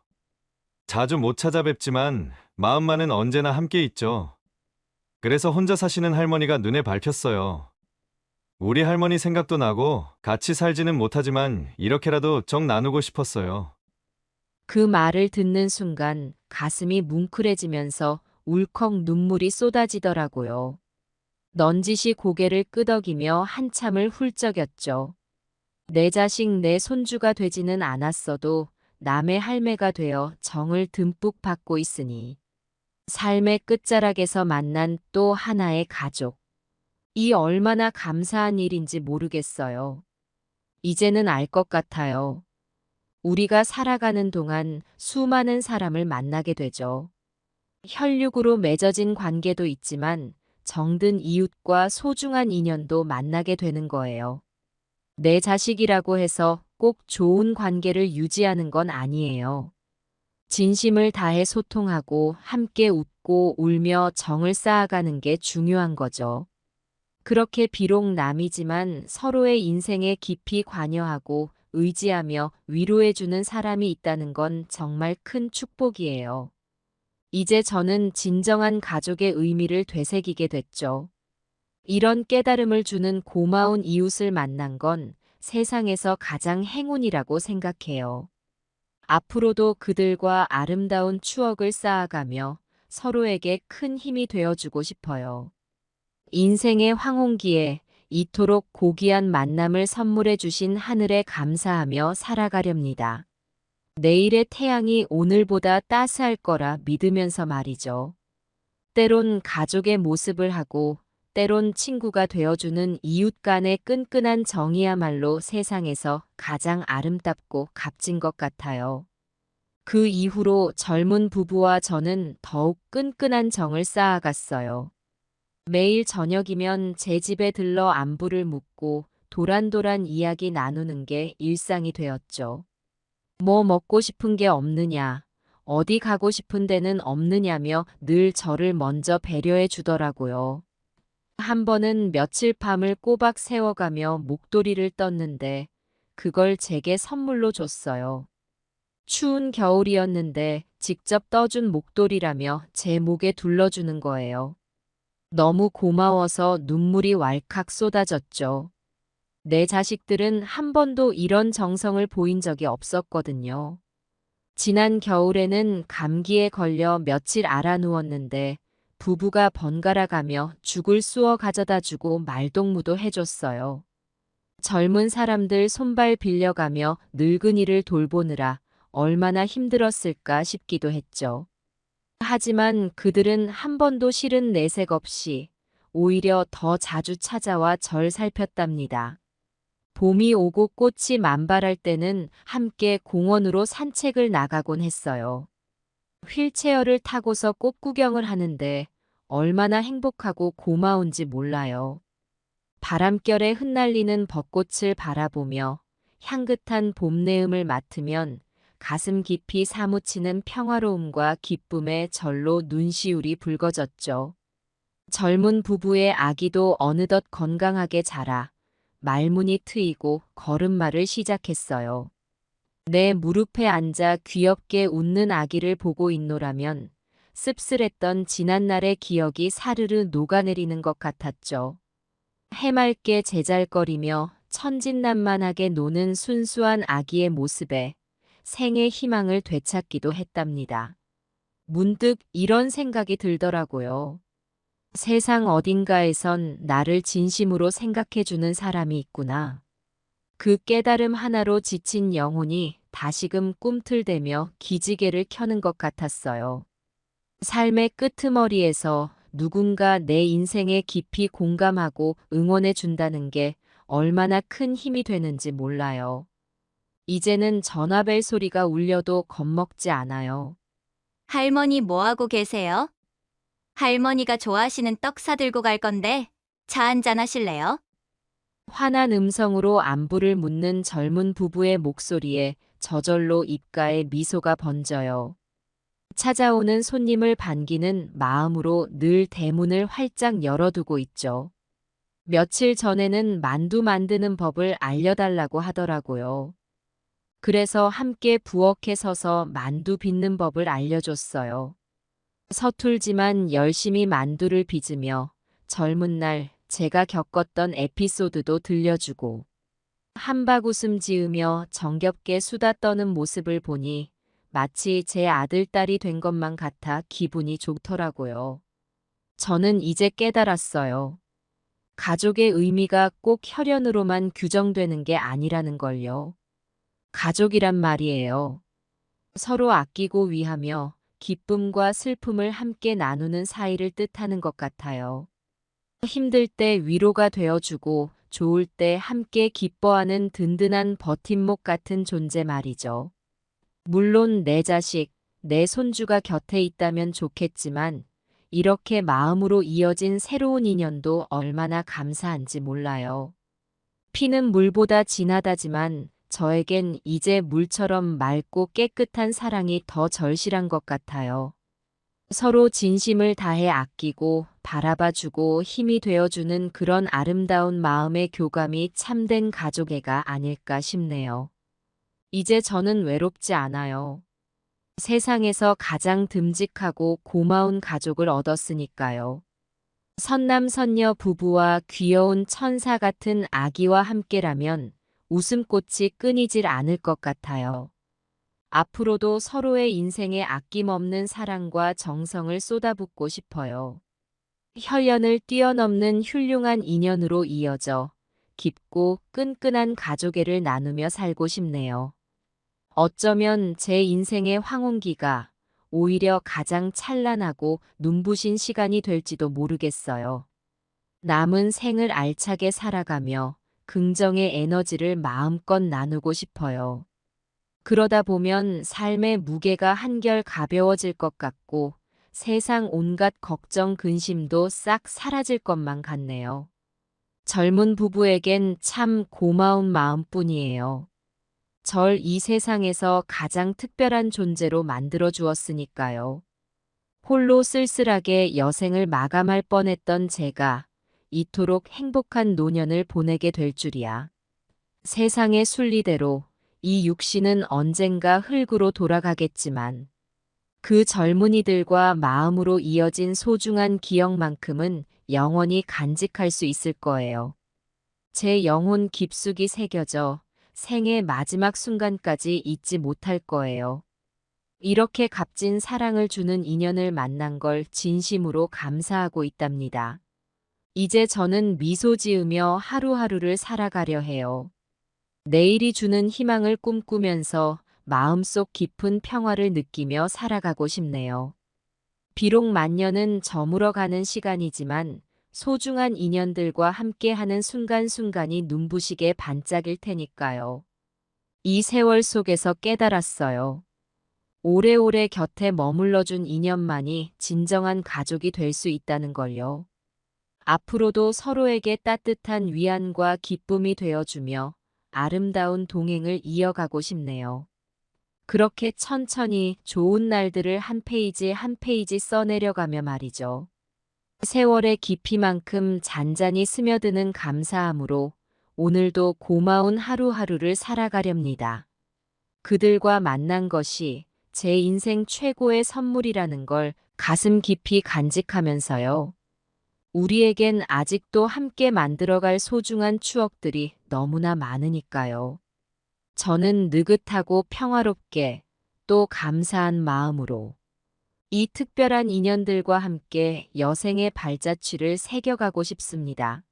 자주 못 찾아뵙지만 마음만은 언제나 함께 있죠. 그래서 혼자 사시는 할머니가 눈에 밟혔어요. 우리 할머니 생각도 나고 같이 살지는 못하지만 이렇게라도 정 나누고 싶었어요. 그 말을 듣는 순간 가슴이 뭉클해지면서 울컥 눈물이 쏟아지더라고요. 넌지시 고개를 끄덕이며 한참을 훌쩍였죠. 내 자식 내 손주가 되지는 않았어도 남의 할매가 되어 정을 듬뿍 받고 있으니 삶의 끝자락에서 만난 또 하나의 가족. 이 얼마나 감사한 일인지 모르겠어요. 이제는 알 것 같아요. 우리가 살아가는 동안 수많은 사람을 만나게 되죠. 혈육으로 맺어진 관계도 있지만 정든 이웃과 소중한 인연도 만나게 되는 거예요. 내 자식이라고 해서 꼭 좋은 관계를 유지하는 건 아니에요. 진심을 다해 소통하고 함께 웃고 울며 정을 쌓아가는 게 중요한 거죠. 그렇게 비록 남이지만 서로의 인생에 깊이 관여하고 의지하며 위로해주는 사람이 있다는 건 정말 큰 축복이에요. 이제 저는 진정한 가족의 의미를 되새기게 됐죠. 이런 깨달음을 주는 고마운 이웃을 만난 건 세상에서 가장 행운이라고 생각해요. 앞으로도 그들과 아름다운 추억을 쌓아가며 서로에게 큰 힘이 되어주고 싶어요. 인생의 황혼기에 이토록 고귀한 만남을 선물해 주신 하늘에 감사하며 살아가렵니다. 내일의 태양이 오늘보다 따스할 거라 믿으면서 말이죠. 때론 가족의 모습을 하고 때론 친구가 되어주는 이웃 간의 끈끈한 정이야말로 세상에서 가장 아름답고 값진 것 같아요. 그 이후로 젊은 부부와 저는 더욱 끈끈한 정을 쌓아갔어요. 매일 저녁이면 제 집에 들러 안부를 묻고 도란도란 이야기 나누는 게 일상이 되었죠. 뭐 먹고 싶은 게 없느냐, 어디 가고 싶은 데는 없느냐며 늘 저를 먼저 배려해 주더라고요. 한 번은 며칠 밤을 꼬박 세워가며 목도리를 떴는데 그걸 제게 선물로 줬어요. 추운 겨울이었는데 직접 떠준 목도리라며 제 목에 둘러주는 거예요. 너무 고마워서 눈물이 왈칵 쏟아졌죠. 내 자식들은 한 번도 이런 정성을 보인 적이 없었거든요. 지난 겨울에는 감기에 걸려 며칠 앓아 누웠는데 부부가 번갈아 가며 죽을 쑤어 가져다 주고 말동무도 해줬어요. 젊은 사람들 손발 빌려가며 늙은이를 돌보느라 얼마나 힘들었을까 싶기도 했죠. 하지만 그들은 한 번도 싫은 내색 없이 오히려 더 자주 찾아와 절 살폈답니다. 봄이 오고 꽃이 만발할 때는 함께 공원으로 산책을 나가곤 했어요. 휠체어를 타고서 꽃 구경을 하는데 얼마나 행복하고 고마운지 몰라요. 바람결에 흩날리는 벚꽃을 바라보며 향긋한 봄내음을 맡으면 가슴 깊이 사무치는 평화로움과 기쁨에 절로 눈시울이 붉어졌죠. 젊은 부부의 아기도 어느덧 건강하게 자라 말문이 트이고 걸음마를 시작했어요. 내 무릎에 앉아 귀엽게 웃는 아기를 보고 있노라면 씁쓸했던 지난날의 기억이 사르르 녹아내리는 것 같았죠. 해맑게 제잘거리며 천진난만하게 노는 순수한 아기의 모습에 생의 희망을 되찾기도 했답니다. 문득 이런 생각이 들더라고요. 세상 어딘가에선 나를 진심으로 생각해주는 사람이 있구나. 그 깨달음 하나로 지친 영혼이 다시금 꿈틀대며 기지개를 켜는 것 같았어요. 삶의 끄트머리에서 누군가 내 인생에 깊이 공감하고 응원해 준다는 게 얼마나 큰 힘이 되는지 몰라요. 이제는 전화벨 소리가 울려도 겁먹지 않아요. 할머니 뭐 하고 계세요? 할머니가 좋아하시는 떡 사들고 갈 건데 차 한잔 하실래요? 환한 음성으로 안부를 묻는 젊은 부부의 목소리에 저절로 입가에 미소가 번져요. 찾아오는 손님을 반기는 마음으로 늘 대문을 활짝 열어두고 있죠. 며칠 전에는 만두 만드는 법을 알려달라고 하더라고요. 그래서 함께 부엌에 서서 만두 빚는 법을 알려줬어요. 서툴지만 열심히 만두를 빚으며 젊은 날 제가 겪었던 에피소드도 들려주고 한박 웃음 지으며 정겹게 수다 떠는 모습을 보니 마치 제 아들딸이 된 것만 같아 기분이 좋더라고요. 저는 이제 깨달았어요. 가족의 의미가 꼭 혈연으로만 규정되는 게 아니라는 걸요. 가족이란 말이에요. 서로 아끼고 위하며 기쁨과 슬픔을 함께 나누는 사이를 뜻하는 것 같아요. 힘들 때 위로가 되어주고 좋을 때 함께 기뻐하는 든든한 버팀목 같은 존재 말이죠. 물론 내 자식, 내 손주가 곁에 있다면 좋겠지만 이렇게 마음으로 이어진 새로운 인연도 얼마나 감사한지 몰라요. 피는 물보다 진하다지만 저에겐 이제 물처럼 맑고 깨끗한 사랑이 더 절실한 것 같아요. 서로 진심을 다해 아끼고 바라봐주고 힘이 되어주는 그런 아름다운 마음의 교감이 참된 가족애가 아닐까 싶네요. 이제 저는 외롭지 않아요. 세상에서 가장 듬직하고 고마운 가족을 얻었으니까요. 선남선녀 부부와 귀여운 천사 같은 아기와 함께라면 웃음꽃이 끊이질 않을 것 같아요. 앞으로도 서로의 인생에 아낌없는 사랑과 정성을 쏟아붓고 싶어요. 혈연을 뛰어넘는 훌륭한 인연으로 이어져 깊고 끈끈한 가족애를 나누며 살고 싶네요. 어쩌면 제 인생의 황혼기가 오히려 가장 찬란하고 눈부신 시간이 될지도 모르겠어요. 남은 생을 알차게 살아가며 긍정의 에너지를 마음껏 나누고 싶어요. 그러다 보면 삶의 무게가 한결 가벼워질 것 같고 세상 온갖 걱정 근심도 싹 사라질 것만 같네요. 젊은 부부에겐 참 고마운 마음뿐이에요. 절 이 세상에서 가장 특별한 존재로 만들어 주었으니까요. 홀로 쓸쓸하게 여생을 마감할 뻔했던 제가 이토록 행복한 노년을 보내게 될 줄이야. 세상의 순리대로 이 육신은 언젠가 흙으로 돌아가겠지만 그 젊은이들과 마음으로 이어진 소중한 기억만큼은 영원히 간직할 수 있을 거예요. 제 영혼 깊숙이 새겨져 생의 마지막 순간까지 잊지 못할 거예요. 이렇게 값진 사랑을 주는 인연을 만난 걸 진심으로 감사하고 있답니다. 이제 저는 미소 지으며 하루하루를 살아가려 해요. 내일이 주는 희망을 꿈꾸면서 마음속 깊은 평화를 느끼며 살아가고 싶네요. 비록 만년은 저물어가는 시간이지만 소중한 인연들과 함께하는 순간순간이 눈부시게 반짝일 테니까요. 이 세월 속에서 깨달았어요. 오래오래 곁에 머물러준 인연만이 진정한 가족이 될 수 있다는 걸요. 앞으로도 서로에게 따뜻한 위안과 기쁨이 되어주며 아름다운 동행을 이어가고 싶네요. 그렇게 천천히 좋은 날들을 한 페이지 한 페이지 써내려가며 말이죠. 세월의 깊이만큼 잔잔히 스며드는 감사함으로 오늘도 고마운 하루하루를 살아가렵니다. 그들과 만난 것이 제 인생 최고의 선물이라는 걸 가슴 깊이 간직하면서요. 우리에겐 아직도 함께 만들어갈 소중한 추억들이 너무나 많으니까요. 저는 느긋하고 평화롭게 또 감사한 마음으로 이 특별한 인연들과 함께 여생의 발자취를 새겨가고 싶습니다.